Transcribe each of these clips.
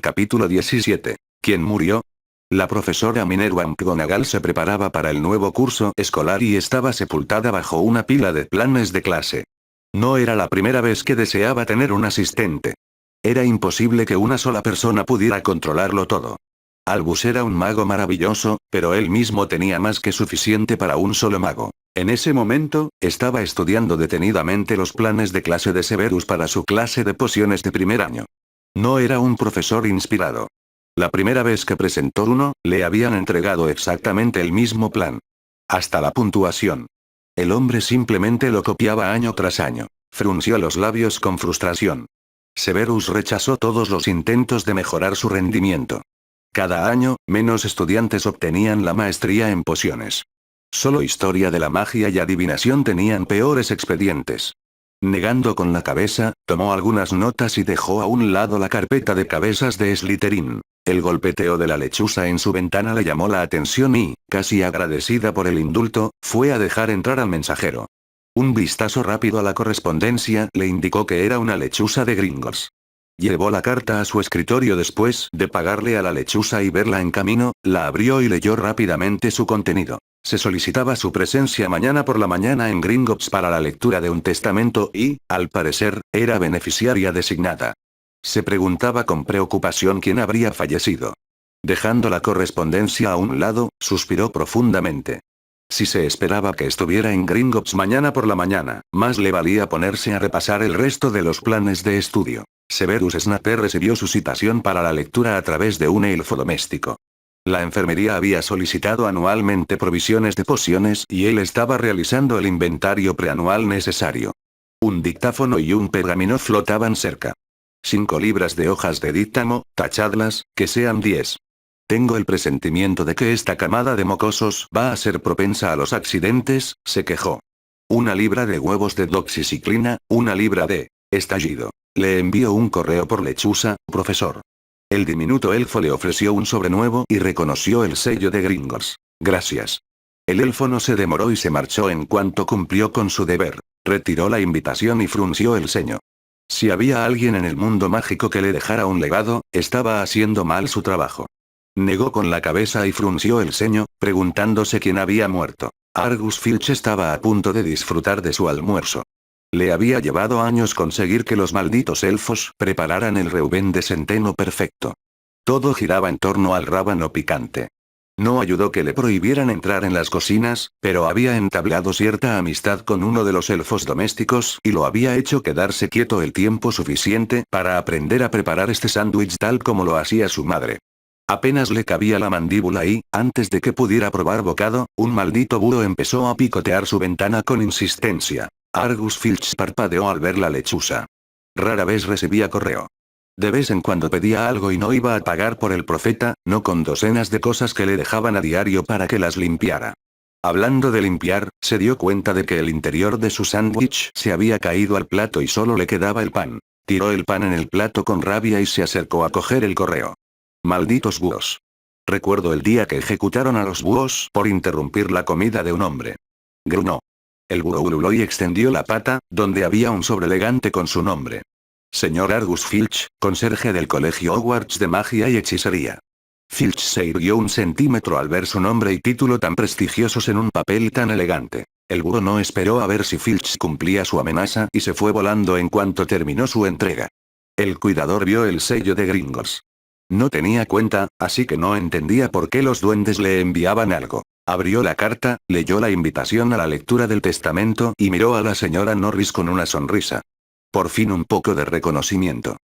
Capítulo 17. ¿Quién murió? La profesora Minerva McGonagall se preparaba para el nuevo curso escolar y estaba sepultada bajo una pila de planes de clase. No era la primera vez que deseaba tener un asistente. Era imposible que una sola persona pudiera controlarlo todo. Albus era un mago maravilloso, pero él mismo tenía más que suficiente para un solo mago. En ese momento, estaba estudiando detenidamente los planes de clase de Severus para su clase de pociones de primer año. No era un profesor inspirado. La primera vez que presentó uno, le habían entregado exactamente el mismo plan. Hasta la puntuación. El hombre simplemente lo copiaba año tras año. Frunció los labios con frustración. Severus rechazó todos los intentos de mejorar su rendimiento. Cada año, menos estudiantes obtenían la maestría en pociones. Solo historia de la magia y adivinación tenían peores expedientes. Negando con la cabeza, tomó algunas notas y dejó a un lado la carpeta de cabezas de Slytherin. El golpeteo de la lechuza en su ventana le llamó la atención y, casi agradecida por el indulto, fue a dejar entrar al mensajero. Un vistazo rápido a la correspondencia le indicó que era una lechuza de Gringotts. Llevó la carta a su escritorio después de pagarle a la lechuza y verla en camino, la abrió y leyó rápidamente su contenido. Se solicitaba su presencia mañana por la mañana en Gringotts para la lectura de un testamento y, al parecer, era beneficiaria designada. Se preguntaba con preocupación quién habría fallecido. Dejando la correspondencia a un lado, suspiró profundamente. Si se esperaba que estuviera en Gringotts mañana por la mañana, más le valía ponerse a repasar el resto de los planes de estudio. Severus Snape recibió su citación para la lectura a través de un elfo doméstico. La enfermería había solicitado anualmente provisiones de pociones y él estaba realizando el inventario preanual necesario. Un dictáfono y un pergamino flotaban cerca. 5 libras de hojas de dictamo, tachadlas, que sean 10. Tengo el presentimiento de que esta camada de mocosos va a ser propensa a los accidentes, se quejó. 1 libra de huevos de doxiciclina, 1 libra de estallido. Le envío un correo por lechuza, profesor. El diminuto elfo le ofreció un sobre nuevo y reconoció el sello de Gringotts. Gracias. El elfo no se demoró y se marchó en cuanto cumplió con su deber. Retiró la invitación y frunció el ceño. Si había alguien en el mundo mágico que le dejara un legado, estaba haciendo mal su trabajo. Negó con la cabeza y frunció el ceño, preguntándose quién había muerto. Argus Filch estaba a punto de disfrutar de su almuerzo. Le había llevado años conseguir que los malditos elfos prepararan el Reuben de centeno perfecto. Todo giraba en torno al rábano picante. No ayudó que le prohibieran entrar en las cocinas, pero había entablado cierta amistad con uno de los elfos domésticos y lo había hecho quedarse quieto el tiempo suficiente para aprender a preparar este sándwich tal como lo hacía su madre. Apenas le cabía la mandíbula y, antes de que pudiera probar bocado, un maldito búho empezó a picotear su ventana con insistencia. Argus Filch parpadeó al ver la lechuza. Rara vez recibía correo. De vez en cuando pedía algo y no iba a pagar por el profeta, no con docenas de cosas que le dejaban a diario para que las limpiara. Hablando de limpiar, se dio cuenta de que el interior de su sándwich se había caído al plato y solo le quedaba el pan. Tiró el pan en el plato con rabia y se acercó a coger el correo. Malditos búhos. Recuerdo el día que ejecutaron a los búhos por interrumpir la comida de un hombre. Grunó. El búho ululó y extendió la pata, donde había un sobre elegante con su nombre. Señor Argus Filch, conserje del Colegio Hogwarts de Magia y Hechicería. Filch se irguió un centímetro al ver su nombre y título tan prestigiosos en un papel tan elegante. El búho no esperó a ver si Filch cumplía su amenaza y se fue volando en cuanto terminó su entrega. El cuidador vio el sello de Gringotts. No tenía cuenta, así que no entendía por qué los duendes le enviaban algo. Abrió la carta, leyó la invitación a la lectura del testamento y miró a la señora Norris con una sonrisa. Por fin un poco de reconocimiento.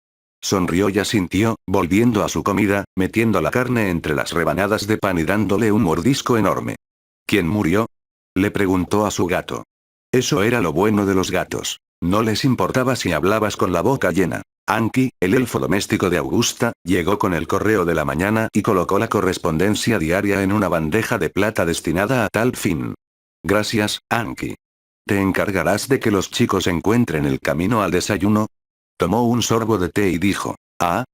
Sonrió y asintió, volviendo a su comida, metiendo la carne entre las rebanadas de pan y dándole un mordisco enorme. ¿Quién murió? Le preguntó a su gato. Eso era lo bueno de los gatos. No les importaba si hablabas con la boca llena. Anki, el elfo doméstico de Augusta, llegó con el correo de la mañana y colocó la correspondencia diaria en una bandeja de plata destinada a tal fin. Gracias, Anki. ¿Te encargarás de que los chicos encuentren el camino al desayuno? Tomó un sorbo de té y dijo.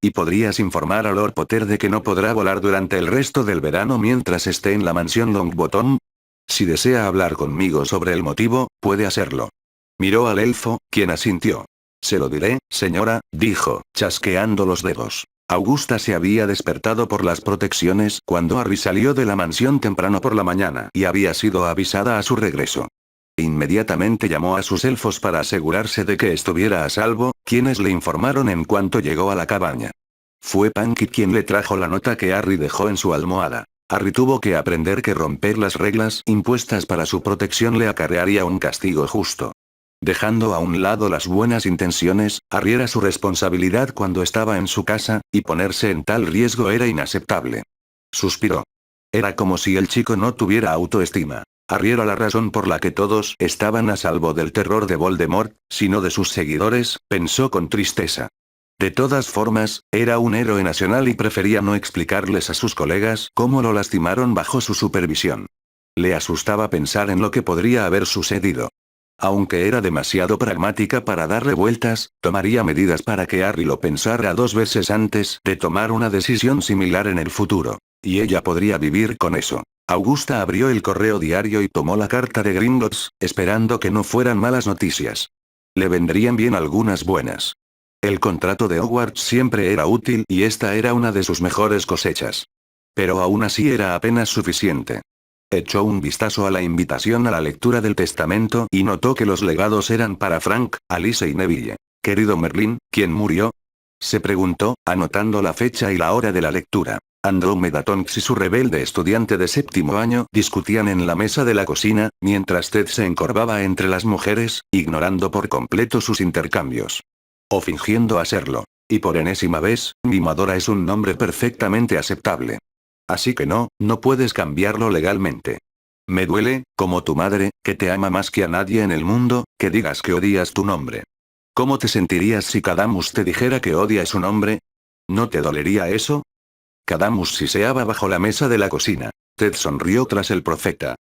¿Y podrías informar a Lord Potter de que no podrá volar durante el resto del verano mientras esté en la mansión Longbottom? Si desea hablar conmigo sobre el motivo, puede hacerlo. Miró al elfo, quien asintió. Se lo diré, señora, dijo, chasqueando los dedos. Augusta se había despertado por las protecciones cuando Harry salió de la mansión temprano por la mañana y había sido avisada a su regreso. Inmediatamente llamó a sus elfos para asegurarse de que estuviera a salvo, quienes le informaron en cuanto llegó a la cabaña. Fue Punky quien le trajo la nota que Harry dejó en su almohada. Harry tuvo que aprender que romper las reglas impuestas para su protección le acarrearía un castigo justo. Dejando a un lado las buenas intenciones, Harry era su responsabilidad cuando estaba en su casa, y ponerse en tal riesgo era inaceptable. Suspiró. Era como si el chico no tuviera autoestima. Harry era la razón por la que todos estaban a salvo del terror de Voldemort, sino de sus seguidores, pensó con tristeza. De todas formas, era un héroe nacional y prefería no explicarles a sus colegas cómo lo lastimaron bajo su supervisión. Le asustaba pensar en lo que podría haber sucedido. Aunque era demasiado pragmática para darle vueltas, tomaría medidas para que Harry lo pensara 2 veces antes de tomar una decisión similar en el futuro. Y ella podría vivir con eso. Augusta abrió el correo diario y tomó la carta de Gringotts, esperando que no fueran malas noticias. Le vendrían bien algunas buenas. El contrato de Hogwarts siempre era útil y esta era una de sus mejores cosechas. Pero aún así era apenas suficiente. Echó un vistazo a la invitación a la lectura del testamento y notó que los legados eran para Frank, Alice y Neville. «Querido Merlín, ¿quién murió?», se preguntó, anotando la fecha y la hora de la lectura. Andrómeda Tonks y su rebelde estudiante de 7º año discutían en la mesa de la cocina, mientras Ted se encorvaba entre las mujeres, ignorando por completo sus intercambios. O fingiendo hacerlo. Y por enésima vez, mimadora es un nombre perfectamente aceptable. Así que no puedes cambiarlo legalmente. Me duele, como tu madre, que te ama más que a nadie en el mundo, que digas que odias tu nombre. ¿Cómo te sentirías si Cadamus te dijera que odia su nombre? ¿No te dolería eso? Cadamus siseaba bajo la mesa de la cocina. Ted sonrió tras el profeta.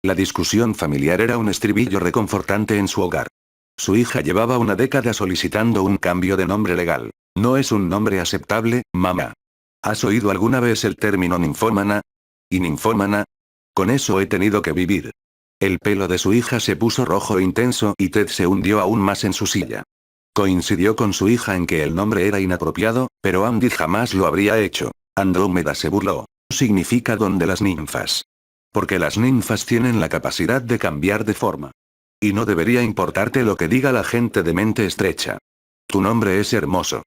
La discusión familiar era un estribillo reconfortante en su hogar. Su hija llevaba una década solicitando un cambio de nombre legal. No es un nombre aceptable, mamá. ¿Has oído alguna vez el término ninfómana? ¿Y ninfómana? Con eso he tenido que vivir. El pelo de su hija se puso rojo e intenso y Ted se hundió aún más en su silla. Coincidió con su hija en que el nombre era inapropiado, pero Andy jamás lo habría hecho. Andrómeda se burló. Significa donde las ninfas. Porque las ninfas tienen la capacidad de cambiar de forma. Y no debería importarte lo que diga la gente de mente estrecha. Tu nombre es hermoso.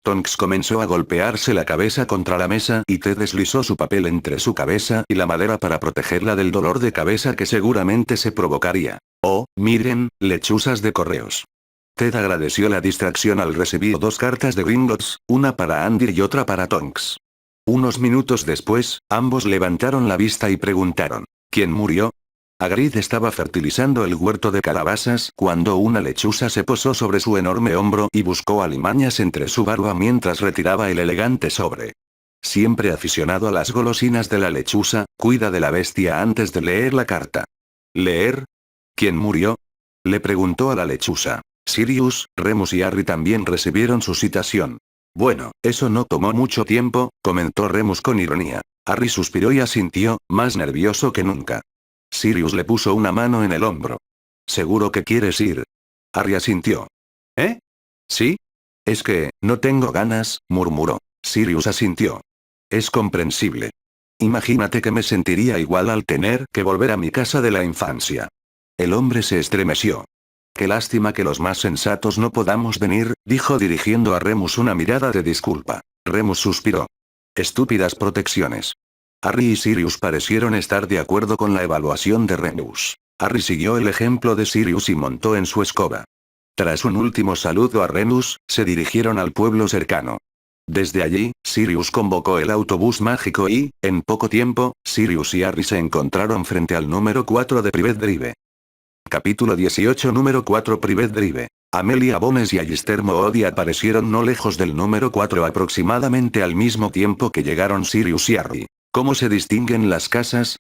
Tonks comenzó a golpearse la cabeza contra la mesa y Ted deslizó su papel entre su cabeza y la madera para protegerla del dolor de cabeza que seguramente se provocaría. Oh, miren, lechuzas de correos. Ted agradeció la distracción al recibir 2 cartas de Gringotts, una para Andy y otra para Tonks. Unos minutos después, ambos levantaron la vista y preguntaron, ¿quién murió? Hagrid estaba fertilizando el huerto de calabazas cuando una lechuza se posó sobre su enorme hombro y buscó alimañas entre su barba mientras retiraba el elegante sobre. Siempre aficionado a las golosinas de la lechuza, cuida de la bestia antes de leer la carta. ¿Leer? ¿Quién murió?, le preguntó a la lechuza. Sirius, Remus y Harry también recibieron su citación. Bueno, eso no tomó mucho tiempo, comentó Remus con ironía. Harry suspiró y asintió, más nervioso que nunca. Sirius le puso una mano en el hombro. ¿Seguro que quieres ir? Harry asintió. ¿Eh? ¿Sí? Es que, no tengo ganas, murmuró. Sirius asintió. Es comprensible. Imagínate que me sentiría igual al tener que volver a mi casa de la infancia. El hombre se estremeció. Qué lástima que los más sensatos no podamos venir, dijo dirigiendo a Remus una mirada de disculpa. Remus suspiró. Estúpidas protecciones. Harry y Sirius parecieron estar de acuerdo con la evaluación de Remus. Harry siguió el ejemplo de Sirius y montó en su escoba. Tras un último saludo a Remus, se dirigieron al pueblo cercano. Desde allí, Sirius convocó el autobús mágico y, en poco tiempo, Sirius y Harry se encontraron frente al número 4 de Privet Drive. Capítulo 18. Número 4. Privet Drive. Amelia Bones y Alistair Moody aparecieron no lejos del número 4 aproximadamente al mismo tiempo que llegaron Sirius y Harry. ¿Cómo se distinguen las casas?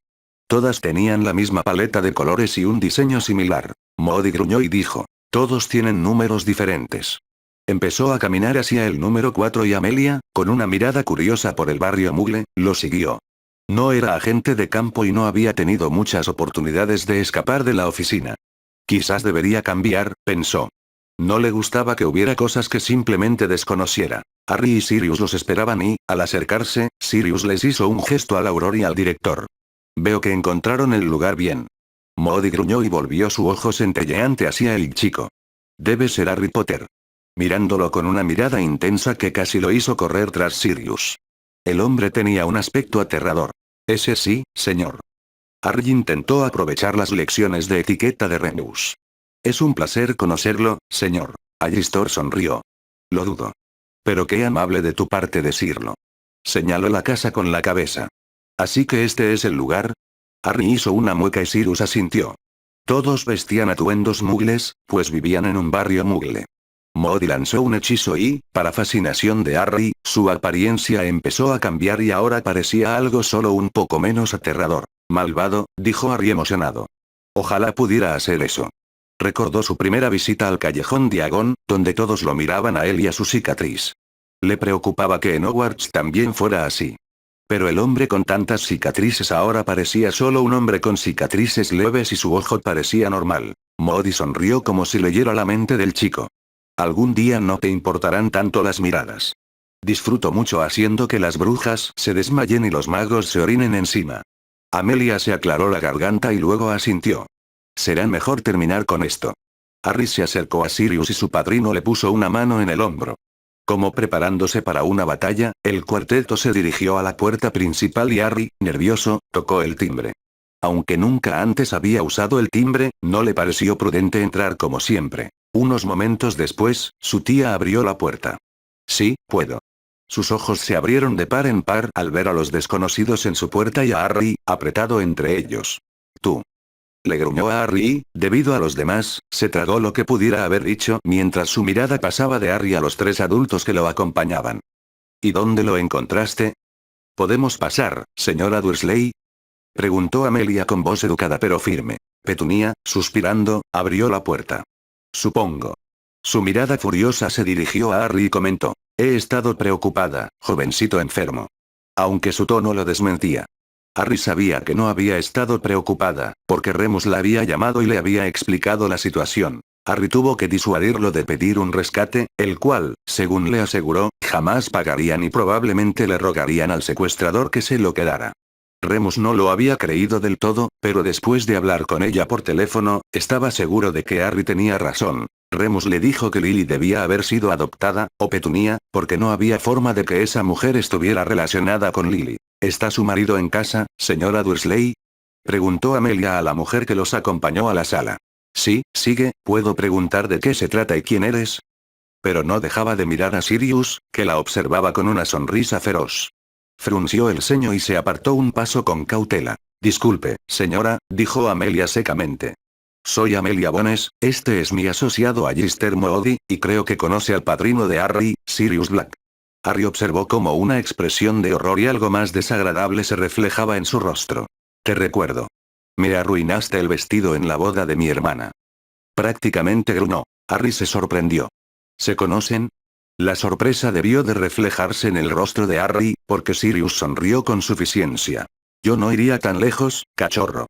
Todas tenían la misma paleta de colores y un diseño similar. Moody gruñó y dijo. Todos tienen números diferentes. Empezó a caminar hacia el número 4 y Amelia, con una mirada curiosa por el barrio Mugle, lo siguió. No era agente de campo y no había tenido muchas oportunidades de escapar de la oficina. Quizás debería cambiar, pensó. No le gustaba que hubiera cosas que simplemente desconociera. Harry y Sirius los esperaban y, al acercarse, Sirius les hizo un gesto al Auror y al director. Veo que encontraron el lugar bien. Moody gruñó y volvió su ojo centelleante hacia el chico. Debe ser Harry Potter. Mirándolo con una mirada intensa que casi lo hizo correr tras Sirius. El hombre tenía un aspecto aterrador. Ese sí, señor. Harry intentó aprovechar las lecciones de etiqueta de Remus. Es un placer conocerlo, señor. Allister sonrió. Lo dudo. Pero qué amable de tu parte decirlo. Señaló la casa con la cabeza. ¿Así que este es el lugar? Harry hizo una mueca y Sirius asintió. Todos vestían atuendos mugles, pues vivían en un barrio mugle. Moody lanzó un hechizo y, para fascinación de Harry, su apariencia empezó a cambiar y ahora parecía algo solo un poco menos aterrador. Malvado, dijo Harry emocionado. Ojalá pudiera hacer eso. Recordó su primera visita al callejón Diagon, donde todos lo miraban a él y a su cicatriz. Le preocupaba que en Hogwarts también fuera así. Pero el hombre con tantas cicatrices ahora parecía solo un hombre con cicatrices leves y su ojo parecía normal. Moody sonrió como si leyera la mente del chico. Algún día no te importarán tanto las miradas. Disfruto mucho haciendo que las brujas se desmayen y los magos se orinen encima. Amelia se aclaró la garganta y luego asintió. Será mejor terminar con esto. Harry se acercó a Sirius y su padrino le puso una mano en el hombro. Como preparándose para una batalla, el cuarteto se dirigió a la puerta principal y Harry, nervioso, tocó el timbre. Aunque nunca antes había usado el timbre, no le pareció prudente entrar como siempre. Unos momentos después, su tía abrió la puerta. Sí, puedo. Sus ojos se abrieron de par en par al ver a los desconocidos en su puerta y a Harry, apretado entre ellos. Tú. Le gruñó a Harry y, debido a los demás, se tragó lo que pudiera haber dicho mientras su mirada pasaba de Harry a los 3 adultos que lo acompañaban. ¿Y dónde lo encontraste? ¿Podemos pasar, señora Dursley? Preguntó Amelia con voz educada pero firme. Petunia, suspirando, abrió la puerta. Supongo. Su mirada furiosa se dirigió a Harry y comentó. He estado preocupada, jovencito enfermo. Aunque su tono lo desmentía. Harry sabía que no había estado preocupada, porque Remus la había llamado y le había explicado la situación. Harry tuvo que disuadirlo de pedir un rescate, el cual, según le aseguró, jamás pagarían y probablemente le rogarían al secuestrador que se lo quedara. Remus no lo había creído del todo, pero después de hablar con ella por teléfono, estaba seguro de que Harry tenía razón. Remus le dijo que Lily debía haber sido adoptada, o Petunia, porque no había forma de que esa mujer estuviera relacionada con Lily. ¿Está su marido en casa, señora Dursley? Preguntó Amelia a la mujer que los acompañó a la sala. Sí, sigue, ¿puedo preguntar de qué se trata y quién eres? Pero no dejaba de mirar a Sirius, que la observaba con una sonrisa feroz. Frunció el ceño y se apartó un paso con cautela. Disculpe, señora, dijo Amelia secamente. Soy Amelia Bones, este es mi asociado Allister Moody, y creo que conoce al padrino de Harry, Sirius Black. Harry observó cómo una expresión de horror y algo más desagradable se reflejaba en su rostro. Te recuerdo. Me arruinaste el vestido en la boda de mi hermana. Prácticamente gruñó. Harry se sorprendió. ¿Se conocen? La sorpresa debió de reflejarse en el rostro de Harry, porque Sirius sonrió con suficiencia. Yo no iría tan lejos, cachorro.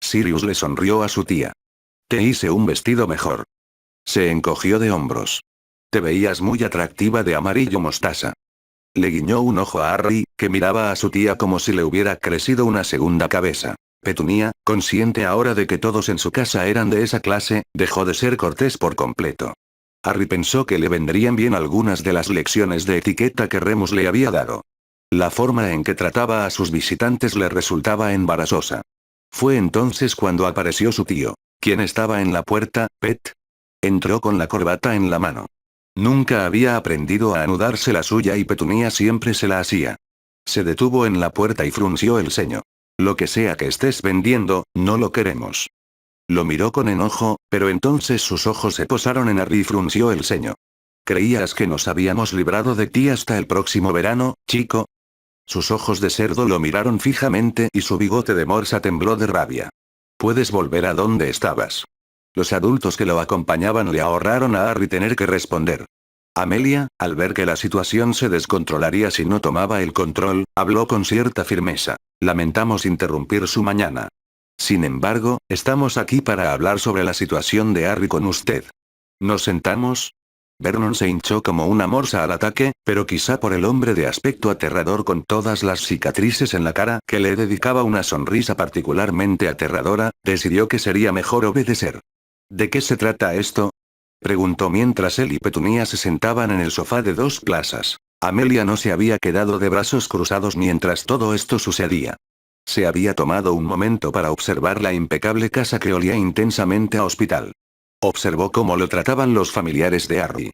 Sirius le sonrió a su tía. Te hice un vestido mejor. Se encogió de hombros. Te veías muy atractiva de amarillo mostaza. Le guiñó un ojo a Harry, que miraba a su tía como si le hubiera crecido una segunda cabeza. Petunia, consciente ahora de que todos en su casa eran de esa clase, dejó de ser cortés por completo. Harry pensó que le vendrían bien algunas de las lecciones de etiqueta que Remus le había dado. La forma en que trataba a sus visitantes le resultaba embarazosa. Fue entonces cuando apareció su tío. ¿Quién estaba en la puerta, Pet? Entró con la corbata en la mano. Nunca había aprendido a anudarse la suya y Petunia siempre se la hacía. Se detuvo en la puerta y frunció el ceño. Lo que sea que estés vendiendo, no lo queremos. Lo miró con enojo, pero entonces sus ojos se posaron en Harry y frunció el ceño. ¿Creías que nos habíamos librado de ti hasta el próximo verano, chico? Sus ojos de cerdo lo miraron fijamente y su bigote de morsa tembló de rabia. Puedes volver a donde estabas. Los adultos que lo acompañaban le ahorraron a Harry tener que responder. Amelia, al ver que la situación se descontrolaría si no tomaba el control, habló con cierta firmeza. Lamentamos interrumpir su mañana. Sin embargo, estamos aquí para hablar sobre la situación de Harry con usted. ¿Nos sentamos? Vernon se hinchó como una morsa al ataque, pero quizá por el hombre de aspecto aterrador con todas las cicatrices en la cara que le dedicaba una sonrisa particularmente aterradora, decidió que sería mejor obedecer. ¿De qué se trata esto? Preguntó mientras él y Petunia se sentaban en el sofá de 2 plazas. Amelia no se había quedado de brazos cruzados mientras todo esto sucedía. Se había tomado un momento para observar la impecable casa que olía intensamente a hospital. Observó cómo lo trataban los familiares de Harry.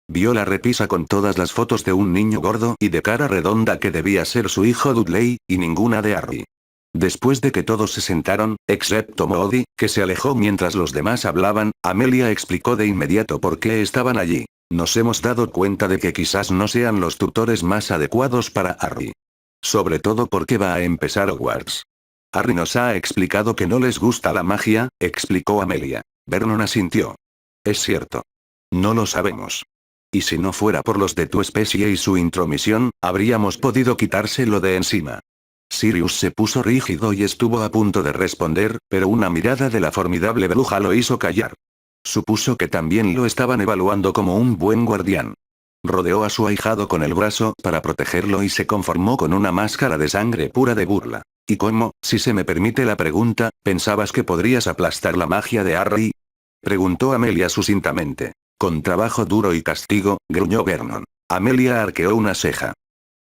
Vio la repisa con todas las fotos de un niño gordo y de cara redonda que debía ser su hijo Dudley, y ninguna de Harry. Después de que todos se sentaron, excepto Moody, que se alejó mientras los demás hablaban, Amelia explicó de inmediato por qué estaban allí. Nos hemos dado cuenta de que quizás no sean los tutores más adecuados para Harry. Sobre todo porque va a empezar Hogwarts. Harry nos ha explicado que no les gusta la magia, explicó Amelia. Vernon asintió. Es cierto. No lo sabemos. Y si no fuera por los de tu especie y su intromisión, habríamos podido quitárselo de encima. Sirius se puso rígido y estuvo a punto de responder, pero una mirada de la formidable bruja lo hizo callar. Supuso que también lo estaban evaluando como un buen guardián. Rodeó a su ahijado con el brazo para protegerlo y se conformó con una máscara de sangre pura de burla. ¿Y cómo, si se me permite la pregunta, pensabas que podrías aplastar la magia de Harry? Preguntó Amelia sucintamente. Con trabajo duro y castigo, gruñó Vernon. Amelia arqueó una ceja.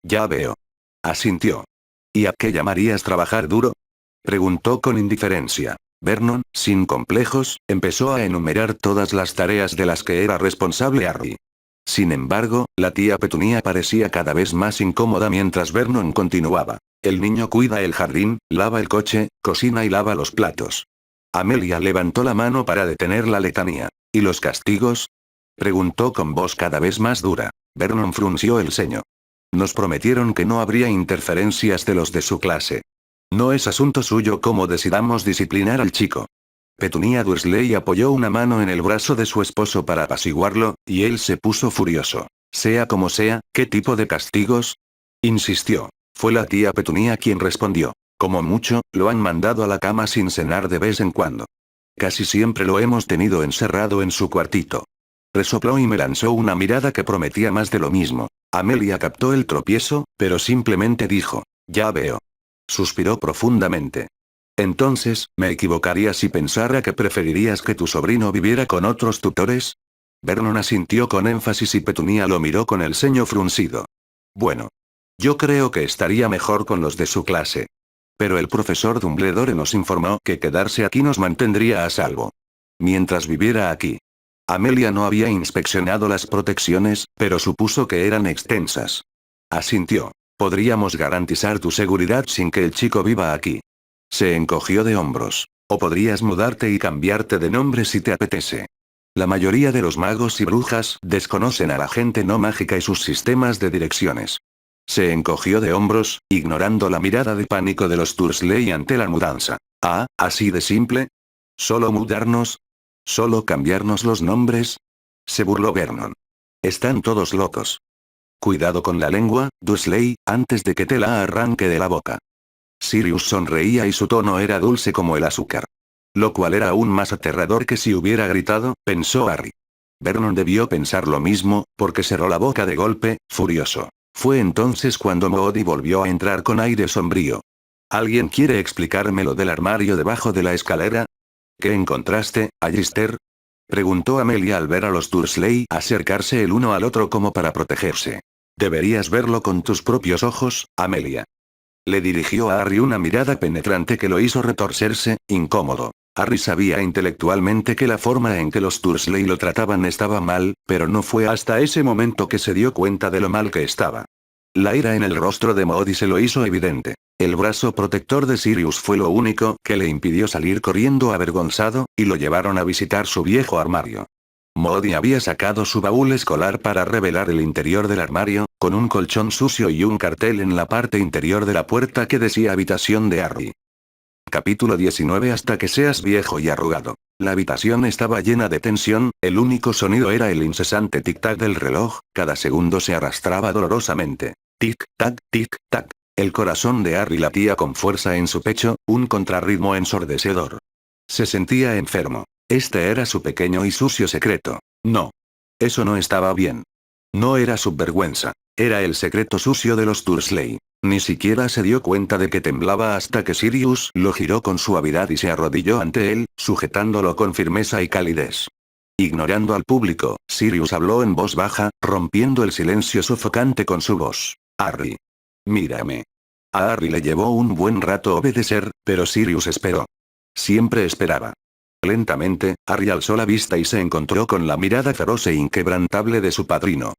Ya veo. Asintió. ¿Y a qué llamarías trabajar duro? Preguntó con indiferencia. Vernon, sin complejos, empezó a enumerar todas las tareas de las que era responsable Harry. Sin embargo, la tía Petunia parecía cada vez más incómoda mientras Vernon continuaba. El niño cuida el jardín, lava el coche, cocina y lava los platos. Amelia levantó la mano para detener la letanía. ¿Y los castigos? Preguntó con voz cada vez más dura. Vernon frunció el ceño. Nos prometieron que no habría interferencias de los de su clase. No es asunto suyo cómo decidamos disciplinar al chico. Petunia Dursley apoyó una mano en el brazo de su esposo para apaciguarlo, y él se puso furioso. Sea como sea, ¿qué tipo de castigos? Insistió. Fue la tía Petunia quien respondió. Como mucho, lo han mandado a la cama sin cenar de vez en cuando. Casi siempre lo hemos tenido encerrado en su cuartito. Resopló y me lanzó una mirada que prometía más de lo mismo. Amelia captó el tropiezo, pero simplemente dijo, ya veo. Suspiró profundamente. Entonces, ¿me equivocaría si pensara que preferirías que tu sobrino viviera con otros tutores? Vernon asintió con énfasis y Petunia lo miró con el ceño fruncido. Bueno. Yo creo que estaría mejor con los de su clase. Pero el profesor Dumbledore nos informó que quedarse aquí nos mantendría a salvo. Mientras viviera aquí. Amelia no había inspeccionado las protecciones, pero supuso que eran extensas. Asintió. Podríamos garantizar tu seguridad sin que el chico viva aquí. Se encogió de hombros. O podrías mudarte y cambiarte de nombre si te apetece. La mayoría de los magos y brujas desconocen a la gente no mágica y sus sistemas de direcciones. Se encogió de hombros, ignorando la mirada de pánico de los Dursley ante la mudanza. Ah, ¿así de simple? ¿Solo mudarnos? ¿Solo cambiarnos los nombres? Se burló Vernon. Están todos locos. Cuidado con la lengua, Dursley, antes de que te la arranque de la boca. Sirius sonreía y su tono era dulce como el azúcar. Lo cual era aún más aterrador que si hubiera gritado, pensó Harry. Vernon debió pensar lo mismo, porque cerró la boca de golpe, furioso. Fue entonces cuando Moody volvió a entrar con aire sombrío. ¿Alguien quiere explicarme lo del armario debajo de la escalera? ¿Qué encontraste, Alistair? Preguntó Amelia al ver a los Dursley acercarse el uno al otro como para protegerse. Deberías verlo con tus propios ojos, Amelia. Le dirigió a Harry una mirada penetrante que lo hizo retorcerse, incómodo. Harry sabía intelectualmente que la forma en que los Dursley lo trataban estaba mal, pero no fue hasta ese momento que se dio cuenta de lo mal que estaba. La ira en el rostro de Moody se lo hizo evidente. El brazo protector de Sirius fue lo único que le impidió salir corriendo avergonzado, y lo llevaron a visitar su viejo armario. Moody había sacado su baúl escolar para revelar el interior del armario, con un colchón sucio y un cartel en la parte interior de la puerta que decía habitación de Harry. Capítulo 19 Hasta que seas viejo y arrugado. La habitación estaba llena de tensión, el único sonido era el incesante tic-tac del reloj, cada segundo se arrastraba dolorosamente. Tic-tac, tic-tac. El corazón de Harry latía con fuerza en su pecho, un contrarritmo ensordecedor. Se sentía enfermo. Este era su pequeño y sucio secreto. No. Eso no estaba bien. No era su vergüenza. Era el secreto sucio de los Dursley. Ni siquiera se dio cuenta de que temblaba hasta que Sirius lo giró con suavidad y se arrodilló ante él, sujetándolo con firmeza y calidez. Ignorando al público, Sirius habló en voz baja, rompiendo el silencio sofocante con su voz. Harry. Mírame. A Harry le llevó un buen rato obedecer, pero Sirius esperó. Siempre esperaba. Lentamente, Harry alzó la vista y se encontró con la mirada feroz e inquebrantable de su padrino.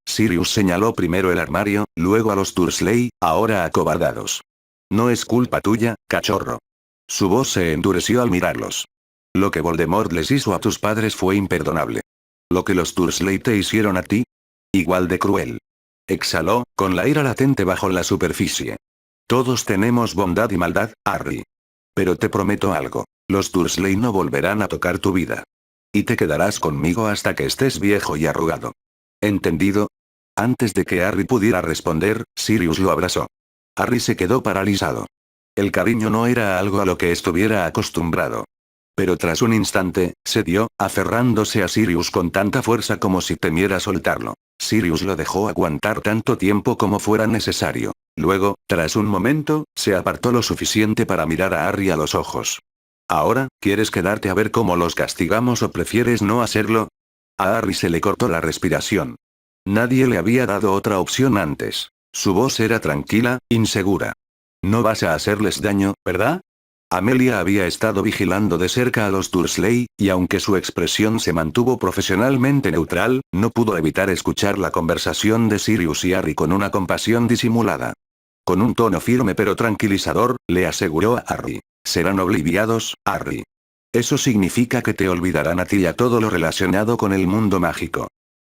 Sirius señaló primero el armario, luego a los Dursley, ahora acobardados. No es culpa tuya, cachorro. Su voz se endureció al mirarlos. Lo que Voldemort les hizo a tus padres fue imperdonable. Lo que los Dursley te hicieron a ti, igual de cruel. Exhaló, con la ira latente bajo la superficie. Todos tenemos bondad y maldad, Harry. Pero te prometo algo. Los Dursley no volverán a tocar tu vida. Y te quedarás conmigo hasta que estés viejo y arrugado. ¿Entendido? Antes de que Harry pudiera responder, Sirius lo abrazó. Harry se quedó paralizado. El cariño no era algo a lo que estuviera acostumbrado. Pero tras un instante, cedió, aferrándose a Sirius con tanta fuerza como si temiera soltarlo. Sirius lo dejó aguantar tanto tiempo como fuera necesario. Luego, tras un momento, se apartó lo suficiente para mirar a Harry a los ojos. ¿Ahora, quieres quedarte a ver cómo los castigamos o prefieres no hacerlo? A Harry se le cortó la respiración. Nadie le había dado otra opción antes. Su voz era tranquila, insegura. No vas a hacerles daño, ¿verdad? Amelia había estado vigilando de cerca a los Dursley, y aunque su expresión se mantuvo profesionalmente neutral, no pudo evitar escuchar la conversación de Sirius y Harry con una compasión disimulada. Con un tono firme pero tranquilizador, le aseguró a Harry. Serán obliviados, Harry. Eso significa que te olvidarán a ti y a todo lo relacionado con el mundo mágico.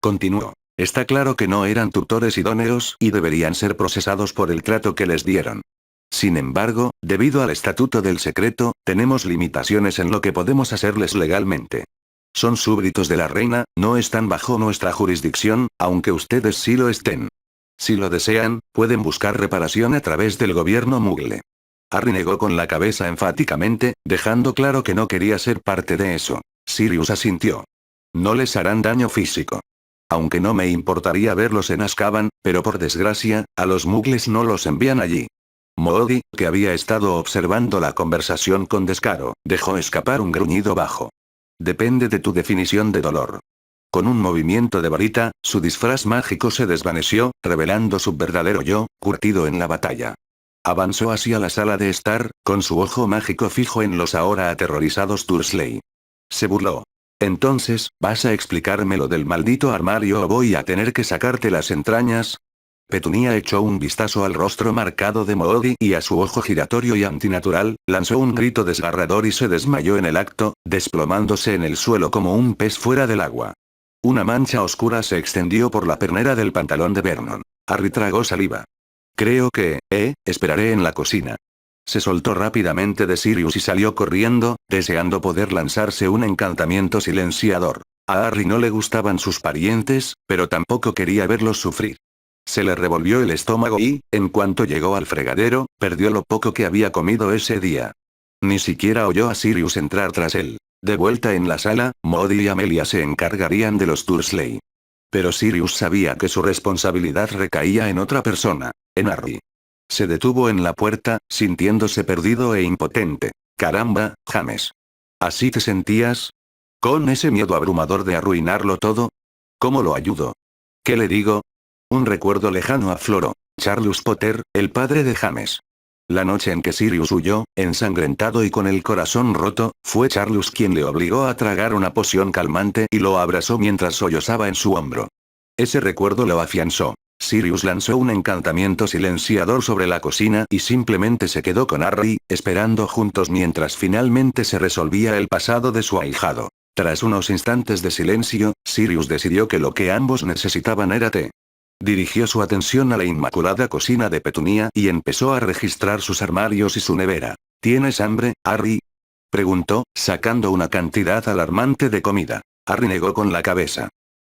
Continuó. Está claro que no eran tutores idóneos y deberían ser procesados por el trato que les dieron. Sin embargo, debido al estatuto del secreto, tenemos limitaciones en lo que podemos hacerles legalmente. Son súbditos de la reina, no están bajo nuestra jurisdicción, aunque ustedes sí lo estén. Si lo desean, pueden buscar reparación a través del gobierno Muggle. Harry negó con la cabeza enfáticamente, dejando claro que no quería ser parte de eso. Sirius asintió. No les harán daño físico. Aunque no me importaría verlos en Azkaban, pero por desgracia, a los Muggles no los envían allí. Moody, que había estado observando la conversación con descaro, dejó escapar un gruñido bajo. Depende de tu definición de dolor. Con un movimiento de varita, su disfraz mágico se desvaneció, revelando su verdadero yo, curtido en la batalla. Avanzó hacia la sala de estar, con su ojo mágico fijo en los ahora aterrorizados Dursley. Se burló. Entonces, ¿vas a explicarme lo del maldito armario o voy a tener que sacarte las entrañas? Petunia echó un vistazo al rostro marcado de Moody y a su ojo giratorio y antinatural, lanzó un grito desgarrador y se desmayó en el acto, desplomándose en el suelo como un pez fuera del agua. Una mancha oscura se extendió por la pernera del pantalón de Vernon. Harry tragó saliva. Creo que, esperaré en la cocina. Se soltó rápidamente de Sirius y salió corriendo, deseando poder lanzarse un encantamiento silenciador. A Harry no le gustaban sus parientes, pero tampoco quería verlos sufrir. Se le revolvió el estómago y, en cuanto llegó al fregadero, perdió lo poco que había comido ese día. Ni siquiera oyó a Sirius entrar tras él. De vuelta en la sala, Moody y Amelia se encargarían de los Dursley. Pero Sirius sabía que su responsabilidad recaía en otra persona, en Harry. Se detuvo en la puerta, sintiéndose perdido e impotente. Caramba, James. ¿Así te sentías? ¿Con ese miedo abrumador de arruinarlo todo? ¿Cómo lo ayudo? ¿Qué le digo? Un recuerdo lejano afloró. Charles Potter, el padre de James. La noche en que Sirius huyó, ensangrentado y con el corazón roto, fue Charles quien le obligó a tragar una poción calmante y lo abrazó mientras sollozaba en su hombro. Ese recuerdo lo afianzó. Sirius lanzó un encantamiento silenciador sobre la cocina y simplemente se quedó con Harry, esperando juntos mientras finalmente se resolvía el pasado de su ahijado. Tras unos instantes de silencio, Sirius decidió que lo que ambos necesitaban era té. Dirigió su atención a la inmaculada cocina de Petunia y empezó a registrar sus armarios y su nevera. ¿Tienes hambre, Harry? Preguntó, sacando una cantidad alarmante de comida. Harry negó con la cabeza.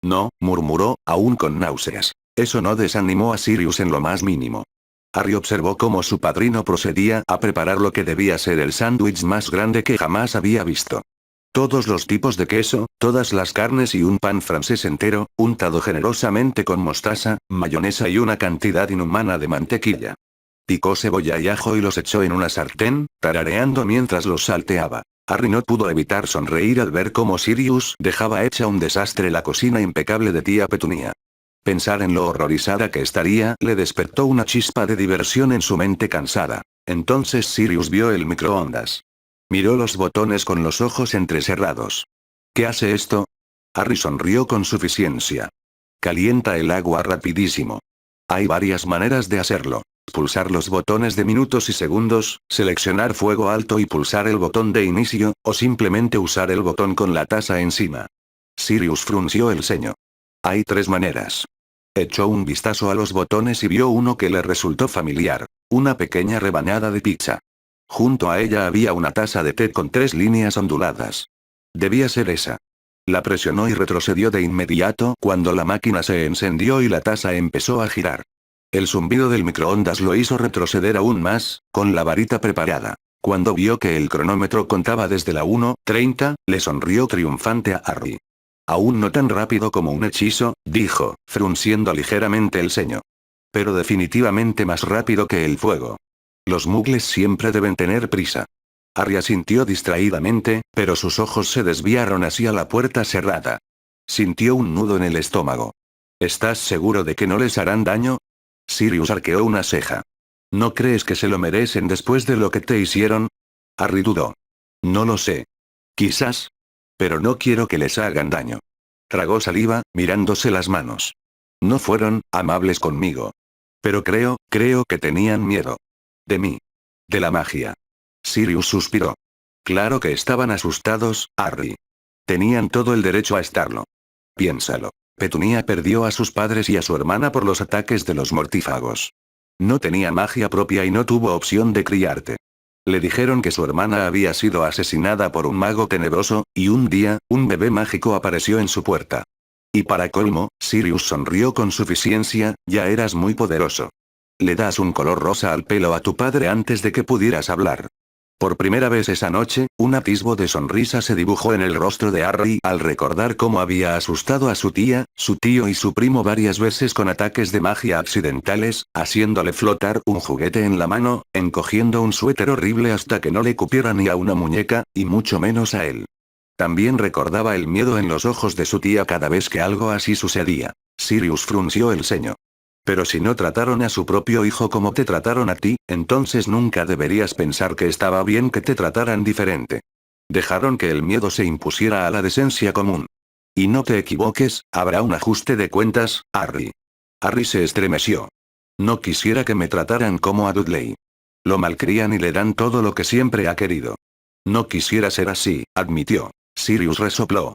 No, murmuró, aún con náuseas. Eso no desanimó a Sirius en lo más mínimo. Harry observó cómo su padrino procedía a preparar lo que debía ser el sándwich más grande que jamás había visto. Todos los tipos de queso, todas las carnes y un pan francés entero, untado generosamente con mostaza, mayonesa y una cantidad inhumana de mantequilla. Picó cebolla y ajo y los echó en una sartén, tarareando mientras los salteaba. Harry no pudo evitar sonreír al ver cómo Sirius dejaba hecha un desastre la cocina impecable de tía Petunia. Pensar en lo horrorizada que estaría le despertó una chispa de diversión en su mente cansada. Entonces Sirius vio el microondas. Miró los botones con los ojos entrecerrados. ¿Qué hace esto? Harry sonrió con suficiencia. Calienta el agua rapidísimo. Hay varias maneras de hacerlo. Pulsar los botones de minutos y segundos, seleccionar fuego alto y pulsar el botón de inicio, o simplemente usar el botón con la taza encima. Sirius frunció el ceño. Hay 3 maneras. Echó un vistazo a los botones y vio uno que le resultó familiar. Una pequeña rebanada de pizza. Junto a ella había una taza de té con 3 líneas onduladas. Debía ser esa. La presionó y retrocedió de inmediato cuando la máquina se encendió y la taza empezó a girar. El zumbido del microondas lo hizo retroceder aún más, con la varita preparada. Cuando vio que el cronómetro contaba desde la 1:30, le sonrió triunfante a Harry. Aún no tan rápido como un hechizo, dijo, frunciendo ligeramente el ceño. Pero definitivamente más rápido que el fuego. Los muggles siempre deben tener prisa. Harry asintió distraídamente, pero sus ojos se desviaron hacia la puerta cerrada. Sintió un nudo en el estómago. ¿Estás seguro de que no les harán daño? Sirius arqueó una ceja. ¿No crees que se lo merecen después de lo que te hicieron? Harry dudó. No lo sé. Quizás. Pero no quiero que les hagan daño. Tragó saliva, mirándose las manos. No fueron amables conmigo. Pero creo que tenían miedo. De mí. De la magia. Sirius suspiró. Claro que estaban asustados, Harry. Tenían todo el derecho a estarlo. Piénsalo. Petunia perdió a sus padres y a su hermana por los ataques de los mortífagos. No tenía magia propia y no tuvo opción de criarte. Le dijeron que su hermana había sido asesinada por un mago tenebroso, y un día, un bebé mágico apareció en su puerta. Y para colmo, Sirius sonrió con suficiencia, ya eras muy poderoso. Le das un color rosa al pelo a tu padre antes de que pudieras hablar. Por primera vez esa noche, un atisbo de sonrisa se dibujó en el rostro de Harry al recordar cómo había asustado a su tía, su tío y su primo varias veces con ataques de magia accidentales, haciéndole flotar un juguete en la mano, encogiendo un suéter horrible hasta que no le cupiera ni a una muñeca, y mucho menos a él. También recordaba el miedo en los ojos de su tía cada vez que algo así sucedía. Sirius frunció el ceño. Pero si no trataron a su propio hijo como te trataron a ti, entonces nunca deberías pensar que estaba bien que te trataran diferente. Dejaron que el miedo se impusiera a la decencia común. Y no te equivoques, habrá un ajuste de cuentas, Harry. Harry se estremeció. No quisiera que me trataran como a Dudley. Lo malcrían y le dan todo lo que siempre ha querido. No quisiera ser así, admitió. Sirius resopló.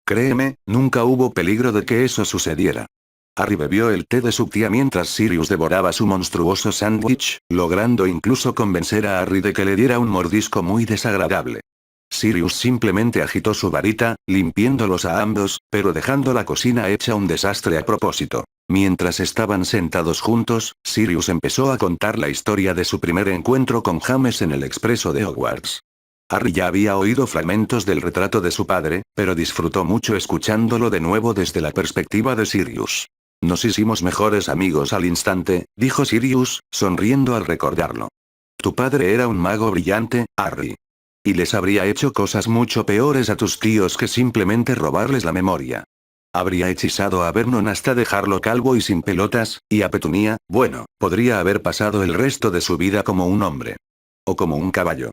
Créeme, nunca hubo peligro de que eso sucediera. Harry bebió el té de su tía mientras Sirius devoraba su monstruoso sándwich, logrando incluso convencer a Harry de que le diera un mordisco muy desagradable. Sirius simplemente agitó su varita, limpiándolos a ambos, pero dejando la cocina hecha un desastre a propósito. Mientras estaban sentados juntos, Sirius empezó a contar la historia de su primer encuentro con James en el expreso de Hogwarts. Harry ya había oído fragmentos del retrato de su padre, pero disfrutó mucho escuchándolo de nuevo desde la perspectiva de Sirius. Nos hicimos mejores amigos al instante, dijo Sirius, sonriendo al recordarlo. Tu padre era un mago brillante, Harry. Y les habría hecho cosas mucho peores a tus tíos que simplemente robarles la memoria. Habría hechizado a Vernon hasta dejarlo calvo y sin pelotas, y a Petunia, bueno, podría haber pasado el resto de su vida como un hombre. O como un caballo.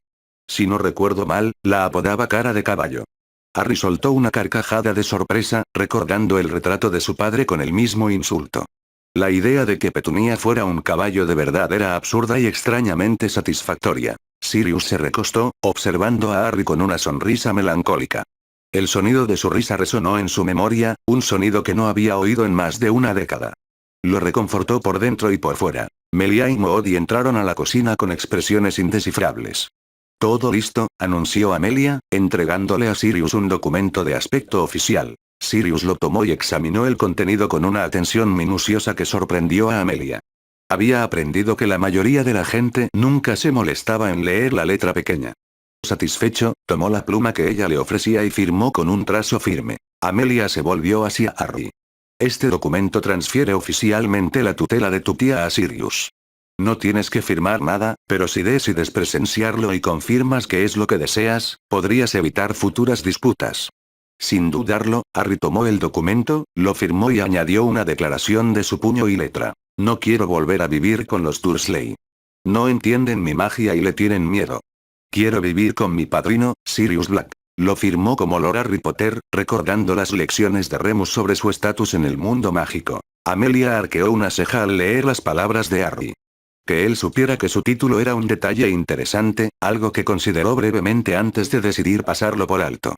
Si no recuerdo mal, la apodaba cara de caballo. Harry soltó una carcajada de sorpresa, recordando el retrato de su padre con el mismo insulto. La idea de que Petunia fuera un caballo de verdad era absurda y extrañamente satisfactoria. Sirius se recostó, observando a Harry con una sonrisa melancólica. El sonido de su risa resonó en su memoria, un sonido que no había oído en más de una década. Lo reconfortó por dentro y por fuera. Melia y Moody entraron a la cocina con expresiones indescifrables. Todo listo, anunció Amelia, entregándole a Sirius un documento de aspecto oficial. Sirius lo tomó y examinó el contenido con una atención minuciosa que sorprendió a Amelia. Había aprendido que la mayoría de la gente nunca se molestaba en leer la letra pequeña. Satisfecho, tomó la pluma que ella le ofrecía y firmó con un trazo firme. Amelia se volvió hacia Harry. Este documento transfiere oficialmente la tutela de tu tía a Sirius. No tienes que firmar nada, pero si decides presenciarlo y confirmas que es lo que deseas, podrías evitar futuras disputas. Sin dudarlo, Harry tomó el documento, lo firmó y añadió una declaración de su puño y letra. No quiero volver a vivir con los Dursley. No entienden mi magia y le tienen miedo. Quiero vivir con mi padrino, Sirius Black. Lo firmó como Lord Harry Potter, recordando las lecciones de Remus sobre su estatus en el mundo mágico. Amelia arqueó una ceja al leer las palabras de Harry. Que él supiera que su título era un detalle interesante, algo que consideró brevemente antes de decidir pasarlo por alto.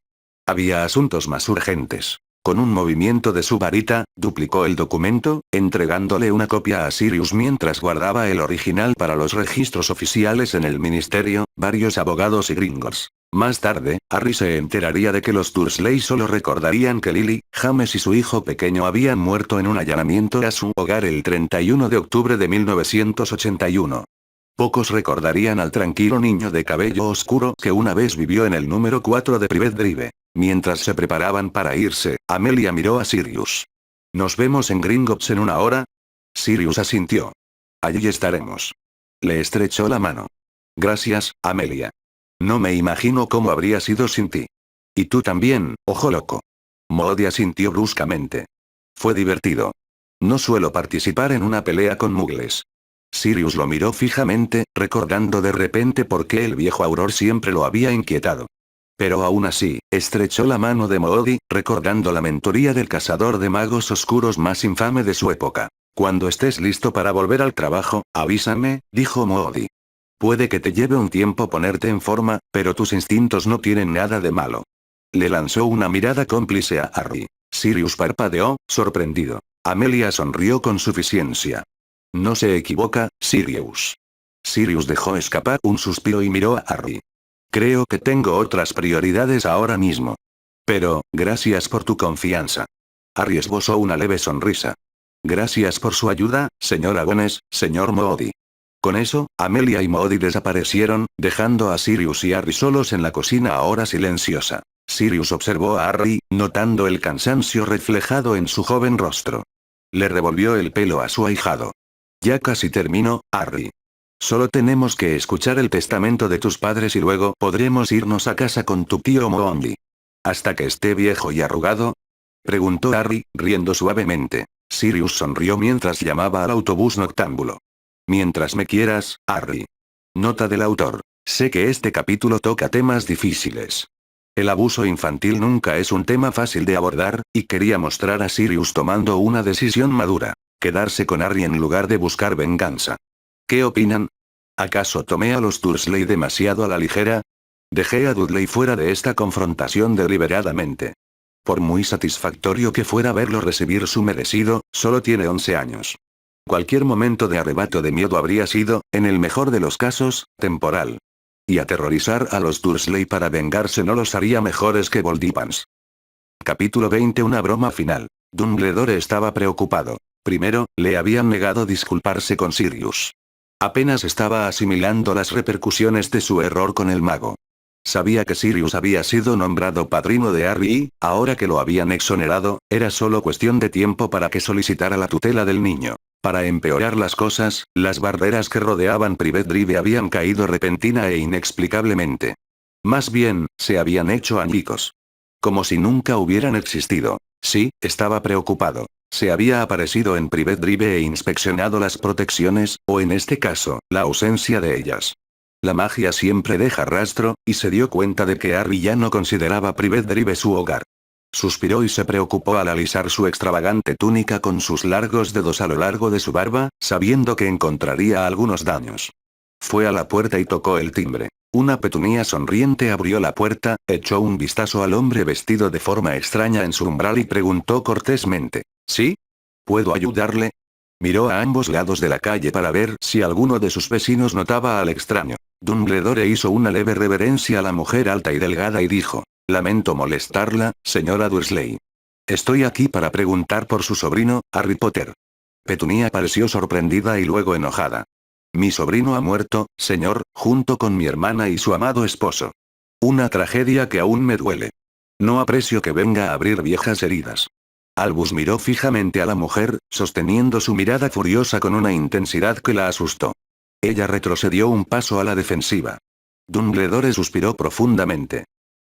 Había asuntos más urgentes. Con un movimiento de su varita, duplicó el documento, entregándole una copia a Sirius mientras guardaba el original para los registros oficiales en el ministerio, varios abogados y Gringotts. Más tarde, Harry se enteraría de que los Dursley solo recordarían que Lily, James y su hijo pequeño habían muerto en un allanamiento a su hogar el 31 de octubre de 1981. Pocos recordarían al tranquilo niño de cabello oscuro que una vez vivió en el número 4 de Private Drive. Mientras se preparaban para irse, Amelia miró a Sirius. ¿Nos vemos en Gringotts en una hora? Sirius asintió. Allí estaremos. Le estrechó la mano. Gracias, Amelia. No me imagino cómo habría sido sin ti. Y tú también, ojo loco. Moody asintió bruscamente. Fue divertido. No suelo participar en una pelea con muggles. Sirius lo miró fijamente, recordando de repente por qué el viejo Auror siempre lo había inquietado. Pero aún así, estrechó la mano de Moody, recordando la mentoría del cazador de magos oscuros más infame de su época. Cuando estés listo para volver al trabajo, avísame, dijo Moody. Puede que te lleve un tiempo ponerte en forma, pero tus instintos no tienen nada de malo. Le lanzó una mirada cómplice a Harry. Sirius parpadeó, sorprendido. Amelia sonrió con suficiencia. No se equivoca, Sirius. Sirius dejó escapar un suspiro y miró a Harry. Creo que tengo otras prioridades ahora mismo. Pero, gracias por tu confianza. Harry esbozó una leve sonrisa. Gracias por su ayuda, señor Agones, señor Moody. Con eso, Amelia y Moody desaparecieron, dejando a Sirius y Harry solos en la cocina ahora silenciosa. Sirius observó a Harry, notando el cansancio reflejado en su joven rostro. Le revolvió el pelo a su ahijado. Ya casi terminó, Harry. Solo tenemos que escuchar el testamento de tus padres y luego podremos irnos a casa con tu tío Moody. ¿Hasta que esté viejo y arrugado? Preguntó Harry, riendo suavemente. Sirius sonrió mientras llamaba al autobús noctámbulo. Mientras me quieras, Harry. Nota del autor. Sé que este capítulo toca temas difíciles. El abuso infantil nunca es un tema fácil de abordar, y quería mostrar a Sirius tomando una decisión madura. Quedarse con Harry en lugar de buscar venganza. ¿Qué opinan? ¿Acaso tomé a los Dursley demasiado a la ligera? Dejé a Dudley fuera de esta confrontación deliberadamente. Por muy satisfactorio que fuera verlo recibir su merecido, solo tiene 11 años. Cualquier momento de arrebato de miedo habría sido, en el mejor de los casos, temporal. Y aterrorizar a los Dursley para vengarse no los haría mejores que Voldemort. Capítulo 20. Una broma final. Dumbledore estaba preocupado. Primero, le habían negado disculparse con Sirius. Apenas estaba asimilando las repercusiones de su error con el mago. Sabía que Sirius había sido nombrado padrino de Harry y, ahora que lo habían exonerado, era solo cuestión de tiempo para que solicitara la tutela del niño. Para empeorar las cosas, las barreras que rodeaban Private Drive habían caído repentina e inexplicablemente. Más bien, se habían hecho añicos. Como si nunca hubieran existido. Sí, estaba preocupado. Se había aparecido en Private Drive e inspeccionado las protecciones, o en este caso, la ausencia de ellas. La magia siempre deja rastro, y se dio cuenta de que Harry ya no consideraba Private Drive su hogar. Suspiró y se preocupó al alisar su extravagante túnica con sus largos dedos a lo largo de su barba, sabiendo que encontraría algunos daños. Fue a la puerta y tocó el timbre. Una petunía sonriente abrió la puerta, echó un vistazo al hombre vestido de forma extraña en su umbral y preguntó cortésmente. ¿Sí? ¿Puedo ayudarle? Miró a ambos lados de la calle para ver si alguno de sus vecinos notaba al extraño. Dumbledore hizo una leve reverencia a la mujer alta y delgada y dijo. Lamento molestarla, señora Dursley. Estoy aquí para preguntar por su sobrino, Harry Potter. Petunia pareció sorprendida y luego enojada. Mi sobrino ha muerto, señor, junto con mi hermana y su amado esposo. Una tragedia que aún me duele. No aprecio que venga a abrir viejas heridas. Albus miró fijamente a la mujer, sosteniendo su mirada furiosa con una intensidad que la asustó. Ella retrocedió un paso a la defensiva. Dumbledore suspiró profundamente.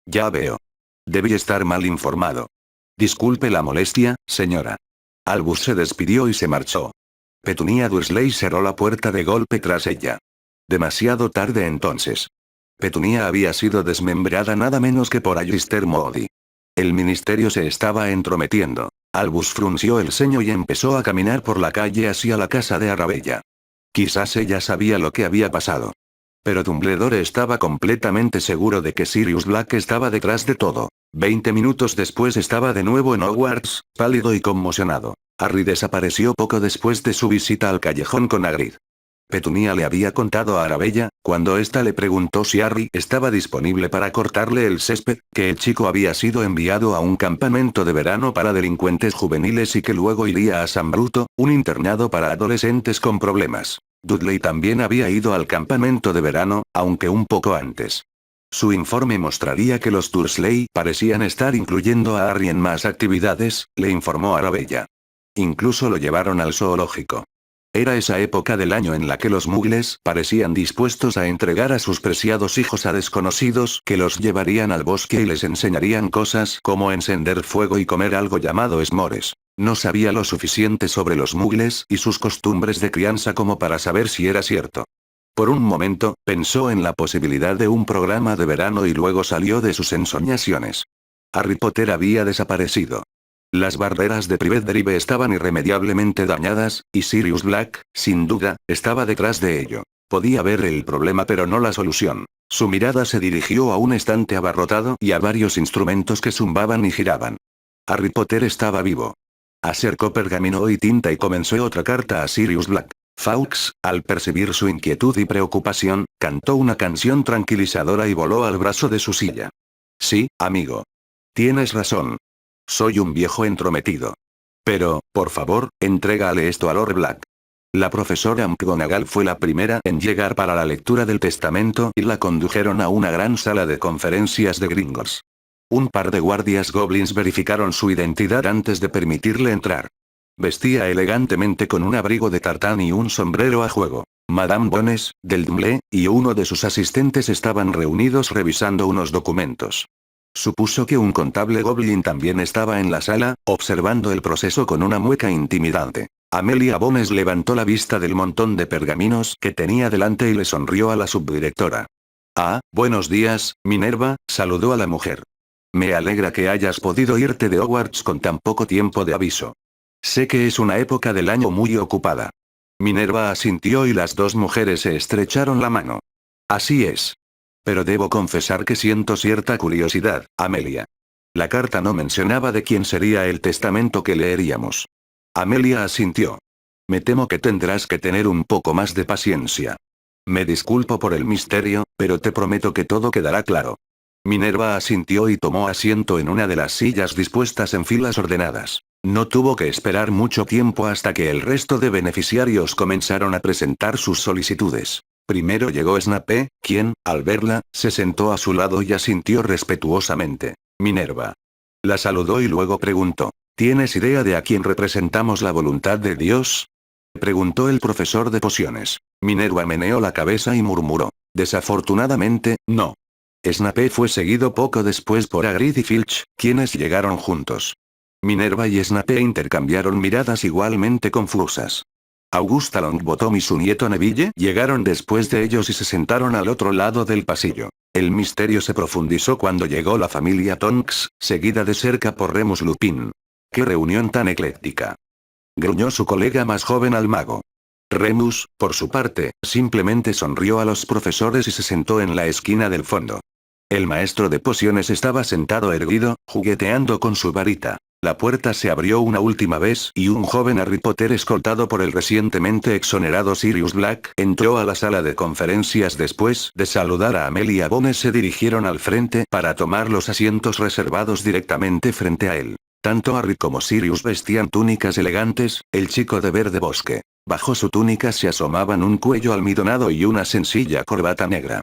Ya veo. Debí estar mal informado. Disculpe la molestia, señora. Albus se despidió y se marchó. Petunia Dursley cerró la puerta de golpe tras ella. Demasiado tarde entonces. Petunia había sido desmembrada nada menos que por Alistair Moody. El ministerio se estaba entrometiendo. Albus frunció el ceño y empezó a caminar por la calle hacia la casa de Arabella. Quizás ella sabía lo que había pasado. Pero Dumbledore estaba completamente seguro de que Sirius Black estaba detrás de todo. 20 minutos después estaba de nuevo en Hogwarts, pálido y conmocionado. Harry desapareció poco después de su visita al callejón con Hagrid. Petunia le había contado a Arabella, cuando ésta le preguntó si Harry estaba disponible para cortarle el césped, que el chico había sido enviado a un campamento de verano para delincuentes juveniles y que luego iría a San Bruto, un internado para adolescentes con problemas. Dudley también había ido al campamento de verano, aunque un poco antes. Su informe mostraría que los Dursley parecían estar incluyendo a Harry en más actividades, le informó Arabella. Incluso lo llevaron al zoológico. Era esa época del año en la que los muggles parecían dispuestos a entregar a sus preciados hijos a desconocidos que los llevarían al bosque y les enseñarían cosas como encender fuego y comer algo llamado esmores. No sabía lo suficiente sobre los muggles y sus costumbres de crianza como para saber si era cierto. Por un momento, pensó en la posibilidad de un programa de verano y luego salió de sus ensoñaciones. Harry Potter había desaparecido. Las barreras de Privet Drive estaban irremediablemente dañadas, y Sirius Black, sin duda, estaba detrás de ello. Podía ver el problema pero no la solución. Su mirada se dirigió a un estante abarrotado y a varios instrumentos que zumbaban y giraban. Harry Potter estaba vivo. Acercó pergamino y tinta y comenzó otra carta a Sirius Black. Fawkes, al percibir su inquietud y preocupación, cantó una canción tranquilizadora y voló al brazo de su silla. Sí, amigo. Tienes razón. Soy un viejo entrometido. Pero, por favor, entrégale esto a Lord Black. La profesora McGonagall fue la primera en llegar para la lectura del testamento y la condujeron a una gran sala de conferencias de Gringotts. Un par de guardias goblins verificaron su identidad antes de permitirle entrar. Vestía elegantemente con un abrigo de tartán y un sombrero a juego. Madame Bones, del Dumble, y uno de sus asistentes estaban reunidos revisando unos documentos. Supuso que un contable goblin también estaba en la sala, observando el proceso con una mueca intimidante. Amelia Bones levantó la vista del montón de pergaminos que tenía delante y le sonrió a la subdirectora. Ah, buenos días, Minerva, saludó a la mujer. Me alegra que hayas podido irte de Hogwarts con tan poco tiempo de aviso. Sé que es una época del año muy ocupada. Minerva asintió y las dos mujeres se estrecharon la mano. Así es. Pero debo confesar que siento cierta curiosidad, Amelia. La carta no mencionaba de quién sería el testamento que leeríamos. Amelia asintió. Me temo que tendrás que tener un poco más de paciencia. Me disculpo por el misterio, pero te prometo que todo quedará claro. Minerva asintió y tomó asiento en una de las sillas dispuestas en filas ordenadas. No tuvo que esperar mucho tiempo hasta que el resto de beneficiarios comenzaron a presentar sus solicitudes. Primero llegó Snape, quien, al verla, se sentó a su lado y asintió respetuosamente. Minerva. La saludó y luego preguntó. ¿Tienes idea de a quién representamos la voluntad de Dios? Preguntó el profesor de pociones. Minerva meneó la cabeza y murmuró. Desafortunadamente, no. Snape fue seguido poco después por Hagrid y Filch, quienes llegaron juntos. Minerva y Snape intercambiaron miradas igualmente confusas. Augusta Longbottom y su nieto Neville llegaron después de ellos y se sentaron al otro lado del pasillo. El misterio se profundizó cuando llegó la familia Tonks, seguida de cerca por Remus Lupin. ¡Qué reunión tan ecléctica! Gruñó su colega más joven al mago. Remus, por su parte, simplemente sonrió a los profesores y se sentó en la esquina del fondo. El maestro de pociones estaba sentado erguido, jugueteando con su varita. La puerta se abrió una última vez y un joven Harry Potter escoltado por el recientemente exonerado Sirius Black entró a la sala de conferencias. Después de saludar a Amelia Bones se dirigieron al frente para tomar los asientos reservados directamente frente a él. Tanto Harry como Sirius vestían túnicas elegantes, el chico de verde bosque. Bajo su túnica se asomaban un cuello almidonado y una sencilla corbata negra.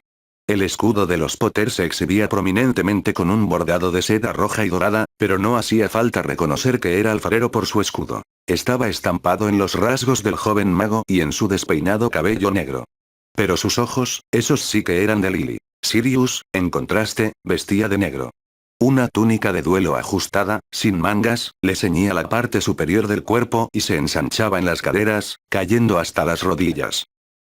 El escudo de los Potter se exhibía prominentemente con un bordado de seda roja y dorada, pero no hacía falta reconocer que era alfarero por su escudo. Estaba estampado en los rasgos del joven mago y en su despeinado cabello negro. Pero sus ojos, esos sí que eran de Lily. Sirius, en contraste, vestía de negro. Una túnica de duelo ajustada, sin mangas, le ceñía la parte superior del cuerpo y se ensanchaba en las caderas, cayendo hasta las rodillas.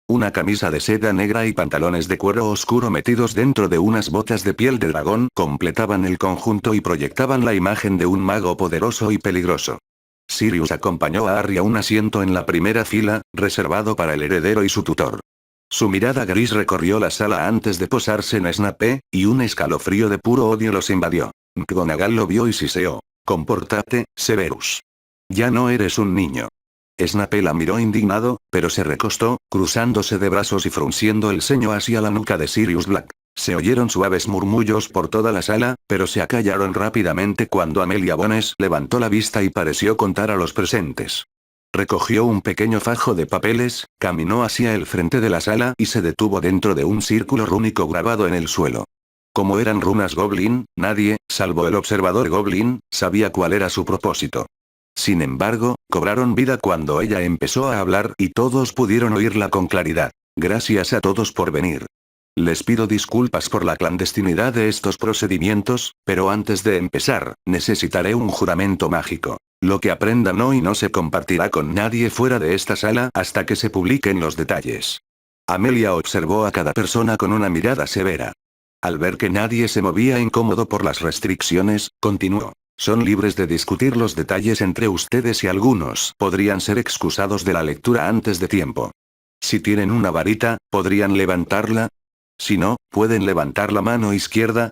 Una camisa de seda negra y pantalones de cuero oscuro metidos dentro de unas botas de piel de dragón completaban el conjunto y proyectaban la imagen de un mago poderoso y peligroso. Sirius acompañó a Harry a un asiento en la primera fila, reservado para el heredero y su tutor. Su mirada gris recorrió la sala antes de posarse en Snape, y un escalofrío de puro odio los invadió. McGonagall lo vio y siseó. «Compórtate, Severus. Ya no eres un niño». Snape la miró indignado, pero se recostó, cruzándose de brazos y frunciendo el ceño hacia la nuca de Sirius Black. Se oyeron suaves murmullos por toda la sala, pero se acallaron rápidamente cuando Amelia Bones levantó la vista y pareció contar a los presentes. Recogió un pequeño fajo de papeles, caminó hacia el frente de la sala y se detuvo dentro de un círculo rúnico grabado en el suelo. Como eran runas Goblin, nadie, salvo el observador Goblin, sabía cuál era su propósito. Sin embargo, cobraron vida cuando ella empezó a hablar y todos pudieron oírla con claridad. Gracias a todos por venir. Les pido disculpas por la clandestinidad de estos procedimientos, pero antes de empezar, necesitaré un juramento mágico. Lo que aprendan hoy no se compartirá con nadie fuera de esta sala hasta que se publiquen los detalles. Amelia observó a cada persona con una mirada severa. Al ver que nadie se movía incómodo por las restricciones, continuó. Son libres de discutir los detalles entre ustedes y algunos podrían ser excusados de la lectura antes de tiempo. Si tienen una varita, ¿podrían levantarla? Si no, ¿pueden levantar la mano izquierda?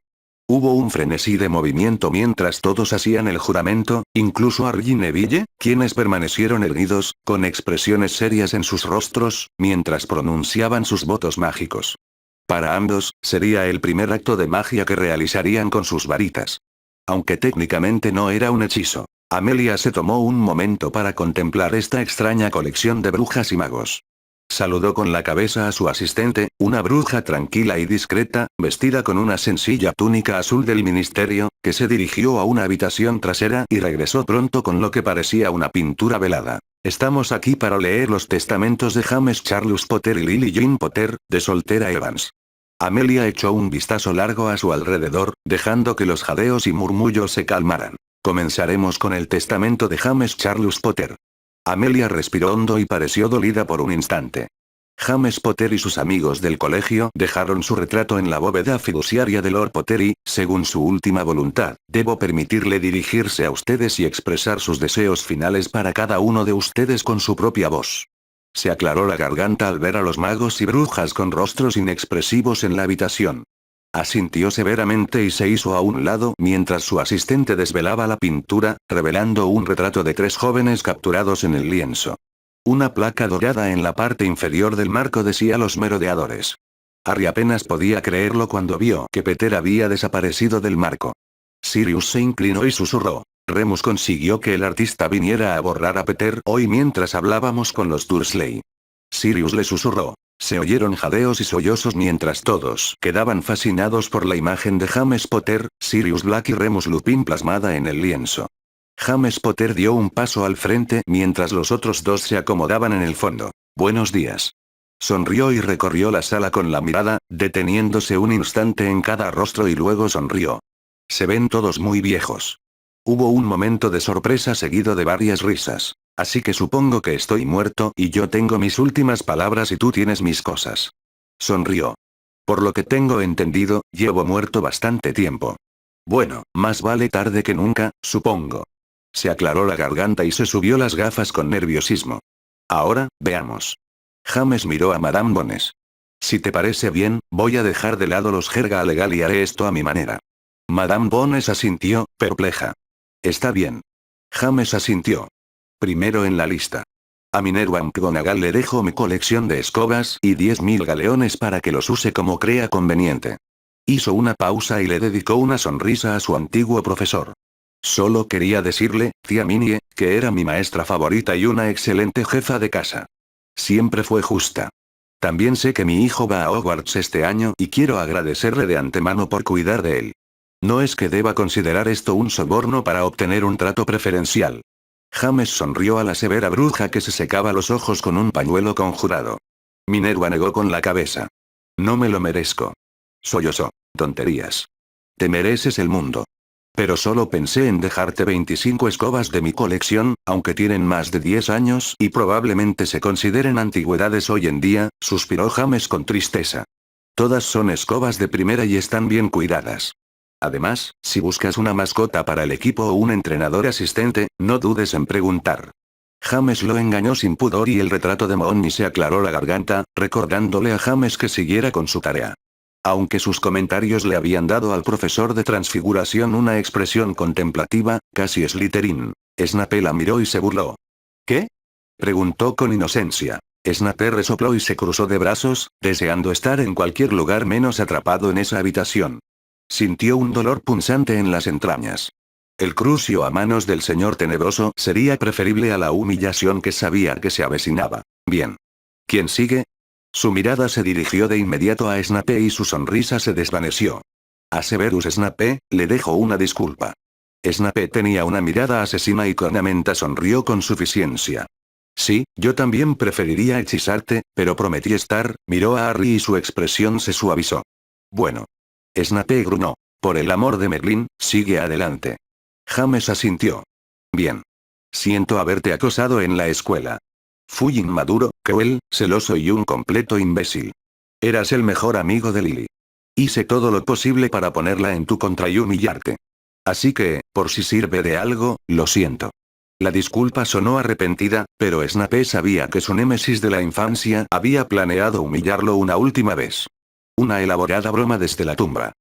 Hubo un frenesí de movimiento mientras todos hacían el juramento, incluso Harry y Neville, quienes permanecieron erguidos, con expresiones serias en sus rostros, mientras pronunciaban sus votos mágicos. Para ambos, sería el primer acto de magia que realizarían con sus varitas. Aunque técnicamente no era un hechizo. Amelia se tomó un momento para contemplar esta extraña colección de brujas y magos. Saludó con la cabeza a su asistente, una bruja tranquila y discreta, vestida con una sencilla túnica azul del ministerio, que se dirigió a una habitación trasera y regresó pronto con lo que parecía una pintura velada. Estamos aquí para leer los testamentos de James Charles Potter y Lily Jane Potter, de soltera Evans. Amelia echó un vistazo largo a su alrededor, dejando que los jadeos y murmullos se calmaran. Comenzaremos con el testamento de James Charles Potter. Amelia respiró hondo y pareció dolida por un instante. James Potter y sus amigos del colegio dejaron su retrato en la bóveda fiduciaria de Lord Potter y, según su última voluntad, debo permitirle dirigirse a ustedes y expresar sus deseos finales para cada uno de ustedes con su propia voz. Se aclaró la garganta al ver a los magos y brujas con rostros inexpresivos en la habitación. Asintió severamente y se hizo a un lado mientras su asistente desvelaba la pintura, revelando un retrato de 3 jóvenes capturados en el lienzo. Una placa dorada en la parte inferior del marco decía los merodeadores. Harry apenas podía creerlo cuando vio que Peter había desaparecido del marco. Sirius se inclinó y susurró. Remus consiguió que el artista viniera a borrar a Peter hoy mientras hablábamos con los Dursley. Sirius le susurró. Se oyeron jadeos y sollozos mientras todos quedaban fascinados por la imagen de James Potter, Sirius Black y Remus Lupin plasmada en el lienzo. James Potter dio un paso al frente mientras los otros dos se acomodaban en el fondo. Buenos días. Sonrió y recorrió la sala con la mirada, deteniéndose un instante en cada rostro y luego sonrió. Se ven todos muy viejos. Hubo un momento de sorpresa seguido de varias risas. Así que supongo que estoy muerto y yo tengo mis últimas palabras y tú tienes mis cosas. Sonrió. Por lo que tengo entendido, llevo muerto bastante tiempo. Bueno, más vale tarde que nunca, supongo. Se aclaró la garganta y se subió las gafas con nerviosismo. Ahora, veamos. James miró a Madame Bones. Si te parece bien, voy a dejar de lado los jerga legal y haré esto a mi manera. Madame Bones asintió, perpleja. Está bien. James asintió. Primero en la lista. A Minerva McGonagall le dejo mi colección de escobas y 10.000 galeones para que los use como crea conveniente. Hizo una pausa y le dedicó una sonrisa a su antiguo profesor. Solo quería decirle, tía Minnie, que era mi maestra favorita y una excelente jefa de casa. Siempre fue justa. También sé que mi hijo va a Hogwarts este año y quiero agradecerle de antemano por cuidar de él. No es que deba considerar esto un soborno para obtener un trato preferencial. James sonrió a la severa bruja que se secaba los ojos con un pañuelo conjurado. Minerva negó con la cabeza. No me lo merezco. Sollozó. Tonterías. Te mereces el mundo. Pero solo pensé en dejarte 25 escobas de mi colección, aunque tienen más de 10 años y probablemente se consideren antigüedades hoy en día, suspiró James con tristeza. Todas son escobas de primera y están bien cuidadas. Además, si buscas una mascota para el equipo o un entrenador asistente, no dudes en preguntar. James lo engañó sin pudor y el retrato de Molly se aclaró la garganta, recordándole a James que siguiera con su tarea. Aunque sus comentarios le habían dado al profesor de transfiguración una expresión contemplativa, casi Slytherin, Snape la miró y se burló. ¿Qué? Preguntó con inocencia. Snape resopló y se cruzó de brazos, deseando estar en cualquier lugar menos atrapado en esa habitación. Sintió un dolor punzante en las entrañas. El crucio a manos del señor tenebroso sería preferible a la humillación que sabía que se avecinaba. Bien. ¿Quién sigue? Su mirada se dirigió de inmediato a Snape y su sonrisa se desvaneció. A Severus Snape, le dejo una disculpa. Snape tenía una mirada asesina y Cornamenta sonrió con suficiencia. Sí, yo también preferiría hechizarte, pero prometí estar, miró a Harry y su expresión se suavizó. Bueno. Snape gruñó. Por el amor de Merlín, sigue adelante. James asintió. Bien. Siento haberte acosado en la escuela. Fui inmaduro, cruel, celoso y un completo imbécil. Eras el mejor amigo de Lily. Hice todo lo posible para ponerla en tu contra y humillarte. Así que, por si sirve de algo, lo siento. La disculpa sonó arrepentida, pero Snape sabía que su némesis de la infancia había planeado humillarlo una última vez. Una elaborada broma desde la tumba.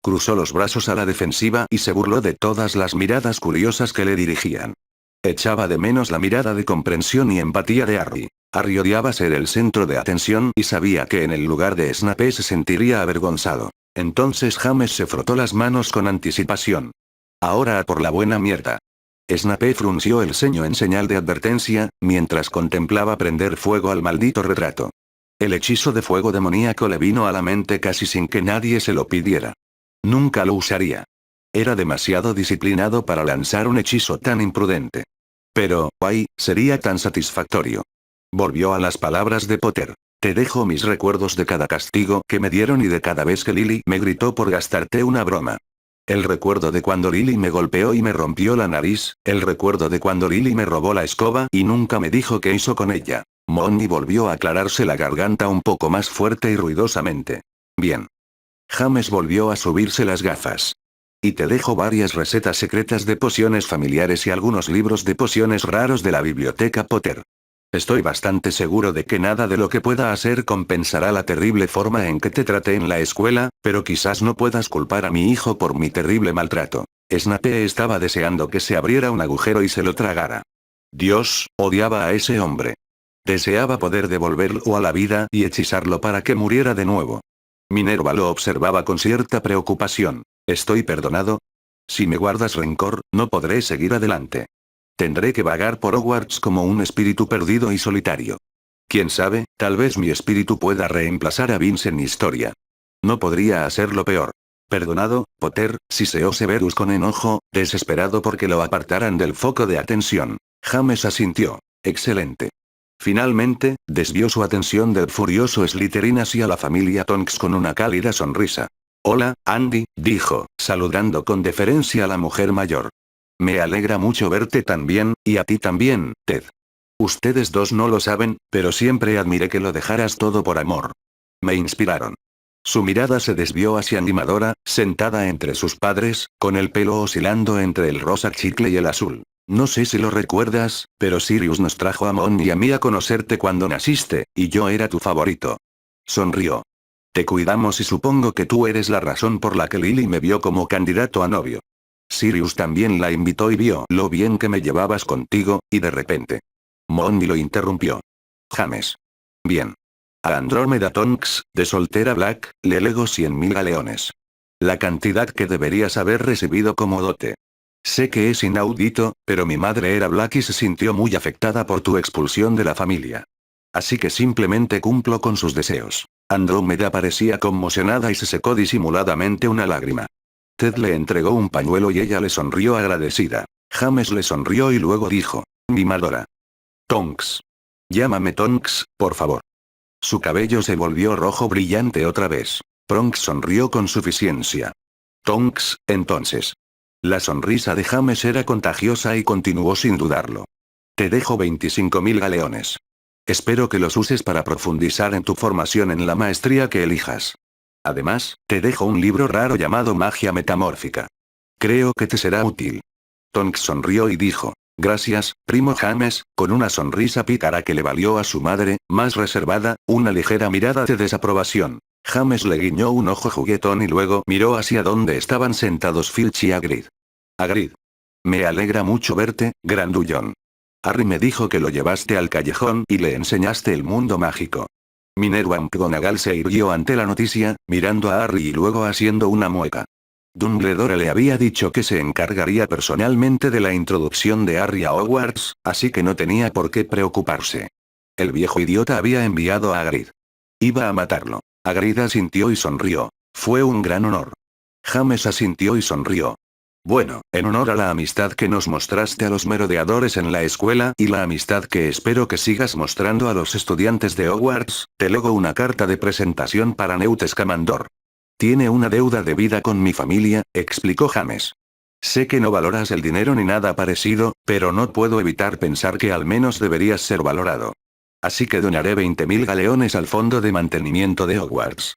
Cruzó los brazos a la defensiva y se burló de todas las miradas curiosas que le dirigían. Echaba de menos la mirada de comprensión y empatía de Harry. Harry odiaba ser el centro de atención y sabía que en el lugar de Snape se sentiría avergonzado. Entonces James se frotó las manos con anticipación. Ahora a por la buena mierda. Snape frunció el ceño en señal de advertencia, mientras contemplaba prender fuego al maldito retrato. El hechizo de fuego demoníaco le vino a la mente casi sin que nadie se lo pidiera. Nunca lo usaría. Era demasiado disciplinado para lanzar un hechizo tan imprudente. Pero, ¡ay!, sería tan satisfactorio. Volvió a las palabras de Potter. Te dejo mis recuerdos de cada castigo que me dieron y de cada vez que Lily me gritó por gastarte una broma. El recuerdo de cuando Lily me golpeó y me rompió la nariz, el recuerdo de cuando Lily me robó la escoba y nunca me dijo qué hizo con ella. Molly volvió a aclararse la garganta un poco más fuerte y ruidosamente. Bien. James volvió a subirse las gafas. Y te dejo varias recetas secretas de pociones familiares y algunos libros de pociones raros de la biblioteca Potter. Estoy bastante seguro de que nada de lo que pueda hacer compensará la terrible forma en que te traté en la escuela, pero quizás no puedas culpar a mi hijo por mi terrible maltrato. Snape estaba deseando que se abriera un agujero y se lo tragara. Dios, odiaba a ese hombre. Deseaba poder devolverlo a la vida y hechizarlo para que muriera de nuevo. Minerva lo observaba con cierta preocupación. ¿Estoy perdonado? Si me guardas rencor, no podré seguir adelante. Tendré que vagar por Hogwarts como un espíritu perdido y solitario. Quién sabe, tal vez mi espíritu pueda reemplazar a Vince en historia. No podría hacerlo peor. Perdonado, Potter, siseó Severus con enojo, desesperado porque lo apartaran del foco de atención. James asintió. Excelente. Finalmente, desvió su atención del furioso Slytherin hacia la familia Tonks con una cálida sonrisa. Hola, Andy, dijo, saludando con deferencia a la mujer mayor. Me alegra mucho verte tan bien, y a ti también, Ted. Ustedes dos no lo saben, pero siempre admiré que lo dejaras todo por amor. Me inspiraron. Su mirada se desvió hacia Animadora, sentada entre sus padres, con el pelo oscilando entre el rosa chicle y el azul. No sé si lo recuerdas, pero Sirius nos trajo a Mon y a mí a conocerte cuando naciste, y yo era tu favorito. Sonrió. Te cuidamos y supongo que tú eres la razón por la que Lily me vio como candidato a novio. Sirius también la invitó y vio lo bien que me llevabas contigo, y de repente. Mon lo interrumpió. James. Bien. A Andrómeda Tonks, de soltera Black, le lego 100.000 galeones. La cantidad que deberías haber recibido como dote. Sé que es inaudito, pero mi madre era Black y se sintió muy afectada por tu expulsión de la familia. Así que simplemente cumplo con sus deseos. Andrómeda parecía conmocionada y se secó disimuladamente una lágrima. Ted le entregó un pañuelo y ella le sonrió agradecida. James le sonrió y luego dijo: mimadora. Tonks. Llámame Tonks, por favor. Su cabello se volvió rojo brillante otra vez. Tonks sonrió con suficiencia. Tonks, entonces. La sonrisa de James era contagiosa y continuó sin dudarlo. Te dejo 25.000 galeones. Espero que los uses para profundizar en tu formación en la maestría que elijas. Además, te dejo un libro raro llamado Magia Metamórfica. Creo que te será útil. Tonks sonrió y dijo: gracias, primo James, con una sonrisa pícara que le valió a su madre, más reservada, una ligera mirada de desaprobación. James le guiñó un ojo juguetón y luego miró hacia donde estaban sentados Filch y Hagrid. Hagrid. Me alegra mucho verte, grandullón. Harry me dijo que lo llevaste al callejón y le enseñaste el mundo mágico. Minerva McGonagall se irguió ante la noticia, mirando a Harry y luego haciendo una mueca. Dumbledore le había dicho que se encargaría personalmente de la introducción de Harry a Hogwarts, así que no tenía por qué preocuparse. El viejo idiota había enviado a Hagrid. Iba a matarlo. Hagrid asintió y sonrió. Fue un gran honor. James asintió y sonrió. Bueno, en honor a la amistad que nos mostraste a los merodeadores en la escuela y la amistad que espero que sigas mostrando a los estudiantes de Hogwarts, te lego una carta de presentación para Newt Scamander. Tiene una deuda de vida con mi familia, explicó James. Sé que no valoras el dinero ni nada parecido, pero no puedo evitar pensar que al menos deberías ser valorado. Así que donaré 20.000 galeones al fondo de mantenimiento de Hogwarts.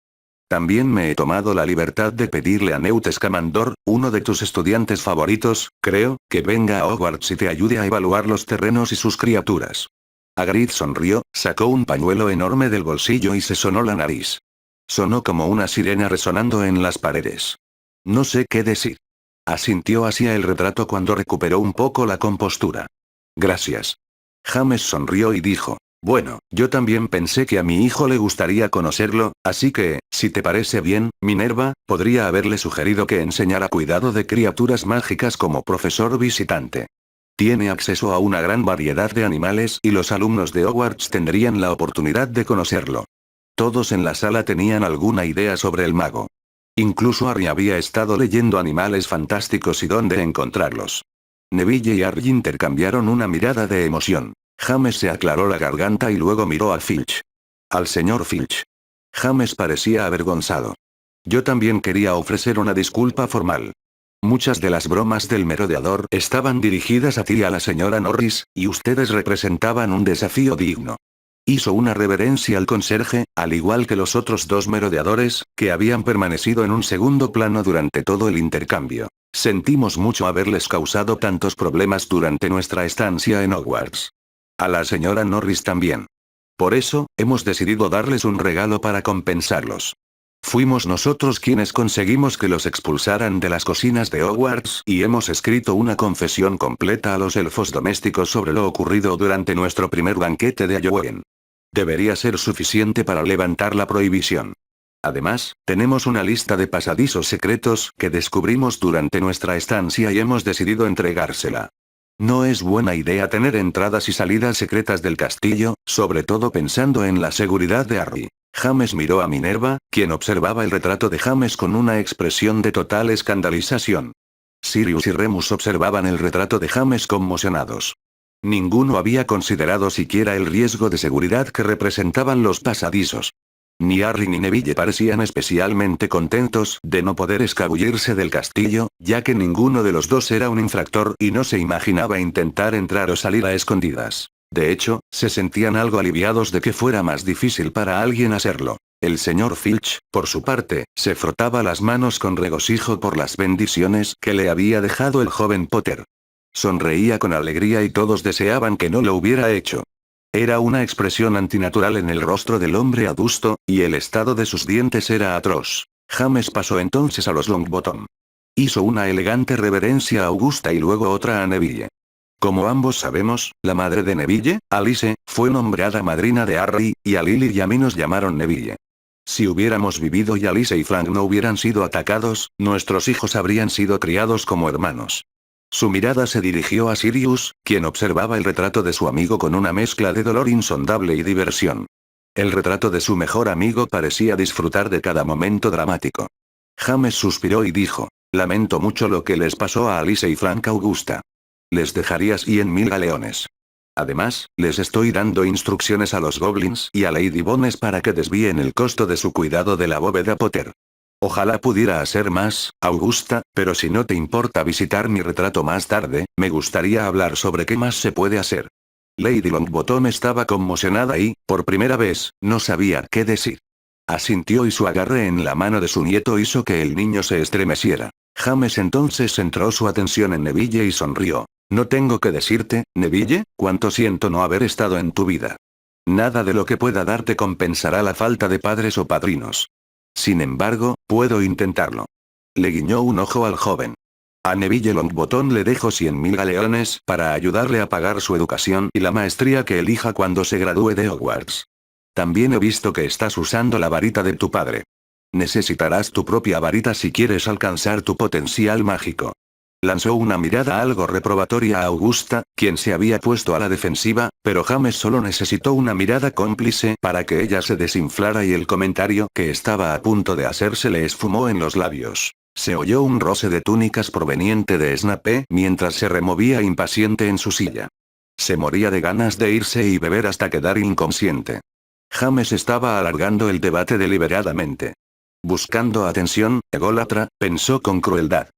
También me he tomado la libertad de pedirle a Newt Scamander, uno de tus estudiantes favoritos, creo, que venga a Hogwarts y te ayude a evaluar los terrenos y sus criaturas. Hagrid sonrió, sacó un pañuelo enorme del bolsillo y se sonó la nariz. Sonó como una sirena resonando en las paredes. No sé qué decir. Asintió hacia el retrato cuando recuperó un poco la compostura. Gracias. James sonrió y dijo: bueno, yo también pensé que a mi hijo le gustaría conocerlo, así que, si te parece bien, Minerva, podría haberle sugerido que enseñara cuidado de criaturas mágicas como profesor visitante. Tiene acceso a una gran variedad de animales y los alumnos de Hogwarts tendrían la oportunidad de conocerlo. Todos en la sala tenían alguna idea sobre el mago. Incluso Harry había estado leyendo Animales Fantásticos y dónde encontrarlos. Neville y Harry intercambiaron una mirada de emoción. James se aclaró la garganta y luego miró a Filch. Al señor Filch. James parecía avergonzado. Yo también quería ofrecer una disculpa formal. Muchas de las bromas del merodeador estaban dirigidas a ti y a la señora Norris, y ustedes representaban un desafío digno. Hizo una reverencia al conserje, al igual que los otros dos merodeadores, que habían permanecido en un segundo plano durante todo el intercambio. Sentimos mucho haberles causado tantos problemas durante nuestra estancia en Hogwarts. A la señora Norris también. Por eso, hemos decidido darles un regalo para compensarlos. Fuimos nosotros quienes conseguimos que los expulsaran de las cocinas de Hogwarts y hemos escrito una confesión completa a los elfos domésticos sobre lo ocurrido durante nuestro primer banquete de Halloween. Debería ser suficiente para levantar la prohibición. Además, tenemos una lista de pasadizos secretos que descubrimos durante nuestra estancia y hemos decidido entregársela. No es buena idea tener entradas y salidas secretas del castillo, sobre todo pensando en la seguridad de Harry. James miró a Minerva, quien observaba el retrato de James con una expresión de total escandalización. Sirius y Remus observaban el retrato de James conmocionados. Ninguno había considerado siquiera el riesgo de seguridad que representaban los pasadizos. Ni Harry ni Neville parecían especialmente contentos de no poder escabullirse del castillo, ya que ninguno de los dos era un infractor y no se imaginaba intentar entrar o salir a escondidas. De hecho, se sentían algo aliviados de que fuera más difícil para alguien hacerlo. El señor Filch, por su parte, se frotaba las manos con regocijo por las bendiciones que le había dejado el joven Potter. Sonreía con alegría y todos deseaban que no lo hubiera hecho. Era una expresión antinatural en el rostro del hombre adusto, y el estado de sus dientes era atroz. James pasó entonces a los Longbottom. Hizo una elegante reverencia a Augusta y luego otra a Neville. Como ambos sabemos, la madre de Neville, Alice, fue nombrada madrina de Harry, y a Lily y a mí nos llamaron Neville. Si hubiéramos vivido y Alice y Frank no hubieran sido atacados, nuestros hijos habrían sido criados como hermanos. Su mirada se dirigió a Sirius, quien observaba el retrato de su amigo con una mezcla de dolor insondable y diversión. El retrato de su mejor amigo parecía disfrutar de cada momento dramático. James suspiró y dijo, lamento mucho lo que les pasó a Alice y Frank Augusta. Les dejaría 100.000 galeones. Además, les estoy dando instrucciones a los goblins y a Lady Bones para que desvíen el costo de su cuidado de la bóveda Potter. Ojalá pudiera hacer más, Augusta, pero si no te importa visitar mi retrato más tarde, me gustaría hablar sobre qué más se puede hacer. Lady Longbottom estaba conmocionada y, por primera vez, no sabía qué decir. Asintió y su agarre en la mano de su nieto hizo que el niño se estremeciera. James entonces centró su atención en Neville y sonrió. No tengo que decirte, Neville, cuánto siento no haber estado en tu vida. Nada de lo que pueda darte compensará la falta de padres o padrinos. Sin embargo, puedo intentarlo. Le guiñó un ojo al joven. A Neville Longbottom le dejo 100.000 galeones para ayudarle a pagar su educación y la maestría que elija cuando se gradúe de Hogwarts. También he visto que estás usando la varita de tu padre. Necesitarás tu propia varita si quieres alcanzar tu potencial mágico. Lanzó una mirada algo reprobatoria a Augusta, quien se había puesto a la defensiva, pero James solo necesitó una mirada cómplice para que ella se desinflara y el comentario que estaba a punto de hacer se le esfumó en los labios. Se oyó un roce de túnicas proveniente de Snape mientras se removía impaciente en su silla. Se moría de ganas de irse y beber hasta quedar inconsciente. James estaba alargando el debate deliberadamente. Buscando atención, ególatra, pensó con crueldad.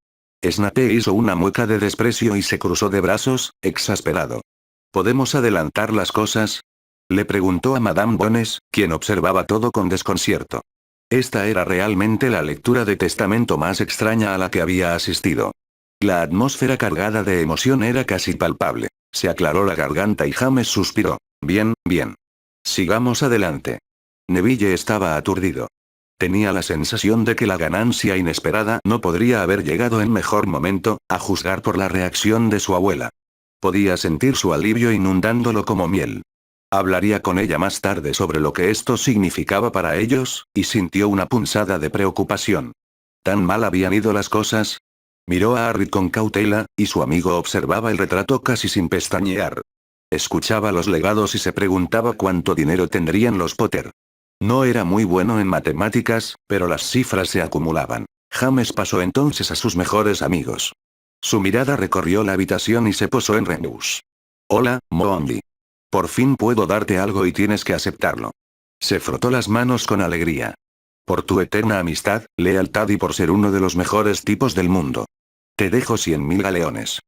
Snape hizo una mueca de desprecio y se cruzó de brazos, exasperado. ¿Podemos adelantar las cosas? Le preguntó a Madame Bones, quien observaba todo con desconcierto. Esta era realmente la lectura de testamento más extraña a la que había asistido. La atmósfera cargada de emoción era casi palpable. Se aclaró la garganta y James suspiró. Bien, bien. Sigamos adelante. Neville estaba aturdido. Tenía la sensación de que la ganancia inesperada no podría haber llegado en mejor momento, a juzgar por la reacción de su abuela. Podía sentir su alivio inundándolo como miel. Hablaría con ella más tarde sobre lo que esto significaba para ellos, y sintió una punzada de preocupación. ¿Tan mal habían ido las cosas? Miró a Harry con cautela, y su amigo observaba el retrato casi sin pestañear. Escuchaba los legados y se preguntaba cuánto dinero tendrían los Potter. No era muy bueno en matemáticas, pero las cifras se acumulaban. James pasó entonces a sus mejores amigos. Su mirada recorrió la habitación y se posó en Remus. Hola, Moondy. Por fin puedo darte algo y tienes que aceptarlo. Se frotó las manos con alegría. Por tu eterna amistad, lealtad y por ser uno de los mejores tipos del mundo. Te dejo 100.000 galeones.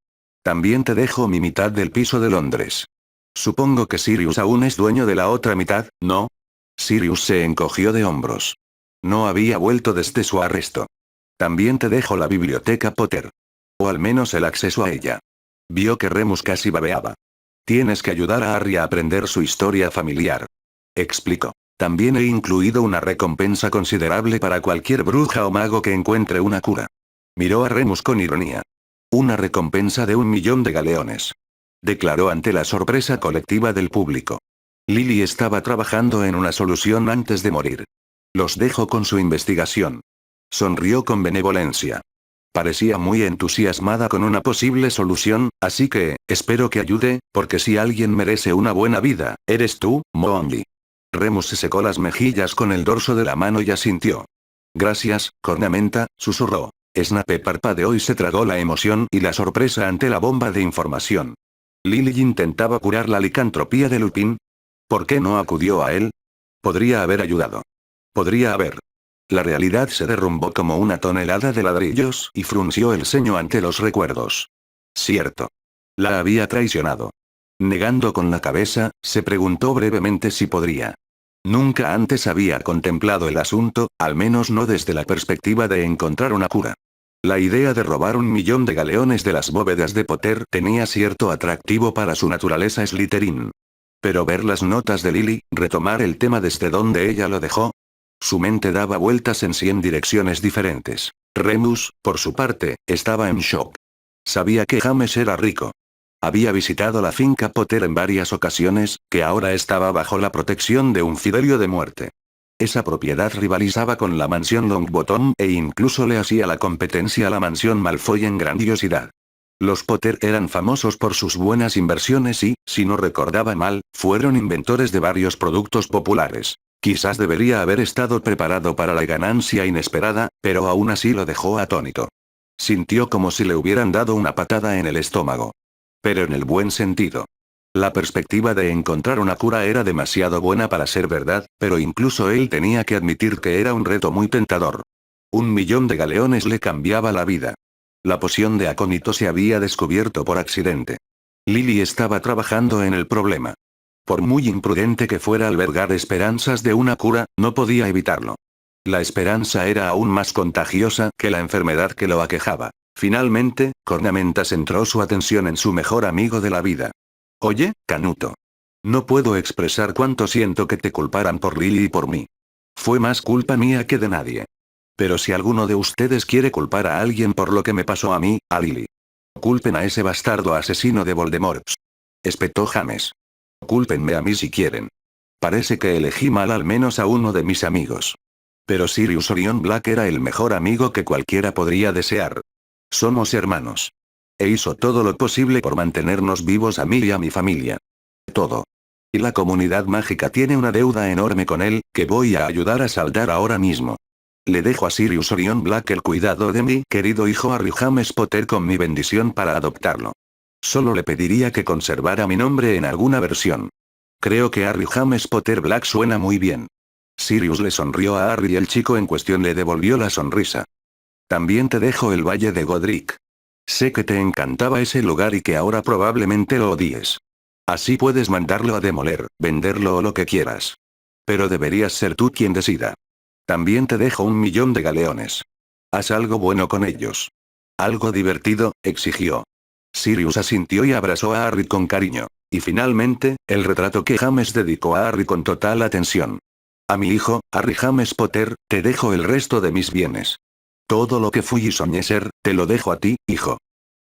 También te dejo mi mitad del piso de Londres. Supongo que Sirius aún es dueño de la otra mitad, ¿no? Sirius se encogió de hombros. No había vuelto desde su arresto. También te dejo la biblioteca Potter. O al menos el acceso a ella. Vio que Remus casi babeaba. Tienes que ayudar a Harry a aprender su historia familiar. Explicó. También he incluido una recompensa considerable para cualquier bruja o mago que encuentre una cura. Miró a Remus con ironía. Una recompensa de 1.000.000 de galeones. Declaró ante la sorpresa colectiva del público. Lily estaba trabajando en una solución antes de morir. Los dejo con su investigación. Sonrió con benevolencia. Parecía muy entusiasmada con una posible solución, así que, espero que ayude, porque si alguien merece una buena vida, eres tú, Moondy. Remus se secó las mejillas con el dorso de la mano y asintió. Gracias, cornamenta, susurró. Snape parpadeó y se tragó la emoción y la sorpresa ante la bomba de información. Lily intentaba curar la licantropía de Lupin. ¿Por qué no acudió a él? Podría haber ayudado. Podría haber. La realidad se derrumbó como una tonelada de ladrillos y frunció el ceño ante los recuerdos. Cierto. La había traicionado. Negando con la cabeza, se preguntó brevemente si podría. Nunca antes había contemplado el asunto, al menos no desde la perspectiva de encontrar una cura. La idea de robar 1.000.000 de galeones de las bóvedas de Potter tenía cierto atractivo para su naturaleza Slytherin. Pero ver las notas de Lily, retomar el tema desde donde ella lo dejó. Su mente daba vueltas en 100 direcciones diferentes. Remus, por su parte, estaba en shock. Sabía que James era rico. Había visitado la finca Potter en varias ocasiones, que ahora estaba bajo la protección de un fidelio de muerte. Esa propiedad rivalizaba con la mansión Longbottom e incluso le hacía la competencia a la mansión Malfoy en grandiosidad. Los Potter eran famosos por sus buenas inversiones y, si no recordaba mal, fueron inventores de varios productos populares. Quizás debería haber estado preparado para la ganancia inesperada, pero aún así lo dejó atónito. Sintió como si le hubieran dado una patada en el estómago. Pero en el buen sentido. La perspectiva de encontrar una cura era demasiado buena para ser verdad, pero incluso él tenía que admitir que era un reto muy tentador. 1.000.000 de galeones le cambiaba la vida. La poción de acónito se había descubierto por accidente. Lily estaba trabajando en el problema. Por muy imprudente que fuera albergar esperanzas de una cura, no podía evitarlo. La esperanza era aún más contagiosa que la enfermedad que lo aquejaba. Finalmente, Cornamenta centró su atención en su mejor amigo de la vida. Oye, Canuto. No puedo expresar cuánto siento que te culparan por Lily y por mí. Fue más culpa mía que de nadie. Pero si alguno de ustedes quiere culpar a alguien por lo que me pasó a mí, a Lily. Culpen a ese bastardo asesino de Voldemort. Espetó James. Cúlpenme a mí si quieren. Parece que elegí mal al menos a uno de mis amigos. Pero Sirius Orion Black era el mejor amigo que cualquiera podría desear. Somos hermanos. E hizo todo lo posible por mantenernos vivos a mí y a mi familia. Todo. Y la comunidad mágica tiene una deuda enorme con él, que voy a ayudar a saldar ahora mismo. Le dejo a Sirius Orion Black el cuidado de mi querido hijo Harry James Potter con mi bendición para adoptarlo. Solo le pediría que conservara mi nombre en alguna versión. Creo que Harry James Potter Black suena muy bien. Sirius le sonrió a Harry y el chico en cuestión le devolvió la sonrisa. También te dejo el Valle de Godric. Sé que te encantaba ese lugar y que ahora probablemente lo odies. Así puedes mandarlo a demoler, venderlo o lo que quieras. Pero deberías ser tú quien decida. También te dejo 1.000.000 de galeones. Haz algo bueno con ellos. Algo divertido, exigió. Sirius asintió y abrazó a Harry con cariño. Y finalmente, el retrato que James dedicó a Harry con total atención. A mi hijo, Harry James Potter, te dejo el resto de mis bienes. Todo lo que fui y soñé ser, te lo dejo a ti, hijo.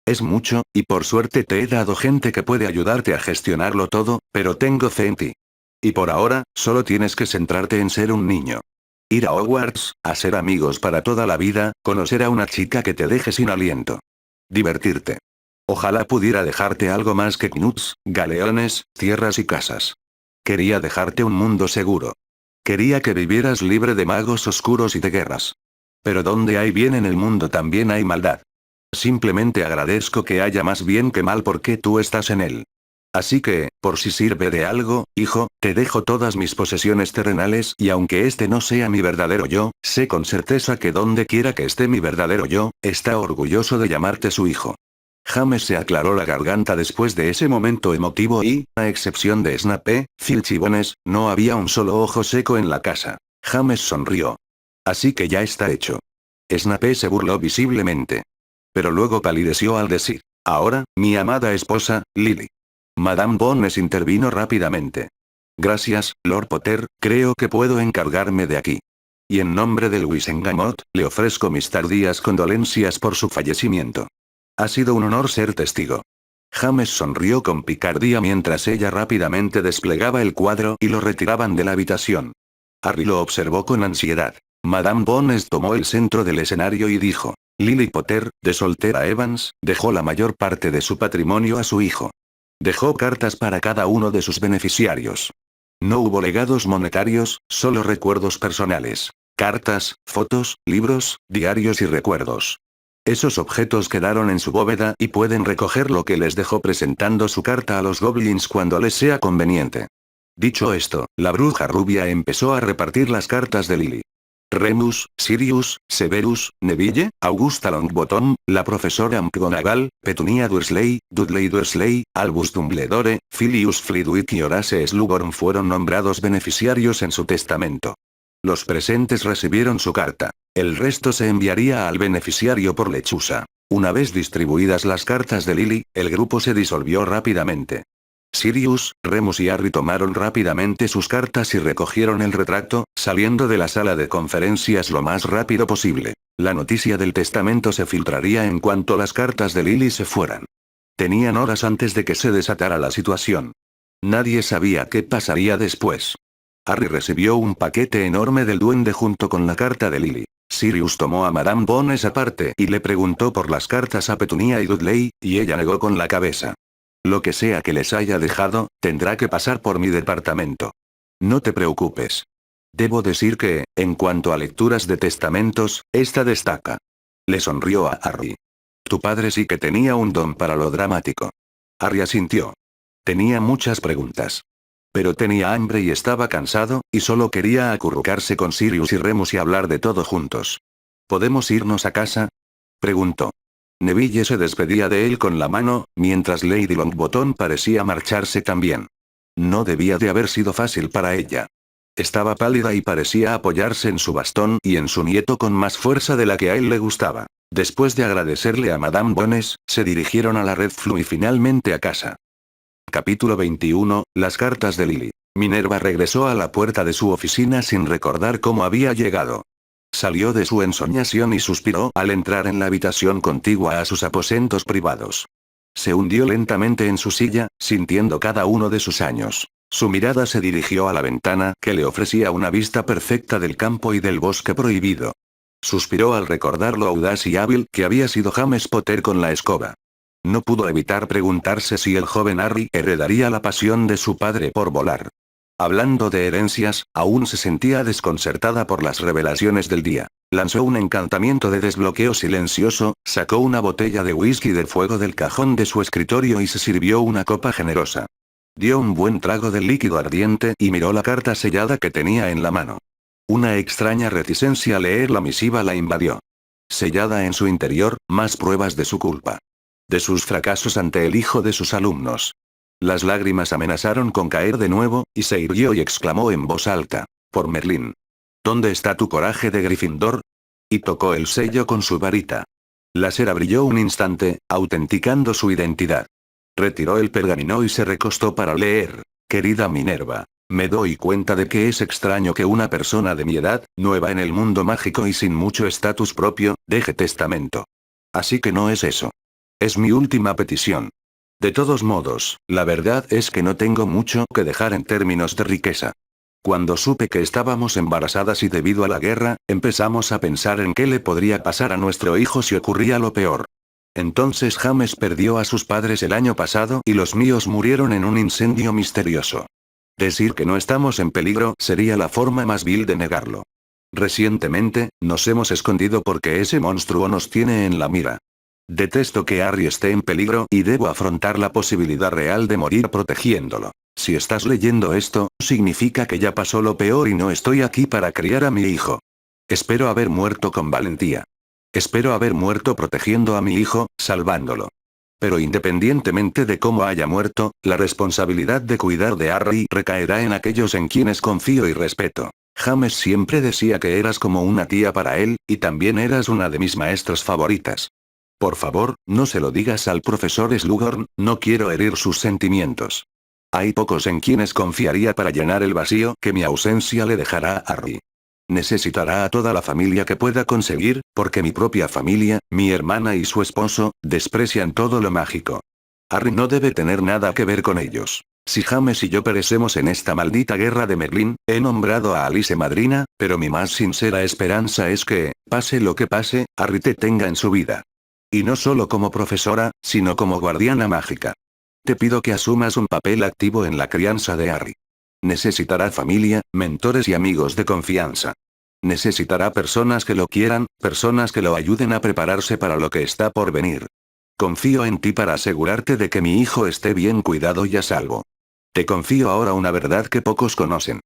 Es mucho, y por suerte te he dado gente que puede ayudarte a gestionarlo todo, pero tengo fe en ti. Y por ahora, solo tienes que centrarte en ser un niño. Ir a Hogwarts, a ser amigos para toda la vida, conocer a una chica que te deje sin aliento. Divertirte. Ojalá pudiera dejarte algo más que knuts, galeones, tierras y casas. Quería dejarte un mundo seguro. Quería que vivieras libre de magos oscuros y de guerras. Pero donde hay bien en el mundo también hay maldad. Simplemente agradezco que haya más bien que mal porque tú estás en él. Así que, por si sirve de algo, hijo, te dejo todas mis posesiones terrenales y aunque este no sea mi verdadero yo, sé con certeza que donde quiera que esté mi verdadero yo, está orgulloso de llamarte su hijo. James se aclaró la garganta después de ese momento emotivo y, a excepción de Snape, Filchibones, no había un solo ojo seco en la casa. James sonrió. Así que ya está hecho. Snape se burló visiblemente. Pero luego palideció al decir, ahora, mi amada esposa, Lily. Madame Bones intervino rápidamente. Gracias, Lord Potter, creo que puedo encargarme de aquí. Y en nombre de Wisengamot, le ofrezco mis tardías condolencias por su fallecimiento. Ha sido un honor ser testigo. James sonrió con picardía mientras ella rápidamente desplegaba el cuadro y lo retiraban de la habitación. Harry lo observó con ansiedad. Madame Bones tomó el centro del escenario y dijo, Lily Potter, de soltera Evans, dejó la mayor parte de su patrimonio a su hijo. Dejó cartas para cada uno de sus beneficiarios. No hubo legados monetarios, solo recuerdos personales. Cartas, fotos, libros, diarios y recuerdos. Esos objetos quedaron en su bóveda y pueden recoger lo que les dejó presentando su carta a los goblins cuando les sea conveniente. Dicho esto, la bruja rubia empezó a repartir las cartas de Lily. Remus, Sirius, Severus, Neville, Augusta Longbottom, la profesora McGonagall, Petunia Dursley, Dudley Dursley, Albus Dumbledore, Filius Flitwick y Horace Slughorn fueron nombrados beneficiarios en su testamento. Los presentes recibieron su carta. El resto se enviaría al beneficiario por lechuza. Una vez distribuidas las cartas de Lily, el grupo se disolvió rápidamente. Sirius, Remus y Harry tomaron rápidamente sus cartas y recogieron el retrato, saliendo de la sala de conferencias lo más rápido posible. La noticia del testamento se filtraría en cuanto las cartas de Lily se fueran. Tenían horas antes de que se desatara la situación. Nadie sabía qué pasaría después. Harry recibió un paquete enorme del duende junto con la carta de Lily. Sirius tomó a Madame Bones aparte y le preguntó por las cartas a Petunia y Dudley, y ella negó con la cabeza. Lo que sea que les haya dejado, tendrá que pasar por mi departamento. No te preocupes. Debo decir que, en cuanto a lecturas de testamentos, esta destaca. Le sonrió a Harry. Tu padre sí que tenía un don para lo dramático. Harry asintió. Tenía muchas preguntas. Pero tenía hambre y estaba cansado, y solo quería acurrucarse con Sirius y Remus y hablar de todo juntos. ¿Podemos irnos a casa?, preguntó. Neville se despedía de él con la mano, mientras Lady Longbottom parecía marcharse también. No debía de haber sido fácil para ella. Estaba pálida y parecía apoyarse en su bastón y en su nieto con más fuerza de la que a él le gustaba. Después de agradecerle a Madame Bones, se dirigieron a la Red Flu y finalmente a casa. Capítulo 21, las cartas de Lily. Minerva regresó a la puerta de su oficina sin recordar cómo había llegado. Salió de su ensoñación y suspiró al entrar en la habitación contigua a sus aposentos privados. Se hundió lentamente en su silla, sintiendo cada uno de sus años. Su mirada se dirigió a la ventana que le ofrecía una vista perfecta del campo y del bosque prohibido. Suspiró al recordar lo audaz y hábil que había sido James Potter con la escoba. No pudo evitar preguntarse si el joven Harry heredaría la pasión de su padre por volar. Hablando de herencias, aún se sentía desconcertada por las revelaciones del día. Lanzó un encantamiento de desbloqueo silencioso, sacó una botella de whisky del fuego del cajón de su escritorio y se sirvió una copa generosa. Dio un buen trago del líquido ardiente y miró la carta sellada que tenía en la mano. Una extraña reticencia a leer la misiva la invadió. Sellada en su interior, más pruebas de su culpa. De sus fracasos ante el hijo de sus alumnos. Las lágrimas amenazaron con caer de nuevo, y se irguió y exclamó en voz alta. Por Merlín. ¿Dónde está tu coraje de Gryffindor? Y tocó el sello con su varita. La cera brilló un instante, autenticando su identidad. Retiró el pergamino y se recostó para leer. Querida Minerva. Me doy cuenta de que es extraño que una persona de mi edad, nueva en el mundo mágico y sin mucho estatus propio, deje testamento. Así que no es eso. Es mi última petición. De todos modos, la verdad es que no tengo mucho que dejar en términos de riqueza. Cuando supe que estábamos embarazadas y debido a la guerra, empezamos a pensar en qué le podría pasar a nuestro hijo si ocurría lo peor. Entonces James perdió a sus padres el año pasado y los míos murieron en un incendio misterioso. Decir que no estamos en peligro sería la forma más vil de negarlo. Recientemente, nos hemos escondido porque ese monstruo nos tiene en la mira. Detesto que Harry esté en peligro y debo afrontar la posibilidad real de morir protegiéndolo. Si estás leyendo esto, significa que ya pasó lo peor y no estoy aquí para criar a mi hijo. Espero haber muerto con valentía. Espero haber muerto protegiendo a mi hijo, salvándolo. Pero independientemente de cómo haya muerto, la responsabilidad de cuidar de Harry recaerá en aquellos en quienes confío y respeto. James siempre decía que eras como una tía para él, y también eras una de mis maestras favoritas. Por favor, no se lo digas al profesor Slughorn, no quiero herir sus sentimientos. Hay pocos en quienes confiaría para llenar el vacío que mi ausencia le dejará a Harry. Necesitará a toda la familia que pueda conseguir, porque mi propia familia, mi hermana y su esposo, desprecian todo lo mágico. Harry no debe tener nada que ver con ellos. Si James y yo perecemos en esta maldita guerra de Merlín, he nombrado a Alice madrina, pero mi más sincera esperanza es que, pase lo que pase, Harry te tenga en su vida. Y no solo como profesora, sino como guardiana mágica. Te pido que asumas un papel activo en la crianza de Harry. Necesitará familia, mentores y amigos de confianza. Necesitará personas que lo quieran, personas que lo ayuden a prepararse para lo que está por venir. Confío en ti para asegurarte de que mi hijo esté bien cuidado y a salvo. Te confío ahora una verdad que pocos conocen.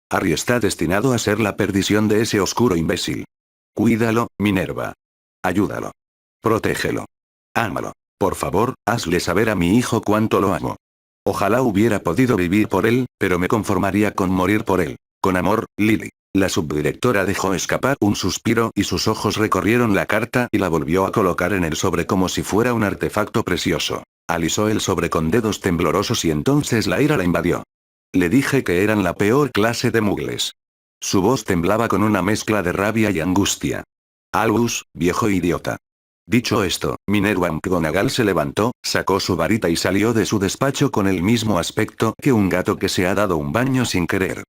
Harry está destinado a ser la perdición de ese oscuro imbécil. Cuídalo, Minerva. Ayúdalo. Protégelo. Ámalo. Por favor, hazle saber a mi hijo cuánto lo amo. Ojalá hubiera podido vivir por él, pero me conformaría con morir por él. Con amor, Lily. La subdirectora dejó escapar un suspiro y sus ojos recorrieron la carta y la volvió a colocar en el sobre como si fuera un artefacto precioso. Alisó el sobre con dedos temblorosos y entonces la ira la invadió. Le dije que eran la peor clase de mugles. Su voz temblaba con una mezcla de rabia y angustia. Albus, viejo idiota. Dicho esto, Minerva McGonagall se levantó, sacó su varita y salió de su despacho con el mismo aspecto que un gato que se ha dado un baño sin querer.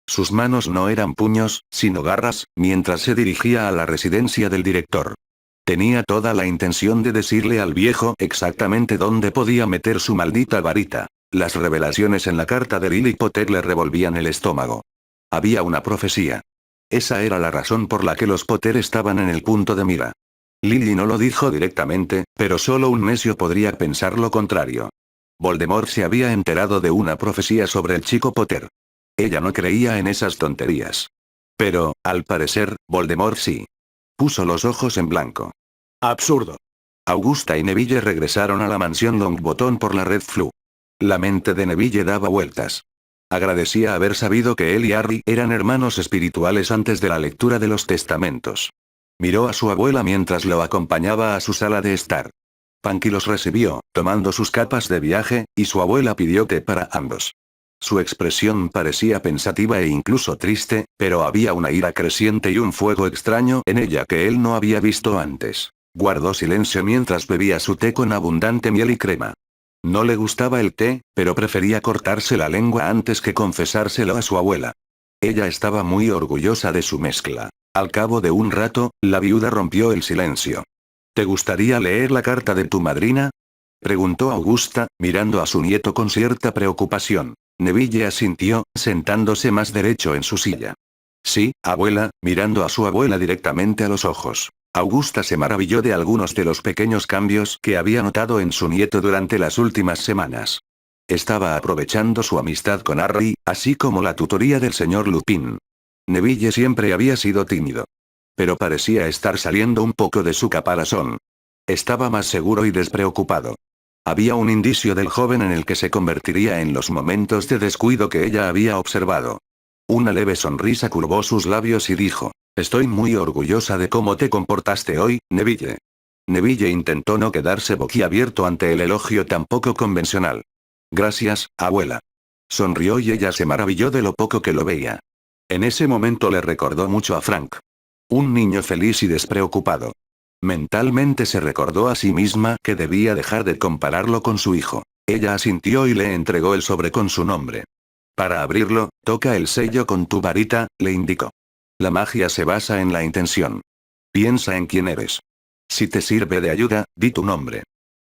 Sus manos no eran puños, sino garras, mientras se dirigía a la residencia del director. Tenía toda la intención de decirle al viejo exactamente dónde podía meter su maldita varita. Las revelaciones en la carta de Lily Potter le revolvían el estómago. Había una profecía. Esa era la razón por la que los Potter estaban en el punto de mira. Lily no lo dijo directamente, pero solo un necio podría pensar lo contrario. Voldemort se había enterado de una profecía sobre el chico Potter. Ella no creía en esas tonterías. Pero, al parecer, Voldemort sí. Puso los ojos en blanco. Absurdo. Augusta y Neville regresaron a la mansión Longbottom por la Red Flu. La mente de Neville daba vueltas. Agradecía haber sabido que él y Harry eran hermanos espirituales antes de la lectura de los testamentos. Miró a su abuela mientras lo acompañaba a su sala de estar. Punky los recibió, tomando sus capas de viaje, y su abuela pidió té para ambos. Su expresión parecía pensativa e incluso triste, pero había una ira creciente y un fuego extraño en ella que él no había visto antes. Guardó silencio mientras bebía su té con abundante miel y crema. No le gustaba el té, pero prefería cortarse la lengua antes que confesárselo a su abuela. Ella estaba muy orgullosa de su mezcla. Al cabo de un rato, la viuda rompió el silencio. ¿Te gustaría leer la carta de tu madrina?, preguntó Augusta, mirando a su nieto con cierta preocupación. Neville asintió, sentándose más derecho en su silla. Sí, abuela, mirando a su abuela directamente a los ojos. Augusta se maravilló de algunos de los pequeños cambios que había notado en su nieto durante las últimas semanas. Estaba aprovechando su amistad con Harry, así como la tutoría del señor Lupin. Neville siempre había sido tímido. Pero parecía estar saliendo un poco de su caparazón. Estaba más seguro y despreocupado. Había un indicio del joven en el que se convertiría en los momentos de descuido que ella había observado. Una leve sonrisa curvó sus labios y dijo: «Estoy muy orgullosa de cómo te comportaste hoy, Neville». Neville intentó no quedarse boquiabierto ante el elogio tan poco convencional. «Gracias, abuela». Sonrió y ella se maravilló de lo poco que lo veía. En ese momento le recordó mucho a Frank. Un niño feliz y despreocupado. Mentalmente se recordó a sí misma que debía dejar de compararlo con su hijo. Ella asintió y le entregó el sobre con su nombre. Para abrirlo, toca el sello con tu varita, le indicó. La magia se basa en la intención. Piensa en quién eres. Si te sirve de ayuda, di tu nombre.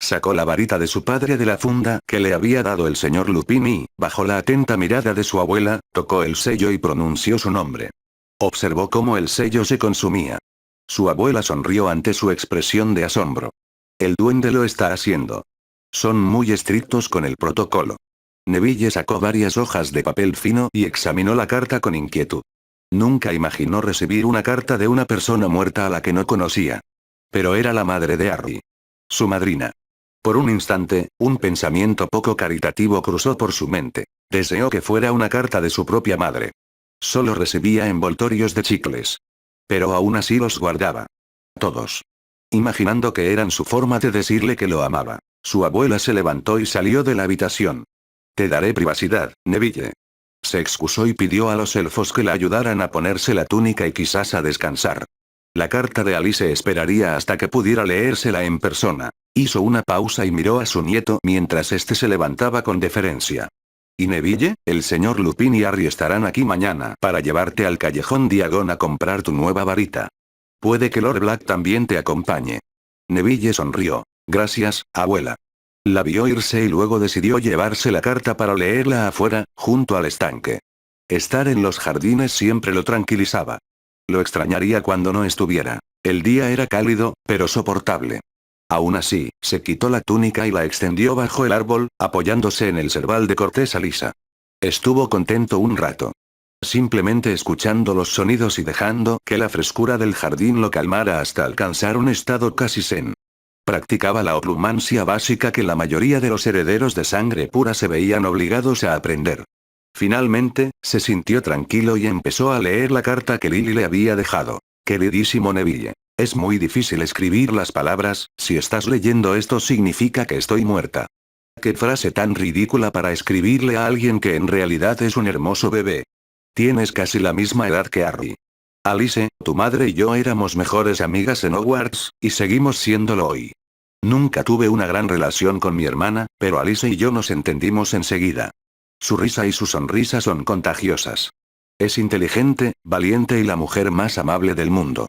Sacó la varita de su padre de la funda que le había dado el señor Lupin y, bajo la atenta mirada de su abuela, tocó el sello y pronunció su nombre. Observó cómo el sello se consumía. Su abuela sonrió ante su expresión de asombro. El duende lo está haciendo. Son muy estrictos con el protocolo. Neville sacó varias hojas de papel fino y examinó la carta con inquietud. Nunca imaginó recibir una carta de una persona muerta a la que no conocía. Pero era la madre de Harry. Su madrina. Por un instante, un pensamiento poco caritativo cruzó por su mente. Deseó que fuera una carta de su propia madre. Solo recibía envoltorios de chicles. Pero aún así los guardaba. Todos. Imaginando que eran su forma de decirle que lo amaba. Su abuela se levantó y salió de la habitación. Te daré privacidad, Neville. Se excusó y pidió a los elfos que la ayudaran a ponerse la túnica y quizás a descansar. La carta de Alice esperaría hasta que pudiera leérsela en persona. Hizo una pausa y miró a su nieto mientras este se levantaba con deferencia. ¿Y Neville? El señor Lupin y Harry estarán aquí mañana para llevarte al callejón Diagon a comprar tu nueva varita. Puede que Lord Black también te acompañe. Neville sonrió. Gracias, abuela. La vio irse y luego decidió llevarse la carta para leerla afuera, junto al estanque. Estar en los jardines siempre lo tranquilizaba. Lo extrañaría cuando no estuviera. El día era cálido, pero soportable. Aún así, se quitó la túnica y la extendió bajo el árbol, apoyándose en el serval de corteza lisa. Estuvo contento un rato. Simplemente escuchando los sonidos y dejando que la frescura del jardín lo calmara hasta alcanzar un estado casi zen. Practicaba la oclumancia básica que la mayoría de los herederos de sangre pura se veían obligados a aprender. Finalmente, se sintió tranquilo y empezó a leer la carta que Lily le había dejado. Queridísimo Neville. Es muy difícil escribir las palabras, si estás leyendo esto significa que estoy muerta. Qué frase tan ridícula para escribirle a alguien que en realidad es un hermoso bebé. Tienes casi la misma edad que Harry. Alice, tu madre y yo éramos mejores amigas en Hogwarts, y seguimos siéndolo hoy. Nunca tuve una gran relación con mi hermana, pero Alice y yo nos entendimos enseguida. Su risa y su sonrisa son contagiosas. Es inteligente, valiente y la mujer más amable del mundo.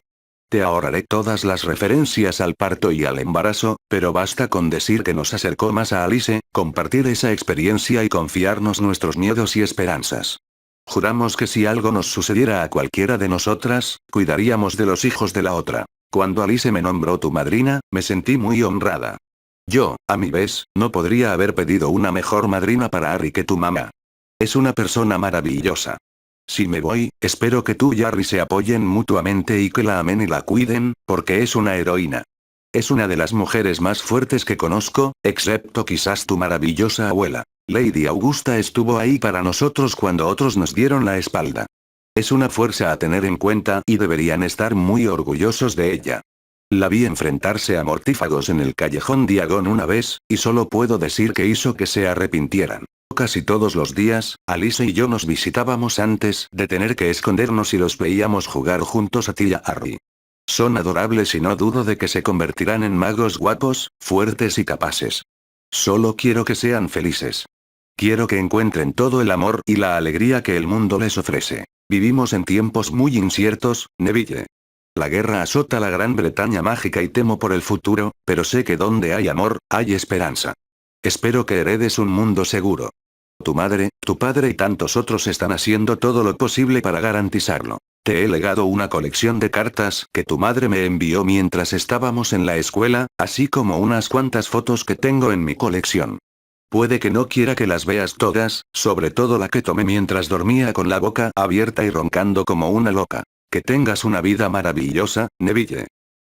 Te ahorraré todas las referencias al parto y al embarazo, pero basta con decir que nos acercó más a Alice, compartir esa experiencia y confiarnos nuestros miedos y esperanzas. Juramos que si algo nos sucediera a cualquiera de nosotras, cuidaríamos de los hijos de la otra. Cuando Alice me nombró tu madrina, me sentí muy honrada. Yo, a mi vez, no podría haber pedido una mejor madrina para Harry que tu mamá. Es una persona maravillosa. Si me voy, espero que tú y Harry se apoyen mutuamente y que la amen y la cuiden, porque es una heroína. Es una de las mujeres más fuertes que conozco, excepto quizás tu maravillosa abuela. Lady Augusta estuvo ahí para nosotros cuando otros nos dieron la espalda. Es una fuerza a tener en cuenta y deberían estar muy orgullosos de ella. La vi enfrentarse a mortífagos en el callejón Diagon una vez, y solo puedo decir que hizo que se arrepintieran. Casi todos los días, Alice y yo nos visitábamos antes de tener que escondernos y los veíamos jugar juntos a ti y a Harry. Son adorables y no dudo de que se convertirán en magos guapos, fuertes y capaces. Solo quiero que sean felices. Quiero que encuentren todo el amor y la alegría que el mundo les ofrece. Vivimos en tiempos muy inciertos, Neville. La guerra azota la Gran Bretaña mágica y temo por el futuro, pero sé que donde hay amor, hay esperanza. Espero que heredes un mundo seguro. Tu madre, tu padre y tantos otros están haciendo todo lo posible para garantizarlo. Te he legado una colección de cartas que tu madre me envió mientras estábamos en la escuela, así como unas cuantas fotos que tengo en mi colección. Puede que no quiera que las veas todas, sobre todo la que tomé mientras dormía con la boca abierta y roncando como una loca. Que tengas una vida maravillosa, Neville.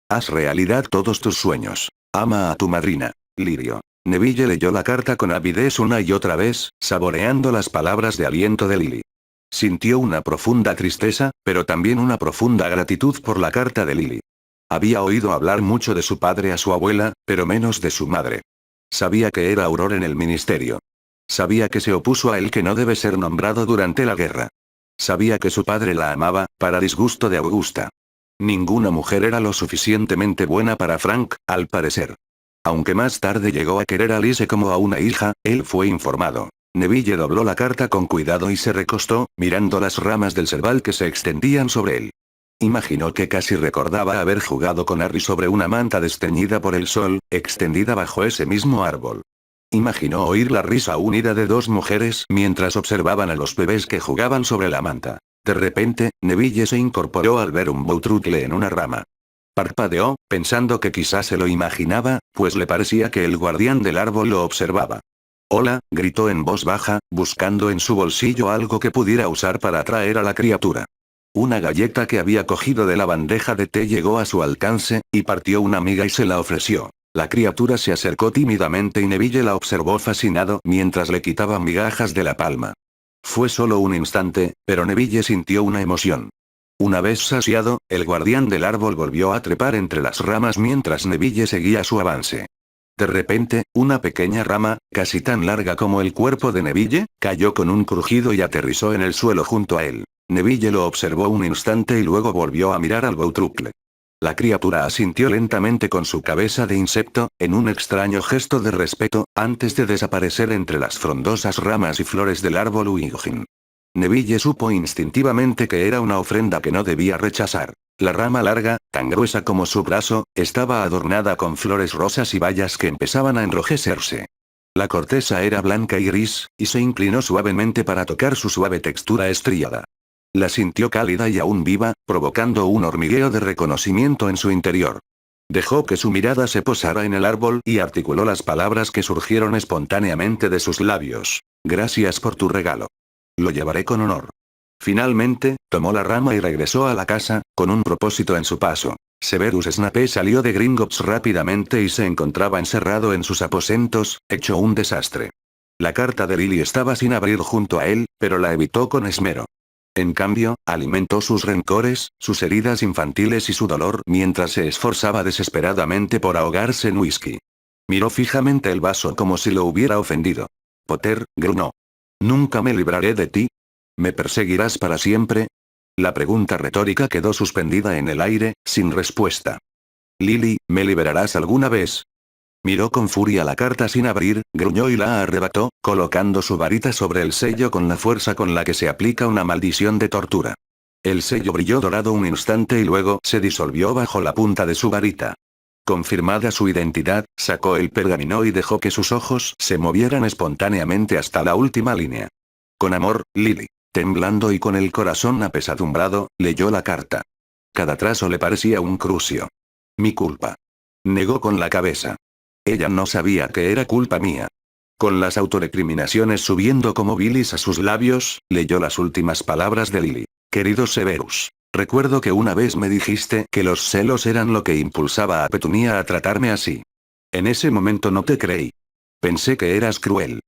Haz realidad todos tus sueños. Ama a tu madrina, Lirio. Neville leyó la carta con avidez una y otra vez, saboreando las palabras de aliento de Lily. Sintió una profunda tristeza, pero también una profunda gratitud por la carta de Lily. Había oído hablar mucho de su padre a su abuela, pero menos de su madre. Sabía que era auror en el ministerio. Sabía que se opuso a él que no debe ser nombrado durante la guerra. Sabía que su padre la amaba, para disgusto de Augusta. Ninguna mujer era lo suficientemente buena para Frank, al parecer. Aunque más tarde llegó a querer a Alice como a una hija, él fue informado. Neville dobló la carta con cuidado y se recostó, mirando las ramas del serbal que se extendían sobre él. Imaginó que casi recordaba haber jugado con Harry sobre una manta desteñida por el sol, extendida bajo ese mismo árbol. Imaginó oír la risa unida de dos mujeres mientras observaban a los bebés que jugaban sobre la manta. De repente, Neville se incorporó al ver un Boutrocle en una rama. Parpadeó, pensando que quizás se lo imaginaba, pues le parecía que el guardián del árbol lo observaba. «Hola», gritó en voz baja, buscando en su bolsillo algo que pudiera usar para atraer a la criatura. Una galleta que había cogido de la bandeja de té llegó a su alcance, y partió una miga y se la ofreció. La criatura se acercó tímidamente y Neville la observó fascinado mientras le quitaba migajas de la palma. Fue solo un instante, pero Neville sintió una emoción. Una vez saciado, el guardián del árbol volvió a trepar entre las ramas mientras Neville seguía su avance. De repente, una pequeña rama, casi tan larga como el cuerpo de Neville, cayó con un crujido y aterrizó en el suelo junto a él. Neville lo observó un instante y luego volvió a mirar al Boutrocle. La criatura asintió lentamente con su cabeza de insecto, en un extraño gesto de respeto, antes de desaparecer entre las frondosas ramas y flores del árbol Uijin. Neville supo instintivamente que era una ofrenda que no debía rechazar. La rama larga, tan gruesa como su brazo, estaba adornada con flores rosas y bayas que empezaban a enrojecerse. La corteza era blanca y gris, y se inclinó suavemente para tocar su suave textura estriada. La sintió cálida y aún viva, provocando un hormigueo de reconocimiento en su interior. Dejó que su mirada se posara en el árbol y articuló las palabras que surgieron espontáneamente de sus labios. «Gracias por tu regalo. Lo llevaré con honor». Finalmente, tomó la rama y regresó a la casa, con un propósito en su paso. Severus Snape salió de Gringotts rápidamente y se encontraba encerrado en sus aposentos, hecho un desastre. La carta de Lily estaba sin abrir junto a él, pero la evitó con esmero. En cambio, alimentó sus rencores, sus heridas infantiles y su dolor mientras se esforzaba desesperadamente por ahogarse en whisky. Miró fijamente el vaso como si lo hubiera ofendido. «Potter», gruñó. «¿Nunca me libraré de ti? ¿Me perseguirás para siempre?» La pregunta retórica quedó suspendida en el aire, sin respuesta. «Lily, ¿me liberarás alguna vez?» Miró con furia la carta sin abrir, gruñó y la arrebató, colocando su varita sobre el sello con la fuerza con la que se aplica una maldición de tortura. El sello brilló dorado un instante y luego se disolvió bajo la punta de su varita. Confirmada su identidad, sacó el pergamino y dejó que sus ojos se movieran espontáneamente hasta la última línea. Con amor, Lily. Temblando y con el corazón apesadumbrado, leyó la carta. Cada trazo le parecía un crucio. Mi culpa. Negó con la cabeza. Ella no sabía que era culpa mía. Con las autorecriminaciones subiendo como bilis a sus labios, leyó las últimas palabras de Lily. Querido Severus. Recuerdo que una vez me dijiste que los celos eran lo que impulsaba a Petunia a tratarme así. En ese momento no te creí. Pensé que eras cruel.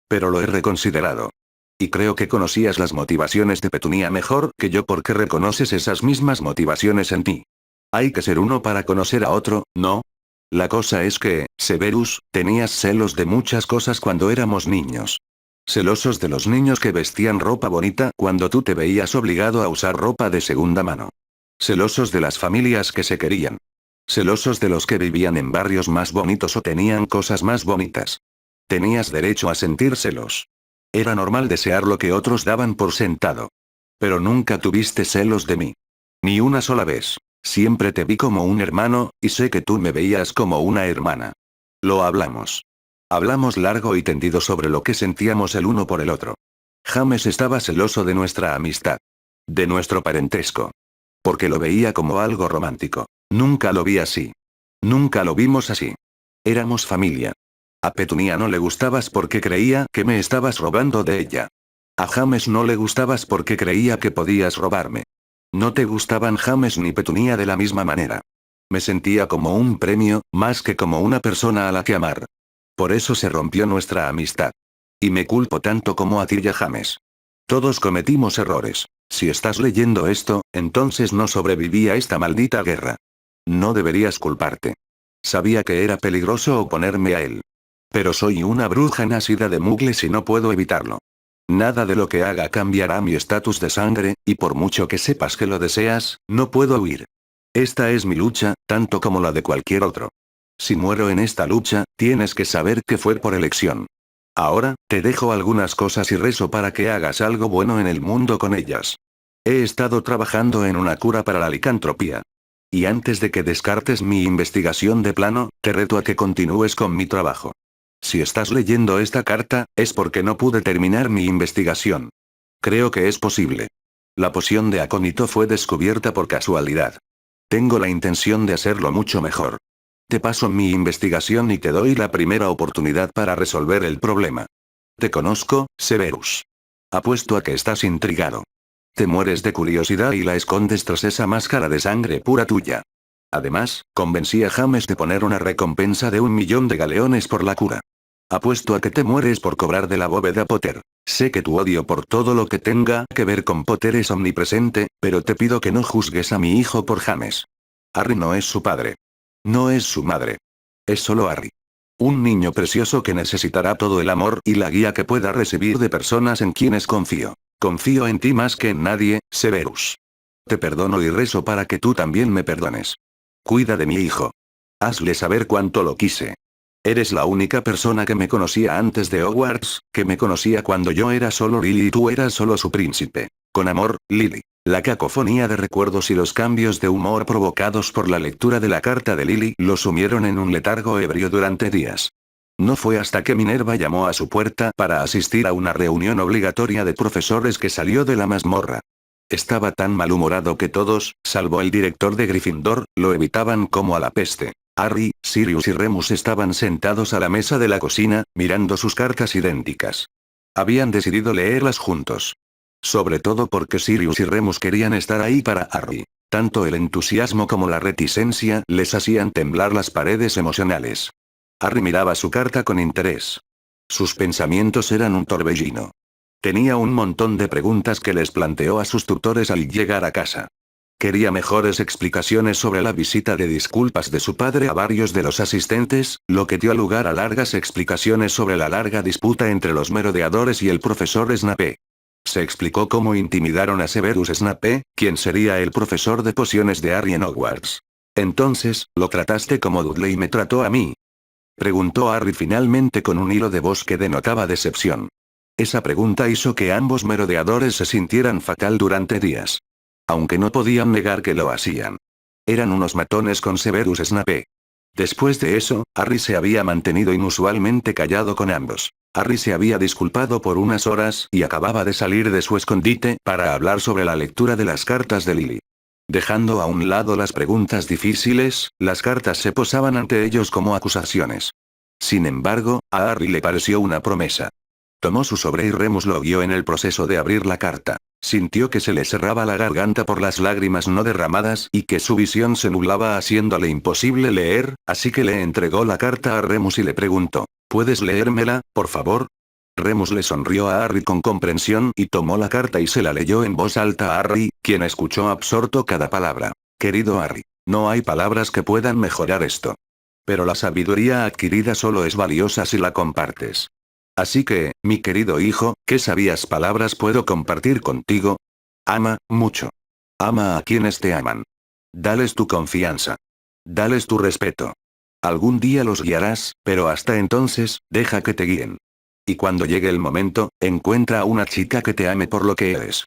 Pero lo he reconsiderado. Y creo que conocías las motivaciones de Petunia mejor que yo porque reconoces esas mismas motivaciones en ti. Hay que ser uno para conocer a otro, ¿no? La cosa es que, Severus, tenías celos de muchas cosas cuando éramos niños. Celosos de los niños que vestían ropa bonita cuando tú te veías obligado a usar ropa de segunda mano. Celosos de las familias que se querían. Celosos de los que vivían en barrios más bonitos o tenían cosas más bonitas. Tenías derecho a sentir celos. Era normal desear lo que otros daban por sentado. Pero nunca tuviste celos de mí. Ni una sola vez. Siempre te vi como un hermano, y sé que tú me veías como una hermana. Lo hablamos. Hablamos largo y tendido sobre lo que sentíamos el uno por el otro. James estaba celoso de nuestra amistad. De nuestro parentesco. Porque lo veía como algo romántico. Nunca lo vi así. Nunca lo vimos así. Éramos familia. A Petunia no le gustabas porque creía que me estabas robando de ella. A James no le gustabas porque creía que podías robarme. No te gustaban James ni Petunia de la misma manera. Me sentía como un premio, más que como una persona a la que amar. Por eso se rompió nuestra amistad. Y me culpo tanto como a ti y a James. Todos cometimos errores. Si estás leyendo esto, entonces no sobreviví a esta maldita guerra. No deberías culparte. Sabía que era peligroso oponerme a él. Pero soy una bruja nacida de Mugles y no puedo evitarlo. Nada de lo que haga cambiará mi estatus de sangre, y por mucho que sepas que lo deseas, no puedo huir. Esta es mi lucha, tanto como la de cualquier otro. Si muero en esta lucha, tienes que saber que fue por elección. Ahora, te dejo algunas cosas y rezo para que hagas algo bueno en el mundo con ellas. He estado trabajando en una cura para la licantropía. Y antes de que descartes mi investigación de plano, te reto a que continúes con mi trabajo. Si estás leyendo esta carta, es porque no pude terminar mi investigación. Creo que es posible. La poción de acónito fue descubierta por casualidad. Tengo la intención de hacerlo mucho mejor. Te paso mi investigación y te doy la primera oportunidad para resolver el problema. Te conozco, Severus. Apuesto a que estás intrigado. Te mueres de curiosidad y la escondes tras esa máscara de sangre pura tuya. Además, convencí a James de poner una recompensa de 1.000.000 de galeones por la cura. Apuesto a que te mueres por cobrar de la bóveda Potter. Sé que tu odio por todo lo que tenga que ver con Potter es omnipresente, pero te pido que no juzgues a mi hijo por James. Harry no es su padre. No es su madre. Es solo Harry. Un niño precioso que necesitará todo el amor y la guía que pueda recibir de personas en quienes confío. Confío en ti más que en nadie, Severus. Te perdono y rezo para que tú también me perdones. Cuida de mi hijo. Hazle saber cuánto lo quise. Eres la única persona que me conocía antes de Hogwarts, que me conocía cuando yo era solo Lily y tú eras solo su príncipe. Con amor, Lily. La cacofonía de recuerdos y los cambios de humor provocados por la lectura de la carta de Lily lo sumieron en un letargo ebrio durante días. No fue hasta que Minerva llamó a su puerta para asistir a una reunión obligatoria de profesores que salió de la mazmorra. Estaba tan malhumorado que todos, salvo el director de Gryffindor, lo evitaban como a la peste. Harry, Sirius y Remus estaban sentados a la mesa de la cocina, mirando sus cartas idénticas. Habían decidido leerlas juntos. Sobre todo porque Sirius y Remus querían estar ahí para Harry. Tanto el entusiasmo como la reticencia les hacían temblar las paredes emocionales. Harry miraba su carta con interés. Sus pensamientos eran un torbellino. Tenía un montón de preguntas que les planteó a sus tutores al llegar a casa. Quería mejores explicaciones sobre la visita de disculpas de su padre a varios de los asistentes, lo que dio lugar a largas explicaciones sobre la larga disputa entre los merodeadores y el profesor Snape. Se explicó cómo intimidaron a Severus Snape, quien sería el profesor de pociones de Harry en Hogwarts. Entonces, lo trataste como Dudley me trató a mí. Preguntó Harry finalmente con un hilo de voz que denotaba decepción. Esa pregunta hizo que ambos merodeadores se sintieran fatal durante días. Aunque no podían negar que lo hacían. Eran unos matones con Severus Snape. Después de eso, Harry se había mantenido inusualmente callado con ambos. Harry se había disculpado por unas horas y acababa de salir de su escondite para hablar sobre la lectura de las cartas de Lily. Dejando a un lado las preguntas difíciles, las cartas se posaban ante ellos como acusaciones. Sin embargo, a Harry le pareció una promesa. Tomó su sobre y Remus lo guió en el proceso de abrir la carta. Sintió que se le cerraba la garganta por las lágrimas no derramadas y que su visión se nublaba haciéndole imposible leer, así que le entregó la carta a Remus y le preguntó, ¿puedes leérmela, por favor? Remus le sonrió a Harry con comprensión y tomó la carta y se la leyó en voz alta a Harry, quien escuchó absorto cada palabra. Querido Harry, no hay palabras que puedan mejorar esto. Pero la sabiduría adquirida solo es valiosa si la compartes. Así que, mi querido hijo, ¿qué sabias palabras puedo compartir contigo? Ama, mucho. Ama a quienes te aman. Dales tu confianza. Dales tu respeto. Algún día los guiarás, pero hasta entonces, deja que te guíen. Y cuando llegue el momento, encuentra a una chica que te ame por lo que eres.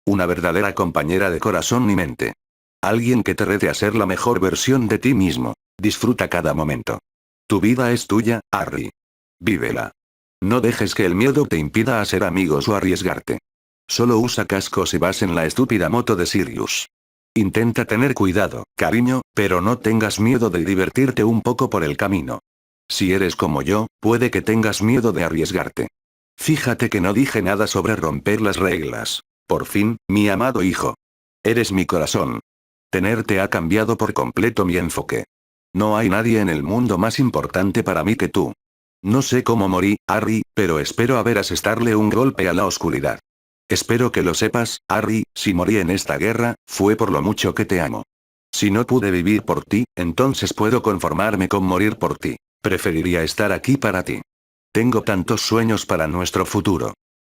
Una verdadera compañera de corazón y mente. Alguien que te rete a ser la mejor versión de ti mismo. Disfruta cada momento. Tu vida es tuya, Harry. Vívela. No dejes que el miedo te impida hacer amigos o arriesgarte. Solo usa casco si vas en la estúpida moto de Sirius. Intenta tener cuidado, cariño, pero no tengas miedo de divertirte un poco por el camino. Si eres como yo, puede que tengas miedo de arriesgarte. Fíjate que no dije nada sobre romper las reglas. Por fin, mi amado hijo. Eres mi corazón. Tenerte ha cambiado por completo mi enfoque. No hay nadie en el mundo más importante para mí que tú. No sé cómo morí, Harry, pero espero haber asestarle un golpe a la oscuridad. Espero que lo sepas, Harry, si morí en esta guerra, fue por lo mucho que te amo. Si no pude vivir por ti, entonces puedo conformarme con morir por ti. Preferiría estar aquí para ti. Tengo tantos sueños para nuestro futuro.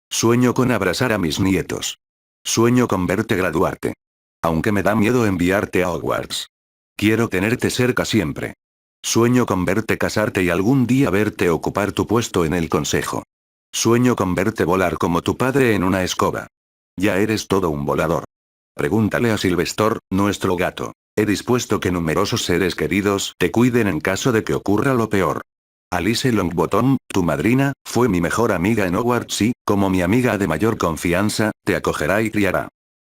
Sueño con abrazar a mis nietos. Sueño con verte graduarte. Aunque me da miedo enviarte a Hogwarts. Quiero tenerte cerca siempre. Sueño con verte casarte y algún día verte ocupar tu puesto en el consejo. Sueño con verte volar como tu padre en una escoba. Ya eres todo un volador. Pregúntale a Sylvester, nuestro gato. He dispuesto que numerosos seres queridos te cuiden en caso de que ocurra lo peor. Alice Longbottom, tu madrina, fue mi mejor amiga en Hogwarts y, como mi amiga de mayor confianza, te acogerá y criará.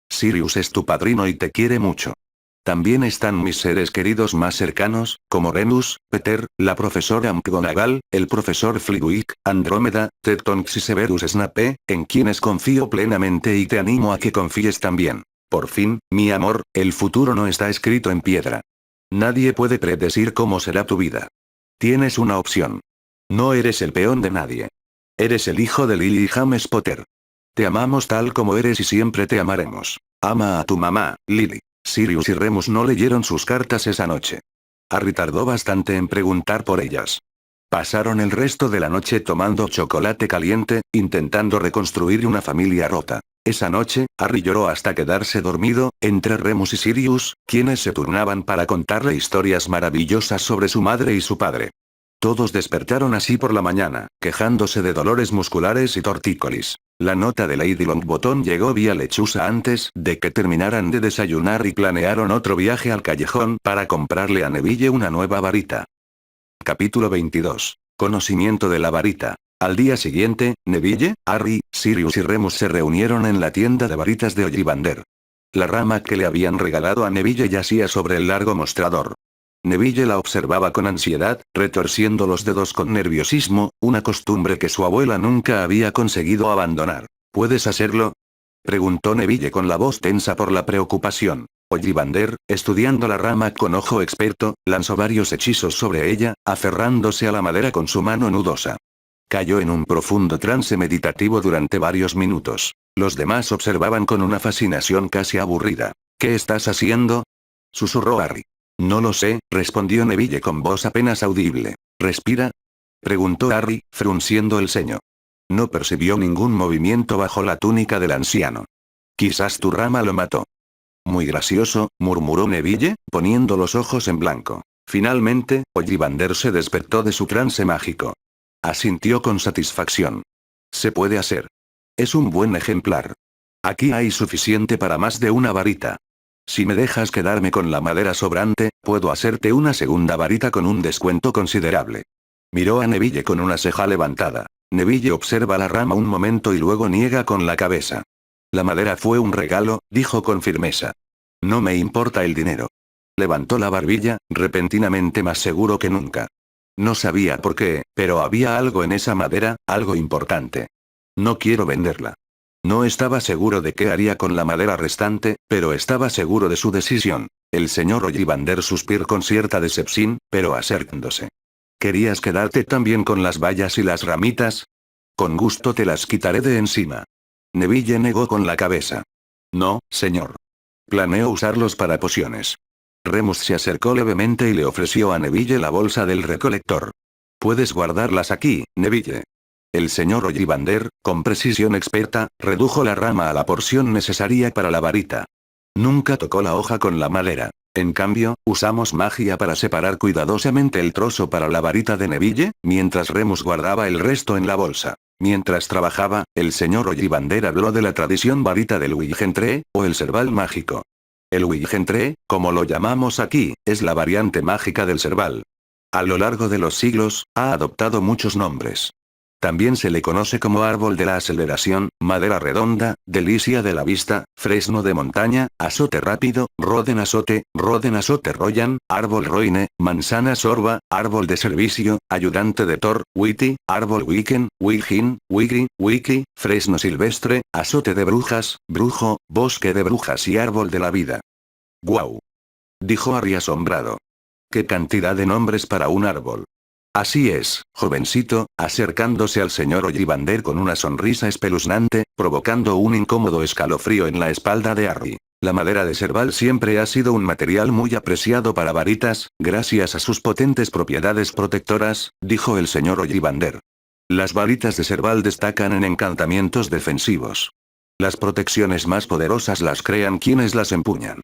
Sirius es tu padrino y te quiere mucho. También están mis seres queridos más cercanos, como Remus, Peter, la profesora McGonagall, el profesor Flitwick, Andrómeda, Ted Tonks y Severus Snape, en quienes confío plenamente y te animo a que confíes también. Por fin, mi amor, el futuro no está escrito en piedra. Nadie puede predecir cómo será tu vida. Tienes una opción. No eres el peón de nadie. Eres el hijo de Lily y James Potter. Te amamos tal como eres y siempre te amaremos. Ama a tu mamá, Lily. Sirius y Remus no leyeron sus cartas esa noche. Harry tardó bastante en preguntar por ellas. Pasaron el resto de la noche tomando chocolate caliente, intentando reconstruir una familia rota. Esa noche, Harry lloró hasta quedarse dormido, entre Remus y Sirius, quienes se turnaban para contarle historias maravillosas sobre su madre y su padre. Todos despertaron así por la mañana, quejándose de dolores musculares y tortícolis. La nota de Lady Longbottom llegó vía lechuza antes de que terminaran de desayunar y planearon otro viaje al callejón para comprarle a Neville una nueva varita. Capítulo 22. Conocimiento de la varita. Al día siguiente, Neville, Harry, Sirius y Remus se reunieron en la tienda de varitas de Ollivander. La rama que le habían regalado a Neville yacía sobre el largo mostrador. Neville la observaba con ansiedad, retorciendo los dedos con nerviosismo, una costumbre que su abuela nunca había conseguido abandonar. ¿Puedes hacerlo?, preguntó Neville con la voz tensa por la preocupación. Ollivander, estudiando la rama con ojo experto, lanzó varios hechizos sobre ella, aferrándose a la madera con su mano nudosa. Cayó en un profundo trance meditativo durante varios minutos. Los demás observaban con una fascinación casi aburrida. ¿Qué estás haciendo?, susurró Harry. No lo sé, respondió Neville con voz apenas audible. ¿Respira?, preguntó Harry, frunciendo el ceño. No percibió ningún movimiento bajo la túnica del anciano. Quizás tu rama lo mató. Muy gracioso, murmuró Neville, poniendo los ojos en blanco. Finalmente, Ollivander se despertó de su trance mágico. Asintió con satisfacción. Se puede hacer. Es un buen ejemplar. Aquí hay suficiente para más de una varita. Si me dejas quedarme con la madera sobrante, puedo hacerte una segunda varita con un descuento considerable. Miró a Neville con una ceja levantada. Neville observa la rama un momento y luego niega con la cabeza. La madera fue un regalo, dijo con firmeza. No me importa el dinero. Levantó la barbilla, repentinamente más seguro que nunca. No sabía por qué, pero había algo en esa madera, algo importante. No quiero venderla. No estaba seguro de qué haría con la madera restante, pero estaba seguro de su decisión. El señor Ollivander suspiró con cierta decepción, pero acercándose. ¿Querías quedarte también con las bayas y las ramitas? Con gusto te las quitaré de encima. Neville negó con la cabeza. No, señor. Planeo usarlos para pociones. Remus se acercó levemente y le ofreció a Neville la bolsa del recolector. Puedes guardarlas aquí, Neville. El señor Ollivander, con precisión experta, redujo la rama a la porción necesaria para la varita. Nunca tocó la hoja con la madera. En cambio, usamos magia para separar cuidadosamente el trozo para la varita de Neville, mientras Remus guardaba el resto en la bolsa. Mientras trabajaba, el señor Ollivander habló de la tradición varita del Wiggentree, o el Serval mágico. El Wiggentree, como lo llamamos aquí, es la variante mágica del Serval. A lo largo de los siglos, ha adoptado muchos nombres. También se le conoce como árbol de la aceleración, madera redonda, delicia de la vista, fresno de montaña, azote rápido, roden azote royan, árbol roine, manzana sorba, árbol de servicio, ayudante de Thor, witty, árbol wicken, wigin, wigri, wiki, fresno silvestre, azote de brujas, brujo, bosque de brujas y árbol de la vida. ¡Guau! Dijo Harry asombrado. ¡Qué cantidad de nombres para un árbol! Así es, jovencito, acercándose al señor Ollivander con una sonrisa espeluznante, provocando un incómodo escalofrío en la espalda de Harry. La madera de Serval siempre ha sido un material muy apreciado para varitas, gracias a sus potentes propiedades protectoras, dijo el señor Ollivander. Las varitas de Serval destacan en encantamientos defensivos. Las protecciones más poderosas las crean quienes las empuñan.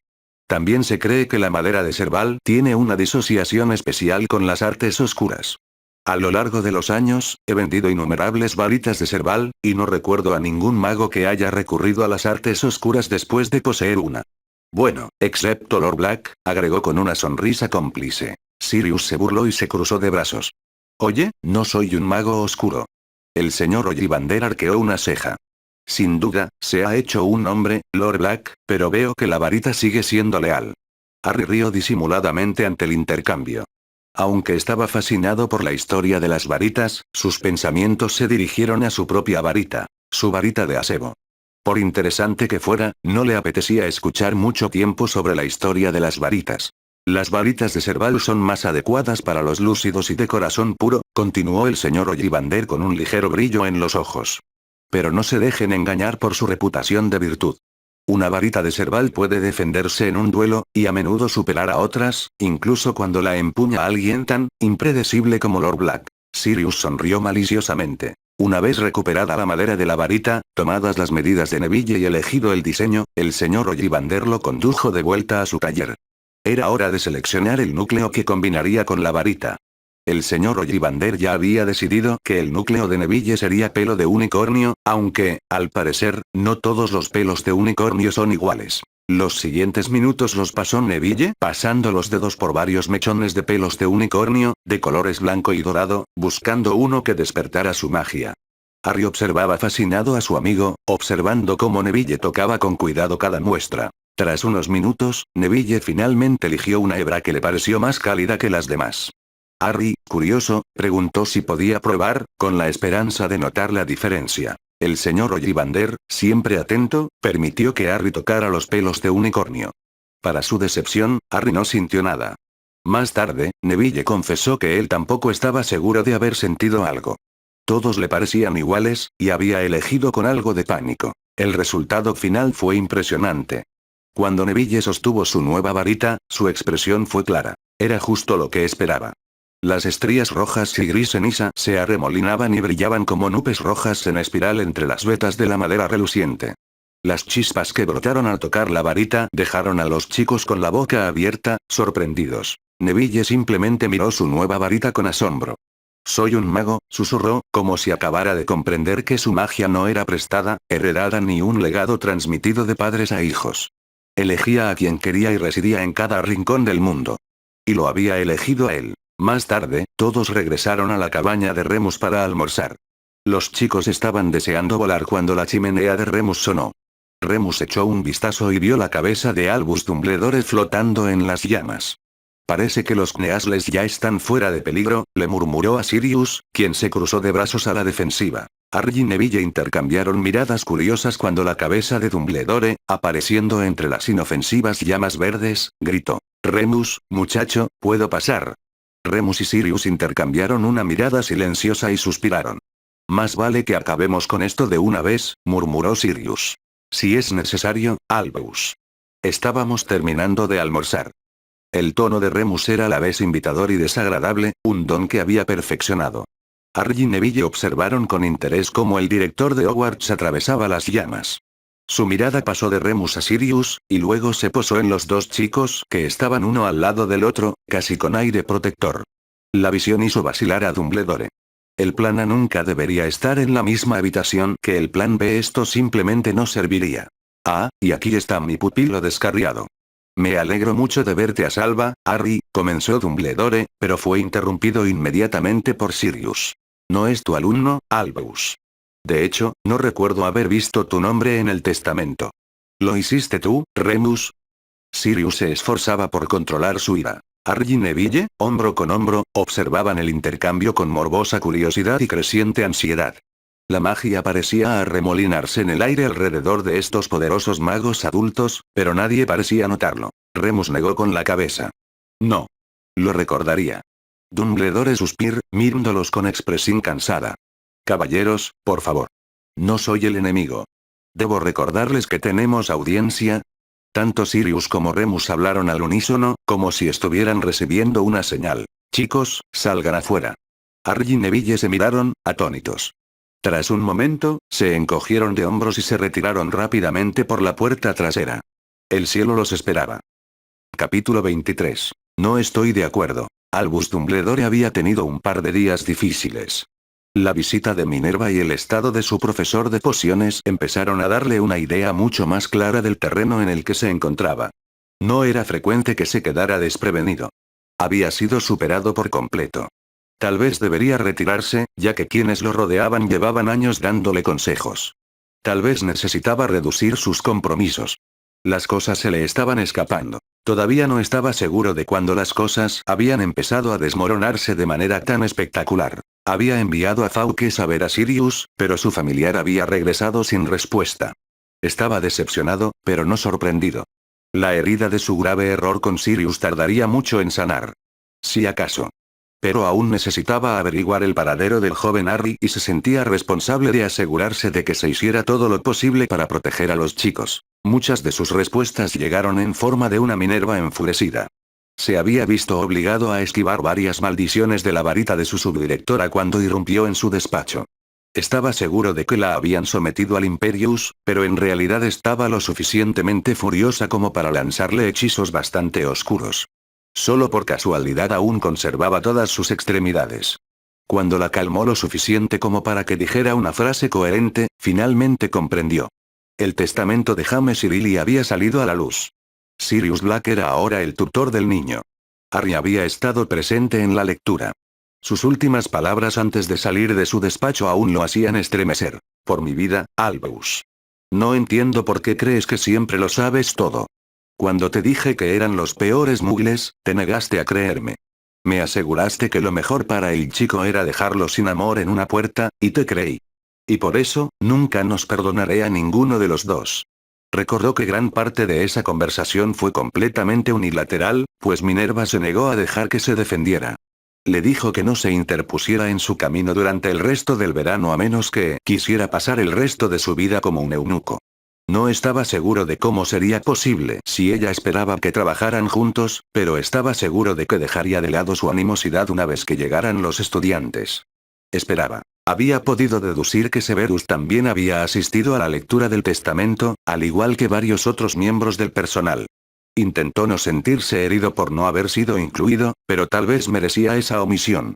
También se cree que la madera de Serval tiene una disociación especial con las artes oscuras. A lo largo de los años, he vendido innumerables varitas de Serval, y no recuerdo a ningún mago que haya recurrido a las artes oscuras después de poseer una. Bueno, excepto Lord Black, agregó con una sonrisa cómplice. Sirius se burló y se cruzó de brazos. Oye, no soy un mago oscuro. El señor Ollivander arqueó una ceja. Sin duda, se ha hecho un hombre, Lord Black, pero veo que la varita sigue siendo leal. Harry rió disimuladamente ante el intercambio. Aunque estaba fascinado por la historia de las varitas, sus pensamientos se dirigieron a su propia varita, su varita de acebo. Por interesante que fuera, no le apetecía escuchar mucho tiempo sobre la historia de las varitas. Las varitas de Serval son más adecuadas para los lúcidos y de corazón puro, continuó el señor Ollivander con un ligero brillo en los ojos. Pero no se dejen engañar por su reputación de virtud. Una varita de Serval puede defenderse en un duelo, y a menudo superar a otras, incluso cuando la empuña alguien tan impredecible como Lord Black. Sirius sonrió maliciosamente. Una vez recuperada la madera de la varita, tomadas las medidas de Neville y elegido el diseño, el señor Ollivander lo condujo de vuelta a su taller. Era hora de seleccionar el núcleo que combinaría con la varita. El señor Ollivander ya había decidido que el núcleo de Neville sería pelo de unicornio, aunque, al parecer, no todos los pelos de unicornio son iguales. Los siguientes minutos los pasó Neville, pasando los dedos por varios mechones de pelos de unicornio, de colores blanco y dorado, buscando uno que despertara su magia. Harry observaba fascinado a su amigo, observando cómo Neville tocaba con cuidado cada muestra. Tras unos minutos, Neville finalmente eligió una hebra que le pareció más cálida que las demás. Harry, curioso, preguntó si podía probar, con la esperanza de notar la diferencia. El señor Ollivander, siempre atento, permitió que Harry tocara los pelos de unicornio. Para su decepción, Harry no sintió nada. Más tarde, Neville confesó que él tampoco estaba seguro de haber sentido algo. Todos le parecían iguales, y había elegido con algo de pánico. El resultado final fue impresionante. Cuando Neville sostuvo su nueva varita, su expresión fue clara. Era justo lo que esperaba. Las estrías rojas y gris ceniza se arremolinaban y brillaban como nubes rojas en espiral entre las vetas de la madera reluciente. Las chispas que brotaron al tocar la varita dejaron a los chicos con la boca abierta, sorprendidos. Neville simplemente miró su nueva varita con asombro. «Soy un mago», susurró, como si acabara de comprender que su magia no era prestada, heredada ni un legado transmitido de padres a hijos. Elegía a quien quería y residía en cada rincón del mundo. Y lo había elegido a él. Más tarde, todos regresaron a la cabaña de Remus para almorzar. Los chicos estaban deseando volar cuando la chimenea de Remus sonó. Remus echó un vistazo y vio la cabeza de Albus Dumbledore flotando en las llamas. «Parece que los Kneasles ya están fuera de peligro», le murmuró a Sirius, quien se cruzó de brazos a la defensiva. Harry y Neville intercambiaron miradas curiosas cuando la cabeza de Dumbledore, apareciendo entre las inofensivas llamas verdes, gritó: «Remus, muchacho, ¿puedo pasar?». Remus y Sirius intercambiaron una mirada silenciosa y suspiraron. «Más vale que acabemos con esto de una vez», murmuró Sirius. «Si es necesario, Albus». Estábamos terminando de almorzar. El tono de Remus era a la vez invitador y desagradable, un don que había perfeccionado. Harry y Neville observaron con interés cómo el director de Hogwarts atravesaba las llamas. Su mirada pasó de Remus a Sirius, y luego se posó en los dos chicos que estaban uno al lado del otro, casi con aire protector. La visión hizo vacilar a Dumbledore. El plan A nunca debería estar en la misma habitación que el plan B. Esto simplemente no serviría. Ah, y aquí está mi pupilo descarriado. «Me alegro mucho de verte a salvo, Harry», comenzó Dumbledore, pero fue interrumpido inmediatamente por Sirius. «No es tu alumno, Albus. De hecho, no recuerdo haber visto tu nombre en el testamento». «¿Lo hiciste tú, Remus?». Sirius se esforzaba por controlar su ira. Harry y Neville, hombro con hombro, observaban el intercambio con morbosa curiosidad y creciente ansiedad. La magia parecía arremolinarse en el aire alrededor de estos poderosos magos adultos, pero nadie parecía notarlo. Remus negó con la cabeza. «No. Lo recordaría». Dumbledore suspiró, mirándolos con expresión cansada. «Caballeros, por favor. No soy el enemigo. ¿Debo recordarles que tenemos audiencia?». Tanto Sirius como Remus hablaron al unísono, como si estuvieran recibiendo una señal. «Chicos, salgan afuera». Harry y Neville se miraron, atónitos. Tras un momento, se encogieron de hombros y se retiraron rápidamente por la puerta trasera. El cielo los esperaba. Capítulo 23. No estoy de acuerdo. Albus Dumbledore había tenido un par de días difíciles. La visita de Minerva y el estado de su profesor de pociones empezaron a darle una idea mucho más clara del terreno en el que se encontraba. No era frecuente que se quedara desprevenido. Había sido superado por completo. Tal vez debería retirarse, ya que quienes lo rodeaban llevaban años dándole consejos. Tal vez necesitaba reducir sus compromisos. Las cosas se le estaban escapando. Todavía no estaba seguro de cuándo las cosas habían empezado a desmoronarse de manera tan espectacular. Había enviado a Fawkes a ver a Sirius, pero su familiar había regresado sin respuesta. Estaba decepcionado, pero no sorprendido. La herida de su grave error con Sirius tardaría mucho en sanar. Si acaso. Pero aún necesitaba averiguar el paradero del joven Harry y se sentía responsable de asegurarse de que se hiciera todo lo posible para proteger a los chicos. Muchas de sus respuestas llegaron en forma de una Minerva enfurecida. Se había visto obligado a esquivar varias maldiciones de la varita de su subdirectora cuando irrumpió en su despacho. Estaba seguro de que la habían sometido al Imperius, pero en realidad estaba lo suficientemente furiosa como para lanzarle hechizos bastante oscuros. Solo por casualidad aún conservaba todas sus extremidades. Cuando la calmó lo suficiente como para que dijera una frase coherente, finalmente comprendió. El testamento de James y Lily había salido a la luz. Sirius Black era ahora el tutor del niño. Harry había estado presente en la lectura. Sus últimas palabras antes de salir de su despacho aún lo hacían estremecer. «Por mi vida, Albus. No entiendo por qué crees que siempre lo sabes todo. Cuando te dije que eran los peores muggles, te negaste a creerme. Me aseguraste que lo mejor para el chico era dejarlo sin amor en una puerta, y te creí. Y por eso, nunca nos perdonaré a ninguno de los dos». Recordó que gran parte de esa conversación fue completamente unilateral, pues Minerva se negó a dejar que se defendiera. Le dijo que no se interpusiera en su camino durante el resto del verano a menos que quisiera pasar el resto de su vida como un eunuco. No estaba seguro de cómo sería posible si ella esperaba que trabajaran juntos, pero estaba seguro de que dejaría de lado su animosidad una vez que llegaran los estudiantes. Esperaba. Había podido deducir que Severus también había asistido a la lectura del testamento, al igual que varios otros miembros del personal. Intentó no sentirse herido por no haber sido incluido, pero tal vez merecía esa omisión.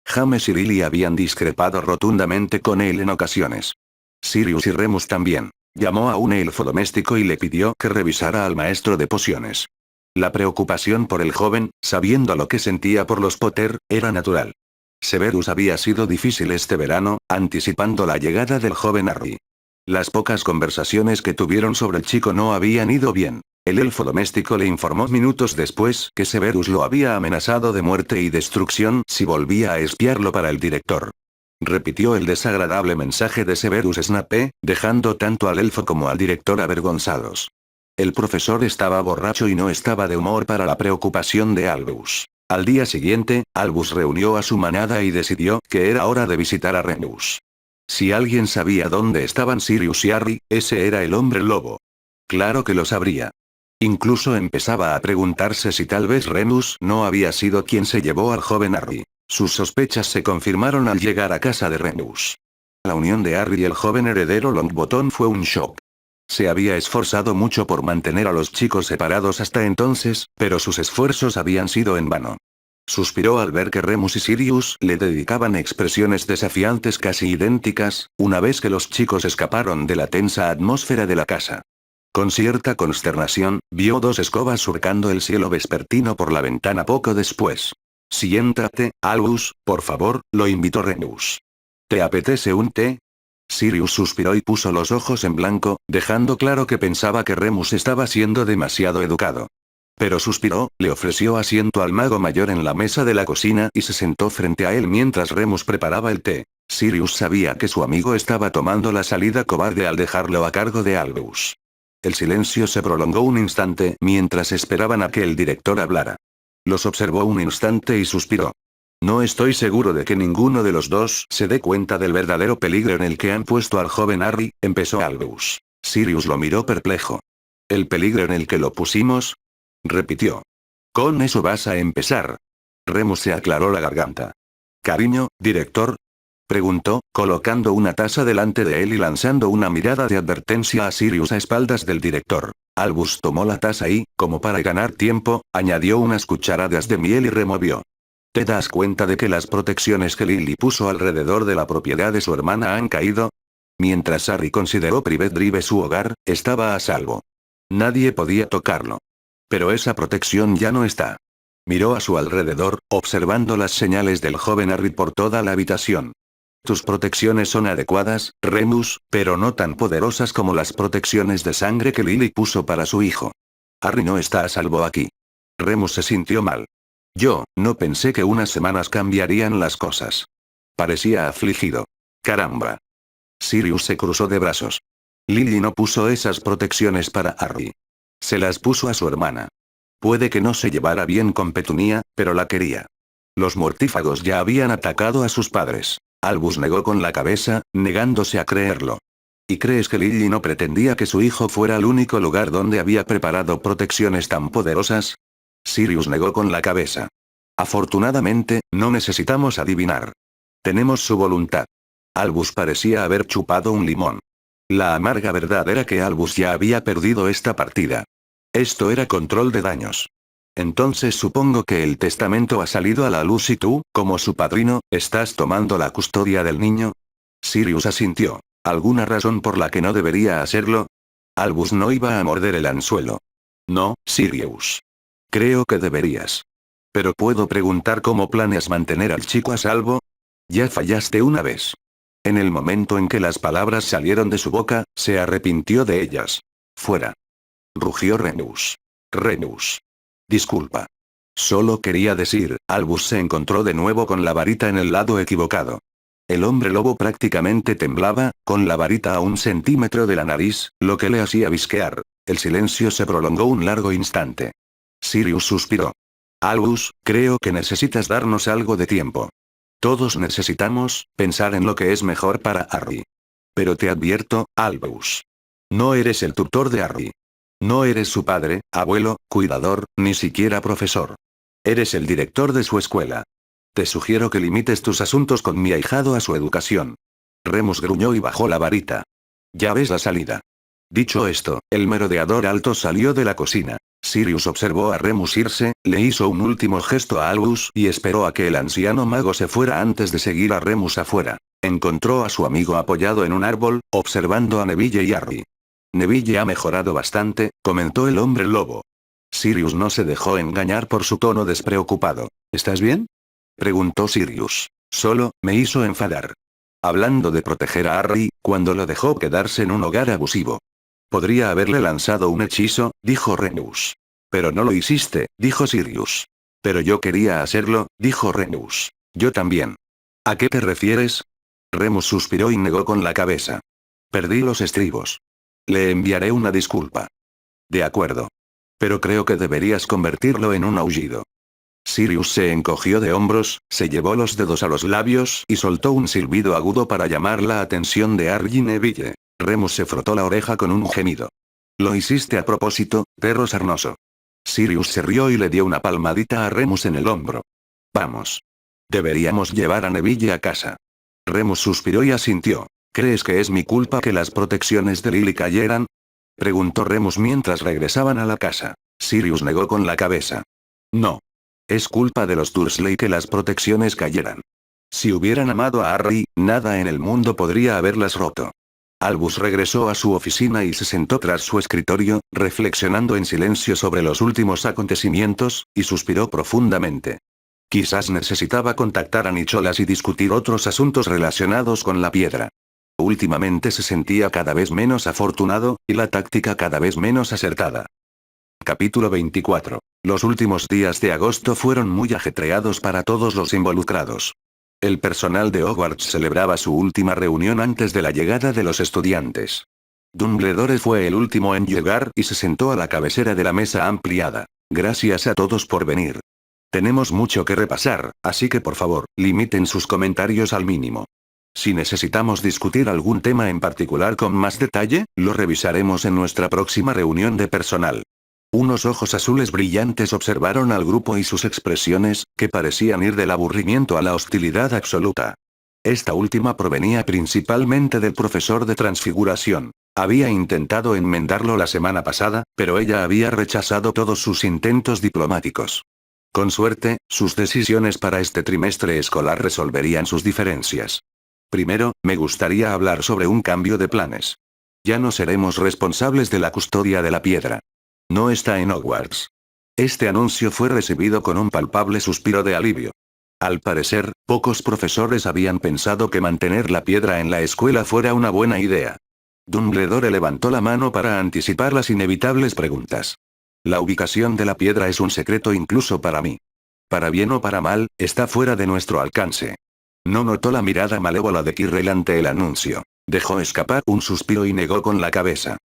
James y Lily habían discrepado rotundamente con él en ocasiones. Sirius y Remus también. Llamó a un elfo doméstico y le pidió que revisara al maestro de pociones. La preocupación por el joven, sabiendo lo que sentía por los Potter, era natural. Severus había sido difícil este verano, anticipando la llegada del joven Harry. Las pocas conversaciones que tuvieron sobre el chico no habían ido bien. El elfo doméstico le informó minutos después que Severus lo había amenazado de muerte y destrucción si volvía a espiarlo para el director. Repitió el desagradable mensaje de Severus Snape, dejando tanto al elfo como al director avergonzados. El profesor estaba borracho y no estaba de humor para la preocupación de Albus. Al día siguiente, Albus reunió a su manada y decidió que era hora de visitar a Remus. Si alguien sabía dónde estaban Sirius y Harry, ese era el hombre lobo. Claro que lo sabría. Incluso empezaba a preguntarse si tal vez Remus no había sido quien se llevó al joven Harry. Sus sospechas se confirmaron al llegar a casa de Remus. La unión de Harry y el joven heredero Longbottom fue un shock. Se había esforzado mucho por mantener a los chicos separados hasta entonces, pero sus esfuerzos habían sido en vano. Suspiró al ver que Remus y Sirius le dedicaban expresiones desafiantes casi idénticas, una vez que los chicos escaparon de la tensa atmósfera de la casa. Con cierta consternación, vio dos escobas surcando el cielo vespertino por la ventana poco después. Siéntate, Albus, por favor, lo invitó Remus. ¿Te apetece un té? Sirius suspiró y puso los ojos en blanco, dejando claro que pensaba que Remus estaba siendo demasiado educado. Pero suspiró, le ofreció asiento al mago mayor en la mesa de la cocina y se sentó frente a él mientras Remus preparaba el té. Sirius sabía que su amigo estaba tomando la salida cobarde al dejarlo a cargo de Albus. El silencio se prolongó un instante mientras esperaban a que el director hablara. Los observó un instante y suspiró. No estoy seguro de que ninguno de los dos se dé cuenta del verdadero peligro en el que han puesto al joven Harry, empezó Albus. Sirius lo miró perplejo. ¿El peligro en el que lo pusimos? Repitió. ¿Con eso vas a empezar? Remus se aclaró la garganta. Cariño, director, preguntó, colocando una taza delante de él y lanzando una mirada de advertencia a Sirius a espaldas del director. Albus tomó la taza y, como para ganar tiempo, añadió unas cucharadas de miel y removió. ¿Te das cuenta de que las protecciones que Lily puso alrededor de la propiedad de su hermana han caído? Mientras Harry consideró Privet Drive su hogar, estaba a salvo. Nadie podía tocarlo. Pero esa protección ya no está. Miró a su alrededor, observando las señales del joven Harry por toda la habitación. Tus protecciones son adecuadas, Remus, pero no tan poderosas como las protecciones de sangre que Lily puso para su hijo. Harry no está a salvo aquí. Remus se sintió mal. Yo, no pensé que unas semanas cambiarían las cosas. Parecía afligido. Caramba. Sirius se cruzó de brazos. Lily no puso esas protecciones para Harry. Se las puso a su hermana. Puede que no se llevara bien con Petunia, pero la quería. Los mortífagos ya habían atacado a sus padres. Albus negó con la cabeza, negándose a creerlo. ¿Y crees que Lily no pretendía que su hijo fuera el único lugar donde había preparado protecciones tan poderosas? Sirius negó con la cabeza. Afortunadamente, no necesitamos adivinar. Tenemos su voluntad. Albus parecía haber chupado un limón. La amarga verdad era que Albus ya había perdido esta partida. Esto era control de daños. Entonces supongo que el testamento ha salido a la luz y tú, como su padrino, ¿estás tomando la custodia del niño? Sirius asintió. ¿Alguna razón por la que no debería hacerlo? Albus no iba a morder el anzuelo. No, Sirius. Creo que deberías. Pero ¿puedo preguntar cómo planeas mantener al chico a salvo? Ya fallaste una vez. En el momento en que las palabras salieron de su boca, se arrepintió de ellas. Fuera. Rugió Remus. Remus. Disculpa. Solo quería decir, Albus se encontró de nuevo con la varita en el lado equivocado. El hombre lobo prácticamente temblaba, con la varita a 1 centímetro de la nariz, lo que le hacía visquear. El silencio se prolongó un largo instante. Sirius suspiró. Albus, creo que necesitas darnos algo de tiempo. Todos necesitamos pensar en lo que es mejor para Harry. Pero te advierto, Albus. No eres el tutor de Harry. No eres su padre, abuelo, cuidador, ni siquiera profesor. Eres el director de su escuela. Te sugiero que limites tus asuntos con mi ahijado a su educación. Remus gruñó y bajó la varita. Ya ves la salida. Dicho esto, el merodeador alto salió de la cocina. Sirius observó a Remus irse, le hizo un último gesto a Albus y esperó a que el anciano mago se fuera antes de seguir a Remus afuera. Encontró a su amigo apoyado en un árbol, observando a Neville y Harry. Neville ha mejorado bastante, comentó el hombre lobo. Sirius no se dejó engañar por su tono despreocupado. ¿Estás bien?, preguntó Sirius. Solo, me hizo enfadar. Hablando de proteger a Harry, cuando lo dejó quedarse en un hogar abusivo. Podría haberle lanzado un hechizo, dijo Remus. Pero no lo hiciste, dijo Sirius. Pero yo quería hacerlo, dijo Remus. Yo también. ¿A qué te refieres? Remus suspiró y negó con la cabeza. Perdí los estribos. Le enviaré una disculpa. De acuerdo. Pero creo que deberías convertirlo en un aullido. Sirius se encogió de hombros, se llevó los dedos a los labios y soltó un silbido agudo para llamar la atención de Harry y Neville. Remus se frotó la oreja con un gemido. Lo hiciste a propósito, perro sarnoso. Sirius se rió y le dio una palmadita a Remus en el hombro. Vamos. Deberíamos llevar a Neville a casa. Remus suspiró y asintió. ¿Crees que es mi culpa que las protecciones de Lily cayeran?, preguntó Remus mientras regresaban a la casa. Sirius negó con la cabeza. No. Es culpa de los Dursley que las protecciones cayeran. Si hubieran amado a Harry, nada en el mundo podría haberlas roto. Albus regresó a su oficina y se sentó tras su escritorio, reflexionando en silencio sobre los últimos acontecimientos, y suspiró profundamente. Quizás necesitaba contactar a Nicholas y discutir otros asuntos relacionados con la piedra. Últimamente se sentía cada vez menos afortunado, y la táctica cada vez menos acertada. Capítulo 24. Los últimos días de agosto fueron muy ajetreados para todos los involucrados. El personal de Hogwarts celebraba su última reunión antes de la llegada de los estudiantes. Dumbledore fue el último en llegar y se sentó a la cabecera de la mesa ampliada. Gracias a todos por venir. Tenemos mucho que repasar, así que por favor, limiten sus comentarios al mínimo. Si necesitamos discutir algún tema en particular con más detalle, lo revisaremos en nuestra próxima reunión de personal. Unos ojos azules brillantes observaron al grupo y sus expresiones, que parecían ir del aburrimiento a la hostilidad absoluta. Esta última provenía principalmente del profesor de transfiguración. Había intentado enmendarlo la semana pasada, pero ella había rechazado todos sus intentos diplomáticos. Con suerte, sus decisiones para este trimestre escolar resolverían sus diferencias. Primero, me gustaría hablar sobre un cambio de planes. Ya no seremos responsables de la custodia de la piedra. No está en Hogwarts. Este anuncio fue recibido con un palpable suspiro de alivio. Al parecer, pocos profesores habían pensado que mantener la piedra en la escuela fuera una buena idea. Dumbledore levantó la mano para anticipar las inevitables preguntas. La ubicación de la piedra es un secreto incluso para mí. Para bien o para mal, está fuera de nuestro alcance. No notó la mirada malévola de Quirrell ante el anuncio. Dejó escapar un suspiro y negó con la cabeza.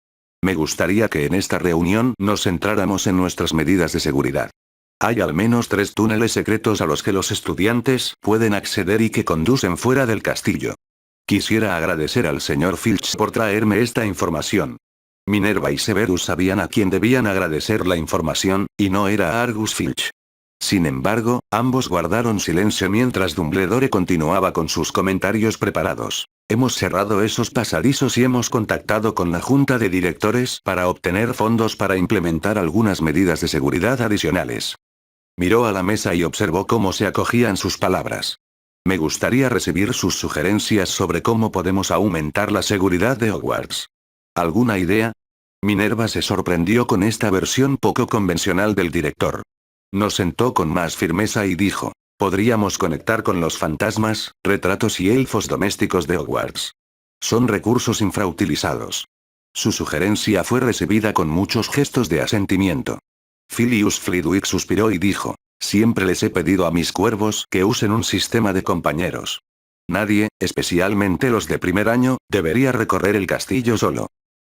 Me gustaría que en esta reunión nos centráramos en nuestras medidas de seguridad. Hay al menos 3 túneles secretos a los que los estudiantes pueden acceder y que conducen fuera del castillo. Quisiera agradecer al señor Filch por traerme esta información. Minerva y Severus sabían a quién debían agradecer la información, y no era a Argus Filch. Sin embargo, ambos guardaron silencio mientras Dumbledore continuaba con sus comentarios preparados. Hemos cerrado esos pasadizos y hemos contactado con la junta de directores para obtener fondos para implementar algunas medidas de seguridad adicionales. Miró a la mesa y observó cómo se acogían sus palabras. Me gustaría recibir sus sugerencias sobre cómo podemos aumentar la seguridad de Hogwarts. ¿Alguna idea? Minerva se sorprendió con esta versión poco convencional del director. Nos sentó con más firmeza y dijo. Podríamos conectar con los fantasmas, retratos y elfos domésticos de Hogwarts. Son recursos infrautilizados. Su sugerencia fue recibida con muchos gestos de asentimiento. Filius Flitwick suspiró y dijo, siempre les he pedido a mis cuervos que usen un sistema de compañeros. Nadie, especialmente los de primer año, debería recorrer el castillo solo.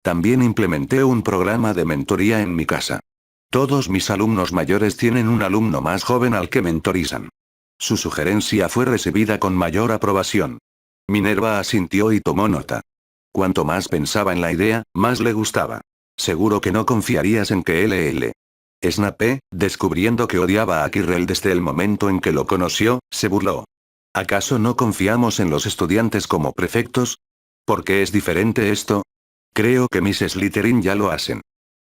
También implementé un programa de mentoría en mi casa. Todos mis alumnos mayores tienen un alumno más joven al que mentorizan. Su sugerencia fue recibida con mayor aprobación. Minerva asintió y tomó nota. Cuanto más pensaba en la idea, más le gustaba. Seguro que no confiarías en que LL. Snape, descubriendo que odiaba a Quirrell desde el momento en que lo conoció, se burló. ¿Acaso no confiamos en los estudiantes como prefectos? ¿Por qué es diferente esto? Creo que Miss Slytherin ya lo hacen.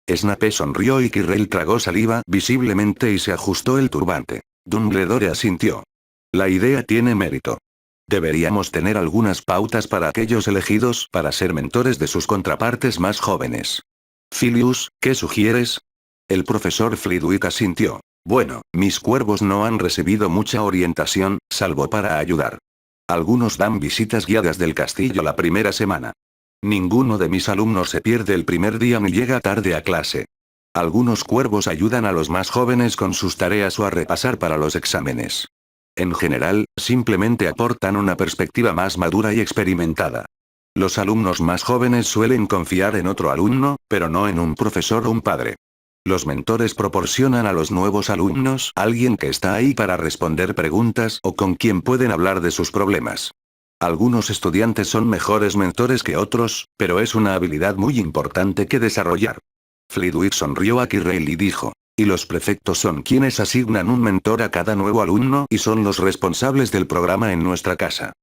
Snape sonrió y Quirrell tragó saliva visiblemente y se ajustó el turbante. Dumbledore asintió. La idea tiene mérito. Deberíamos tener algunas pautas para aquellos elegidos para ser mentores de sus contrapartes más jóvenes. Filius, ¿qué sugieres? El profesor Flitwick asintió. Bueno, mis cuervos no han recibido mucha orientación, salvo para ayudar. Algunos dan visitas guiadas del castillo la primera semana. Ninguno de mis alumnos se pierde el primer día ni llega tarde a clase. Algunos cuervos ayudan a los más jóvenes con sus tareas o a repasar para los exámenes. En general, simplemente aportan una perspectiva más madura y experimentada. Los alumnos más jóvenes suelen confiar en otro alumno, pero no en un profesor o un padre. Los mentores proporcionan a los nuevos alumnos alguien que está ahí para responder preguntas o con quien pueden hablar de sus problemas. Algunos estudiantes son mejores mentores que otros, pero es una habilidad muy importante que desarrollar. Flitwick sonrió a Quirrell y dijo. Y los prefectos son quienes asignan un mentor a cada nuevo alumno y son los responsables del programa en nuestra casa.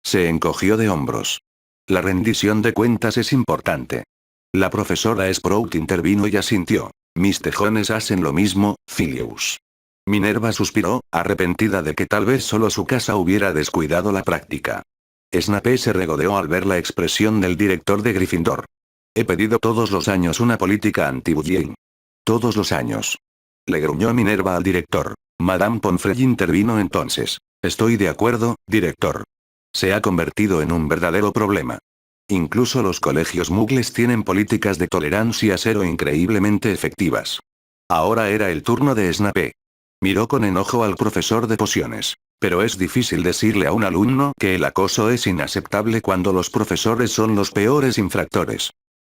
Se encogió de hombros. La rendición de cuentas es importante. La profesora Sprout intervino y asintió. Mis tejones hacen lo mismo, Filius. Minerva suspiró, arrepentida de que tal vez solo su casa hubiera descuidado la práctica. Snape se regodeó al ver la expresión del director de Gryffindor. He pedido todos los años una política anti-bullying. Todos los años. Le gruñó Minerva al director. Madame Pomfrey intervino entonces. Estoy de acuerdo, director. Se ha convertido en un verdadero problema. Incluso los colegios muggles tienen políticas de tolerancia cero increíblemente efectivas. Ahora era el turno de Snape. Miró con enojo al profesor de pociones. Pero es difícil decirle a un alumno que el acoso es inaceptable cuando los profesores son los peores infractores.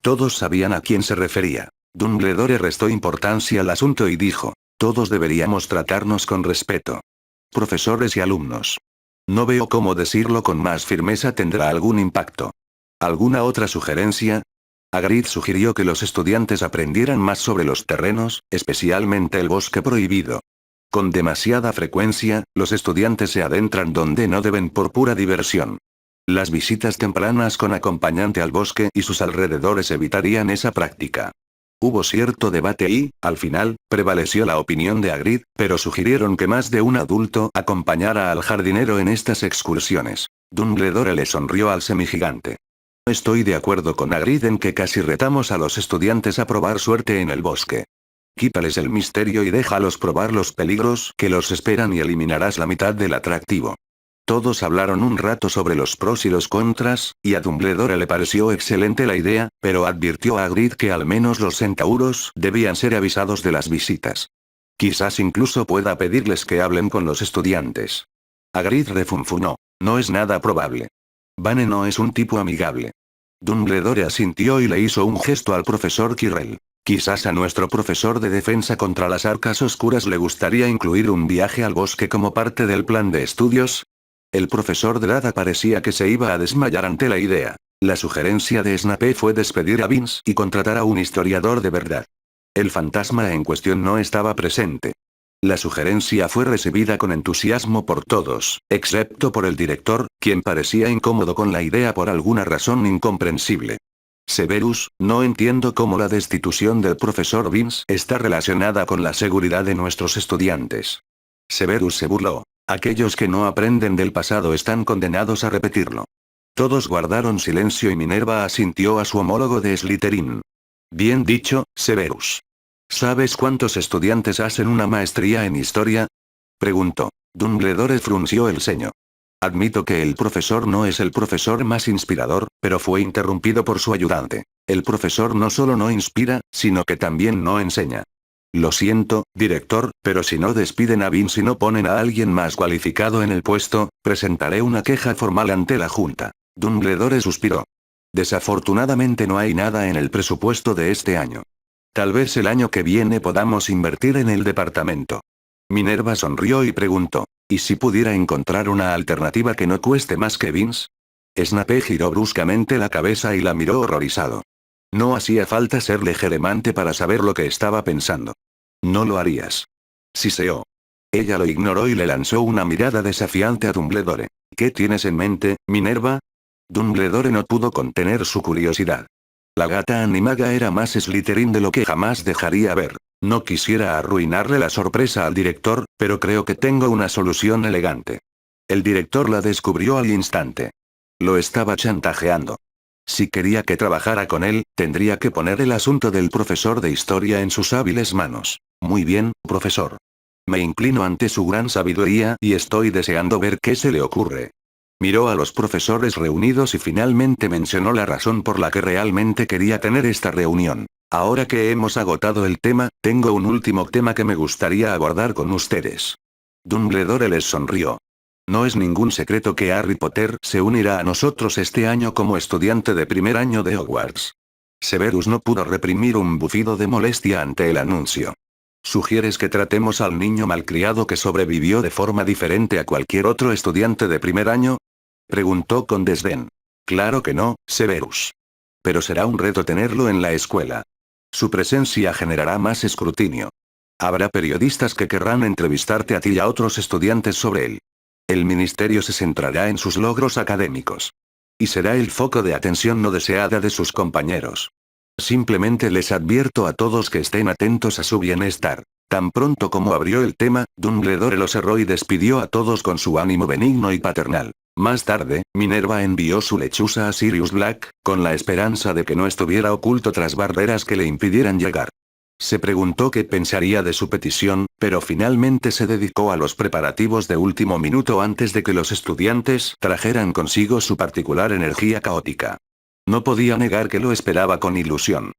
Todos sabían a quién se refería. Dumbledore restó importancia al asunto y dijo, todos deberíamos tratarnos con respeto. Profesores y alumnos. No veo cómo decirlo con más firmeza tendrá algún impacto. ¿Alguna otra sugerencia? Hagrid sugirió que los estudiantes aprendieran más sobre los terrenos, especialmente el bosque prohibido. Con demasiada frecuencia, los estudiantes se adentran donde no deben por pura diversión. Las visitas tempranas con acompañante al bosque y sus alrededores evitarían esa práctica. Hubo cierto debate y, al final, prevaleció la opinión de Hagrid, pero sugirieron que más de un adulto acompañara al jardinero en estas excursiones. Dumbledore le sonrió al semigigante. Estoy de acuerdo con Hagrid en que casi retamos a los estudiantes a probar suerte en el bosque. Quítales el misterio y déjalos probar los peligros que los esperan y eliminarás la mitad del atractivo. Todos hablaron un rato sobre los pros y los contras, y a Dumbledore le pareció excelente la idea, pero advirtió a Hagrid que al menos los centauros debían ser avisados de las visitas. Quizás incluso pueda pedirles que hablen con los estudiantes. Hagrid refunfuñó. No es nada probable. Vane no es un tipo amigable. Dumbledore asintió y le hizo un gesto al profesor Quirrell. Quizás a nuestro profesor de defensa contra las arcas oscuras le gustaría incluir un viaje al bosque como parte del plan de estudios. El profesor Drada parecía que se iba a desmayar ante la idea. La sugerencia de Snape fue despedir a Vince y contratar a un historiador de verdad. El fantasma en cuestión no estaba presente. La sugerencia fue recibida con entusiasmo por todos, excepto por el director, quien parecía incómodo con la idea por alguna razón incomprensible. Severus, no entiendo cómo la destitución del profesor Vince está relacionada con la seguridad de nuestros estudiantes. Severus se burló. Aquellos que no aprenden del pasado están condenados a repetirlo. Todos guardaron silencio y Minerva asintió a su homólogo de Slytherin. Bien dicho, Severus. ¿Sabes cuántos estudiantes hacen una maestría en historia? Preguntó. Dumbledore frunció el ceño. Admito que el profesor no es el profesor más inspirador, pero fue interrumpido por su ayudante. El profesor no solo no inspira, sino que también no enseña. Lo siento, director, pero si no despiden a Vince y no ponen a alguien más cualificado en el puesto, presentaré una queja formal ante la Junta. Dumbledore suspiró. Desafortunadamente no hay nada en el presupuesto de este año. Tal vez el año que viene podamos invertir en el departamento. Minerva sonrió y preguntó, ¿y si pudiera encontrar una alternativa que no cueste más que Vince? Snape giró bruscamente la cabeza y la miró horrorizado. No hacía falta ser legeremante para saber lo que estaba pensando. No lo harías. Siseó. Ella lo ignoró y le lanzó una mirada desafiante a Dumbledore. ¿Qué tienes en mente, Minerva? Dumbledore no pudo contener su curiosidad. La gata animaga era más Slytherin de lo que jamás dejaría ver. No quisiera arruinarle la sorpresa al director, pero creo que tengo una solución elegante. El director la descubrió al instante. Lo estaba chantajeando. Si quería que trabajara con él, tendría que poner el asunto del profesor de historia en sus hábiles manos. Muy bien, profesor. Me inclino ante su gran sabiduría y estoy deseando ver qué se le ocurre. Miró a los profesores reunidos y finalmente mencionó la razón por la que realmente quería tener esta reunión. Ahora que hemos agotado el tema, tengo un último tema que me gustaría abordar con ustedes. Dumbledore les sonrió. No es ningún secreto que Harry Potter se unirá a nosotros este año como estudiante de primer año de Hogwarts. Severus no pudo reprimir un bufido de molestia ante el anuncio. ¿Sugieres que tratemos al niño malcriado que sobrevivió de forma diferente a cualquier otro estudiante de primer año? Preguntó con desdén. Claro que no, Severus. Pero será un reto tenerlo en la escuela. Su presencia generará más escrutinio. Habrá periodistas que querrán entrevistarte a ti y a otros estudiantes sobre él. El ministerio se centrará en sus logros académicos. Y será el foco de atención no deseada de sus compañeros. Simplemente les advierto a todos que estén atentos a su bienestar. Tan pronto como abrió el tema, Dumbledore lo cerró y despidió a todos con su ánimo benigno y paternal. Más tarde, Minerva envió su lechuza a Sirius Black, con la esperanza de que no estuviera oculto tras barreras que le impidieran llegar. Se preguntó qué pensaría de su petición, pero finalmente se dedicó a los preparativos de último minuto antes de que los estudiantes trajeran consigo su particular energía caótica. No podía negar que lo esperaba con ilusión.